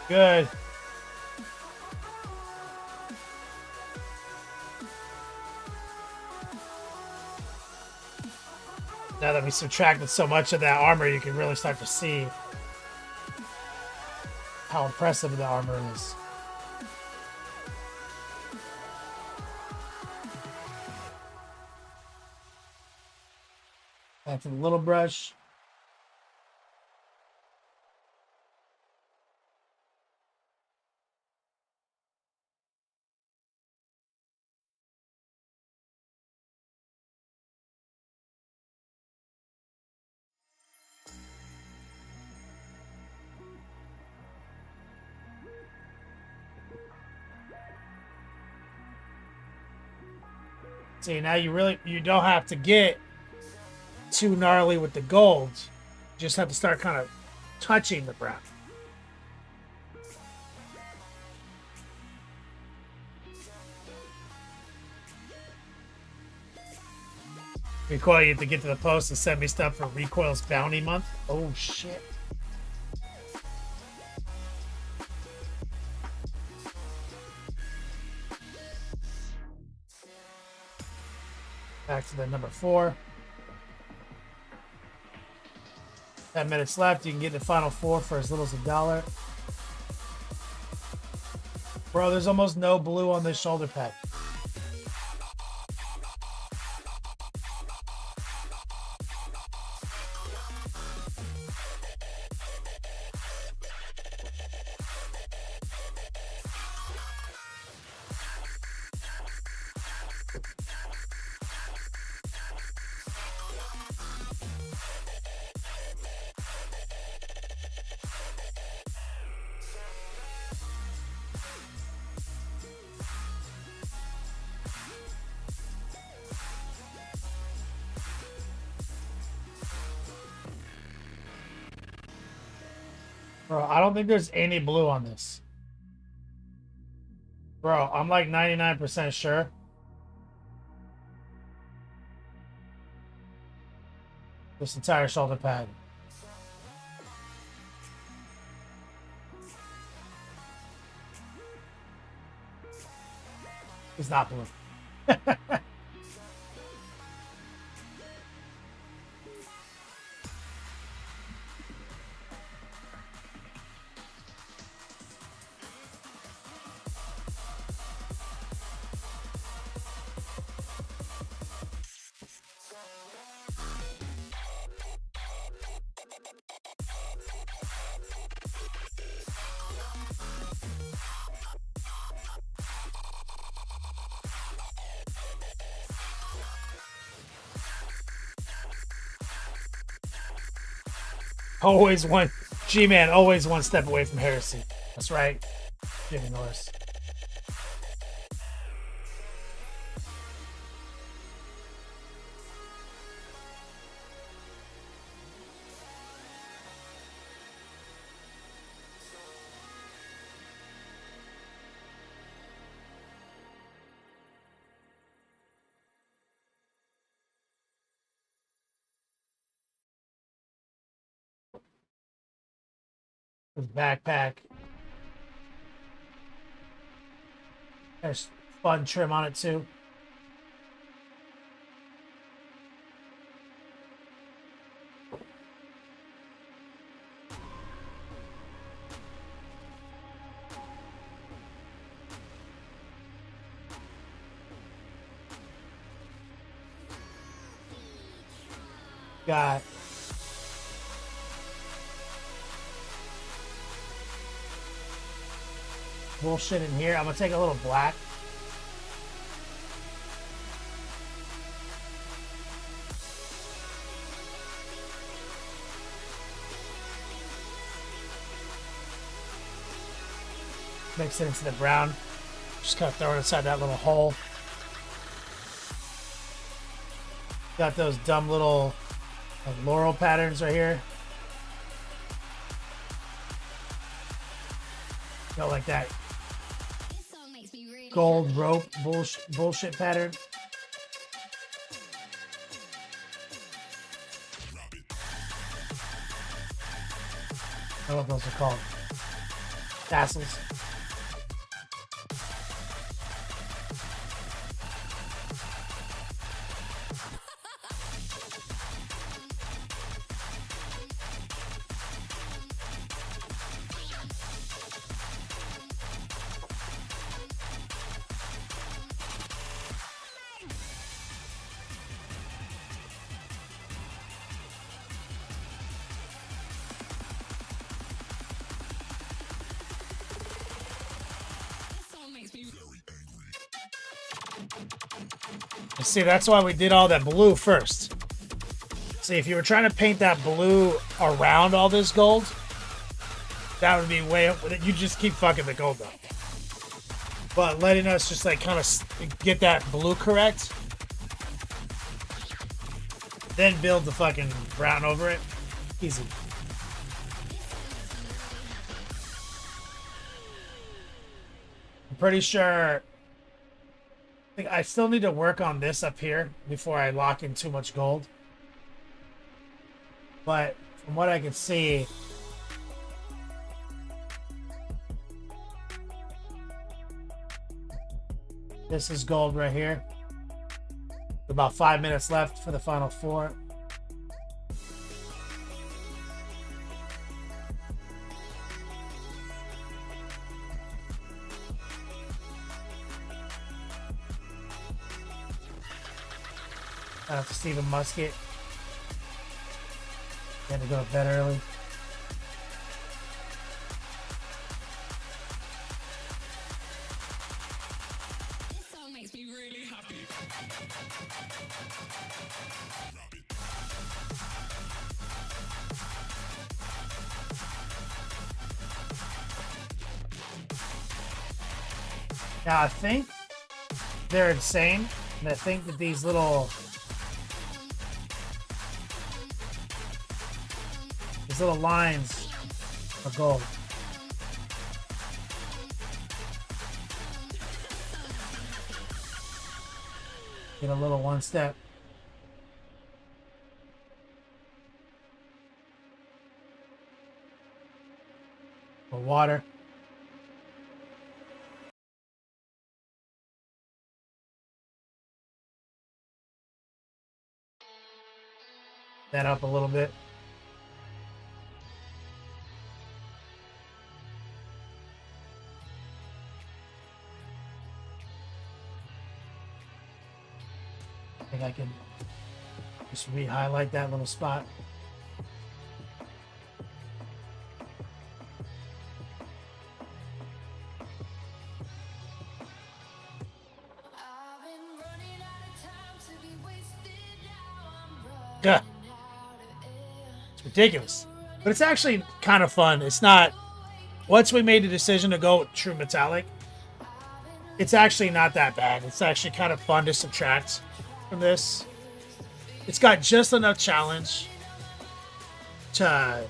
Good. Now that we subtracted so much of that armor, you can really start to see how impressive the armor is. Back to the little brush. See, now you don't have to get too gnarly with the gold. You just have to start kind of touching the brown. Recoil, you have to get to the post and send me stuff for Recoil's bounty month. Oh shit. Back to the number 4. 10 minutes left. You can get the final 4 for as little as $1. Bro, there's almost no blue on this shoulder pad. Bro, I don't think there's any blue on this. Bro, I'm like 99% sure. This entire shoulder pad. It's not blue. Always one, G-Man, always one step away from Heresy. That's right, Jimmy Norris. His backpack. There's fun trim on it too. Got bullshit in here. I'm gonna take a little black. Mix it into the brown. Just kind of throw it inside that little hole. Got those dumb little laurel patterns right here. Got like that gold rope bullshit pattern. I don't know what those are called. Tassels. See, that's why we did all that blue first. See, if you were trying to paint that blue around all this gold, that would be way... You just keep fucking the gold up. But letting us just like kind of get that blue correct, then build the fucking brown over it. Easy. I'm pretty sure... I still need to work on this up here before I lock in too much gold. But from what I can see, this is gold right here. About 5 minutes left for the final four. Stephen Musket. Had to go to bed early. This song makes me really happy. Now I think they're insane, and I think that these little lines are gold. Get a little one step. For water. That up a little bit. I think I can just re-highlight that little spot. Yeah. It's ridiculous. But it's actually kind of fun. It's not... Once we made the decision to go with true metallic, it's actually not that bad. It's actually kind of fun to subtract from this. It's got just enough challenge to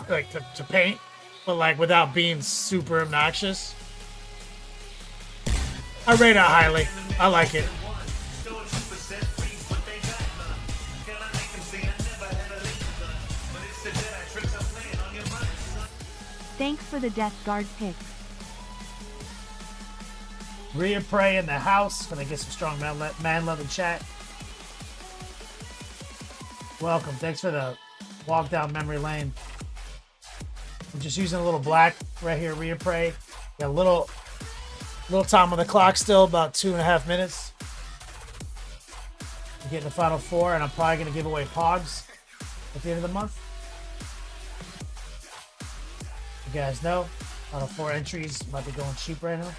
like to paint, but like without being super obnoxious. I rate it highly. I like it. Thanks for the Death Guard pick. Rhea Prey in the house. Gonna get some strong man love in chat. Welcome. Thanks for the walk down memory lane. I'm just using a little black right here, Rhea Prey. Got a little time on the clock still, about 2.5 minutes. I'm getting the final 4, and I'm probably going to give away Pogs at the end of the month. You guys know, final 4 entries might be going cheap right now.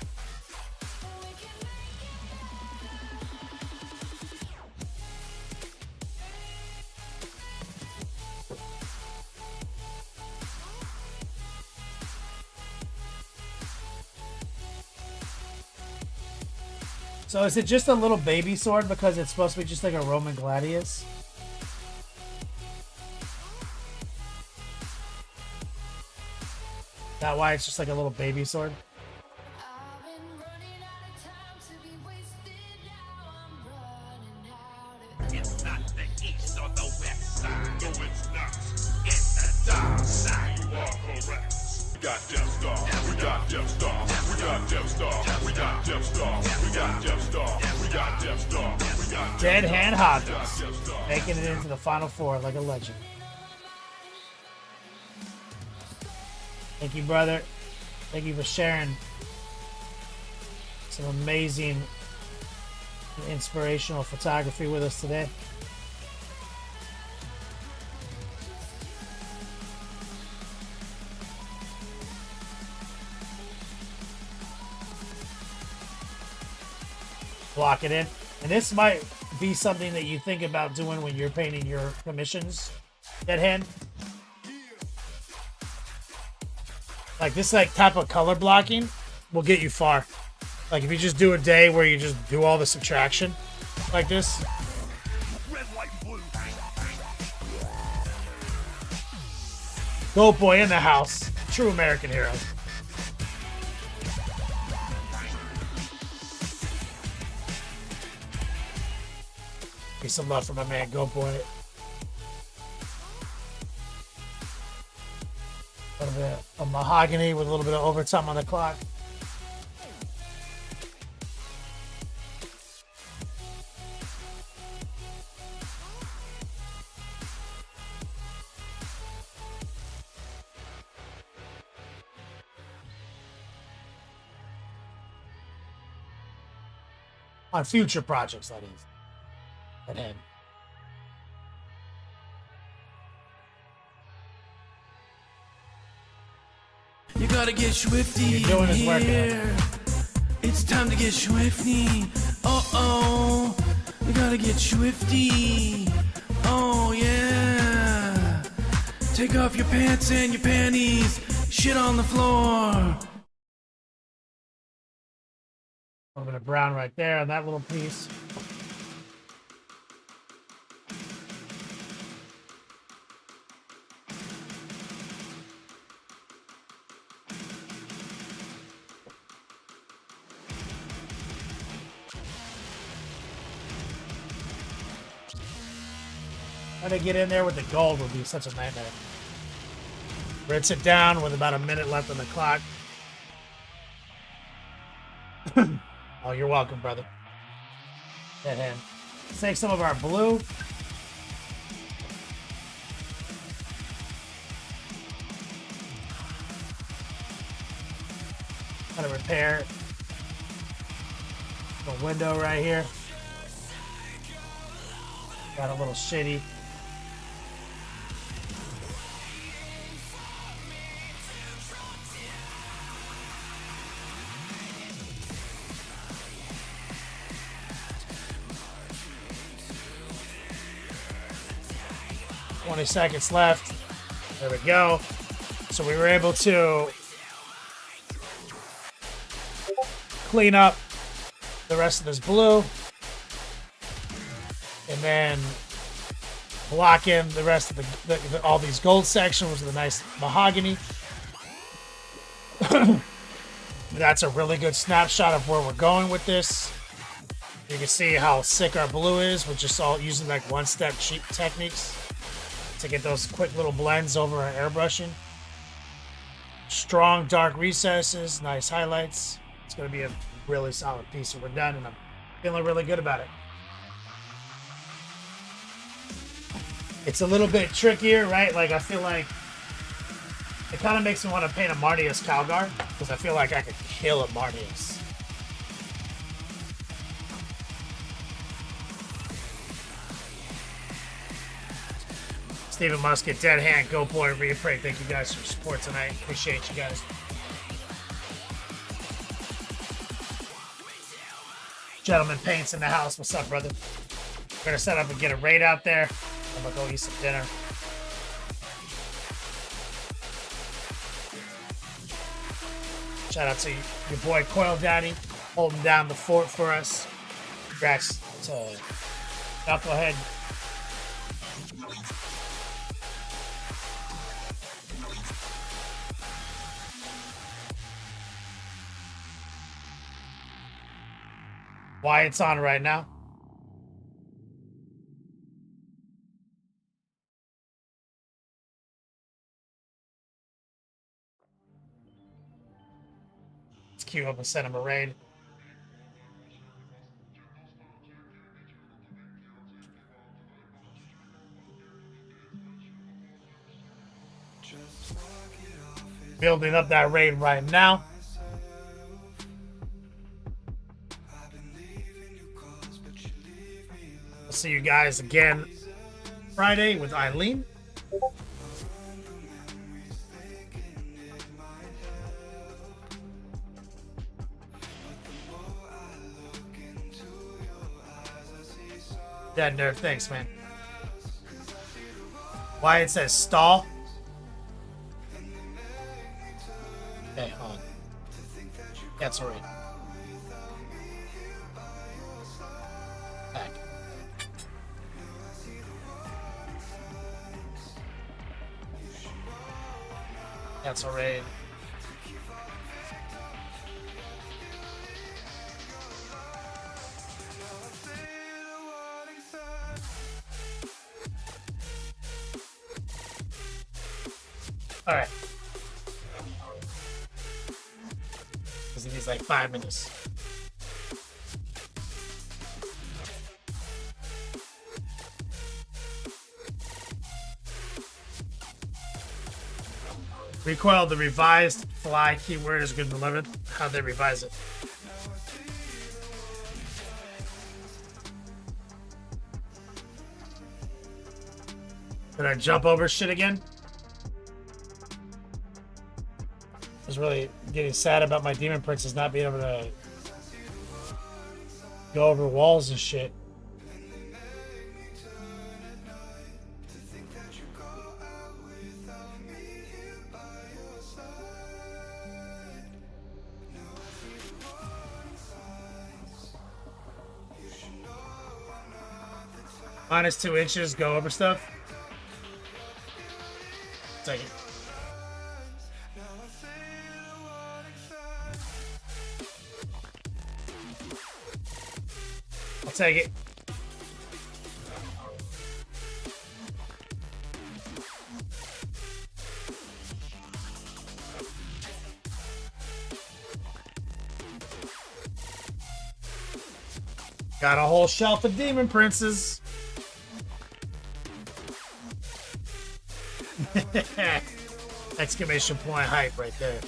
So is it just a little baby sword because it's supposed to be just like a Roman gladius? Is that why it's just like a little baby sword? It's not the east or the west side. No, it's not. It's the dark side. You are correct. We got Death Star. We got Death Star. We got Death Star. We got Death Star. We got Death Star. We got Death Star. We got Dead Hand Hobbyist, making it into the final 4 like a legend. Thank you, brother. Thank you for sharing some amazing and inspirational photography with us today. Block it in. And this might be something that you think about doing when you're painting your commissions, Dead Hand. Like this type of color blocking will get you far. Like if you just do a day where you just do all the subtraction like this. red, white, blue. Goat Boy in the house. True American hero. Give some love for my man Goat Boy. A little bit of mahogany with a little bit of overtime on the clock. On future projects, that is. At hand. You gotta get swifty You're doing his work, here. It's time to get swifty. Uh-oh. You gotta get swifty. Oh, yeah. Take off your pants and your panties. Shit on the floor. A little bit of brown right there on that little piece. Trying to get in there with the gold would be such a nightmare. Rinse it down with about a minute left on the clock. Oh, you're welcome, brother. Dead Hand. Let's take some of our blue. Gotta repair the window right here. Got a little shitty. $20 seconds left. There we go. So we were able to clean up the rest of this blue and then block in the rest of all these gold sections with a nice mahogany. That's a really good snapshot of where we're going with this. You can see how sick our blue is with just all using like one-step cheap techniques to get those quick little blends over our airbrushing. Strong dark recesses, nice highlights. It's gonna be a really solid piece, and we're done, and I'm feeling really good about it. It's a little bit trickier, right? Like I feel like it kind of makes me want to paint a Martius Calgar because I feel like I could kill a Martius. Stephen Musket, Dead Hand, Go Boy, Reapray. Thank you guys for support tonight. Appreciate you guys. Gentleman Paints in the house. What's up, brother? We're gonna set up and get a raid out there. I'm gonna go eat some dinner. Shout out to your boy Coil Daddy holding down the fort for us. Congrats to Knucklehead. Why it's on right now. Let's queue up and send him a raid. Building up that raid right now. I'll see you guys again Friday with Eileen. Dead Nerf, thanks, man. Why it says stall? Okay, hold on. That's alright. Back. That's alright. Alright. Because it needs like 5 minutes. Recoil, the revised fly keyword is good and delivered. How'd they revise it? Did I jump over shit again? I was really getting sad about my Demon Princess not being able to go over walls and shit. -2 inches, go over stuff. Take it. I'll take it. Got a whole shelf of Demon Princes. Exclamation point hype right there.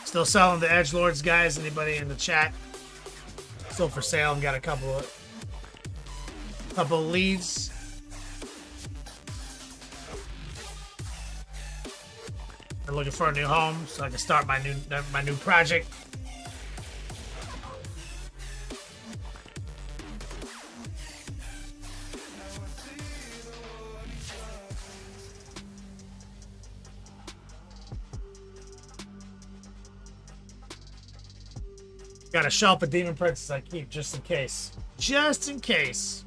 Still selling the Edgelords, guys. Anybody in the chat? Still for sale. I've got a couple of leads. I'm looking for a new home so I can start my new project. Got a shelf of Demon Princes I keep just in case. Just in case.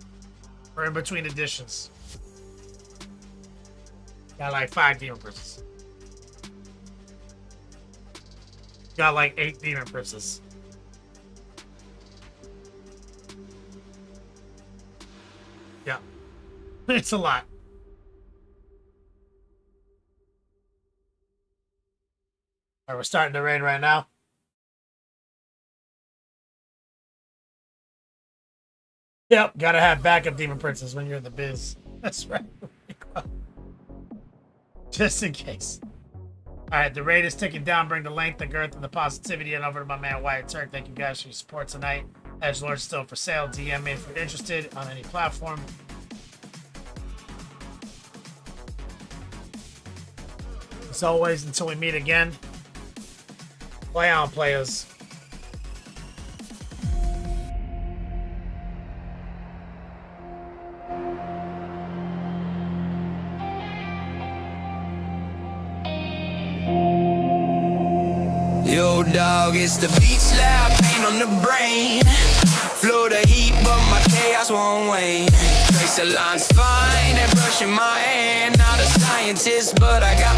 Or in between editions. Got like 5 Demon Princes. Got like 8 Demon Princes. Yeah. It's a lot. All right, we're starting to raid right now. Yep, gotta have backup demon princes when you're in the biz. That's right. Just in case. All right, the raid is ticking down. Bring the length, the girth, and the positivity. And over to my man Wyatt Turk. Thank you guys for your support tonight. Edgelord's still for sale. DM me if you're interested on any platform. As always, until we meet again, play on, players. Yo, dog, it's the beat slap, pain on the brain. Flow the heat, but my chaos won't wane. Trace the lines fine and brushing my hand. Not a scientist, but I got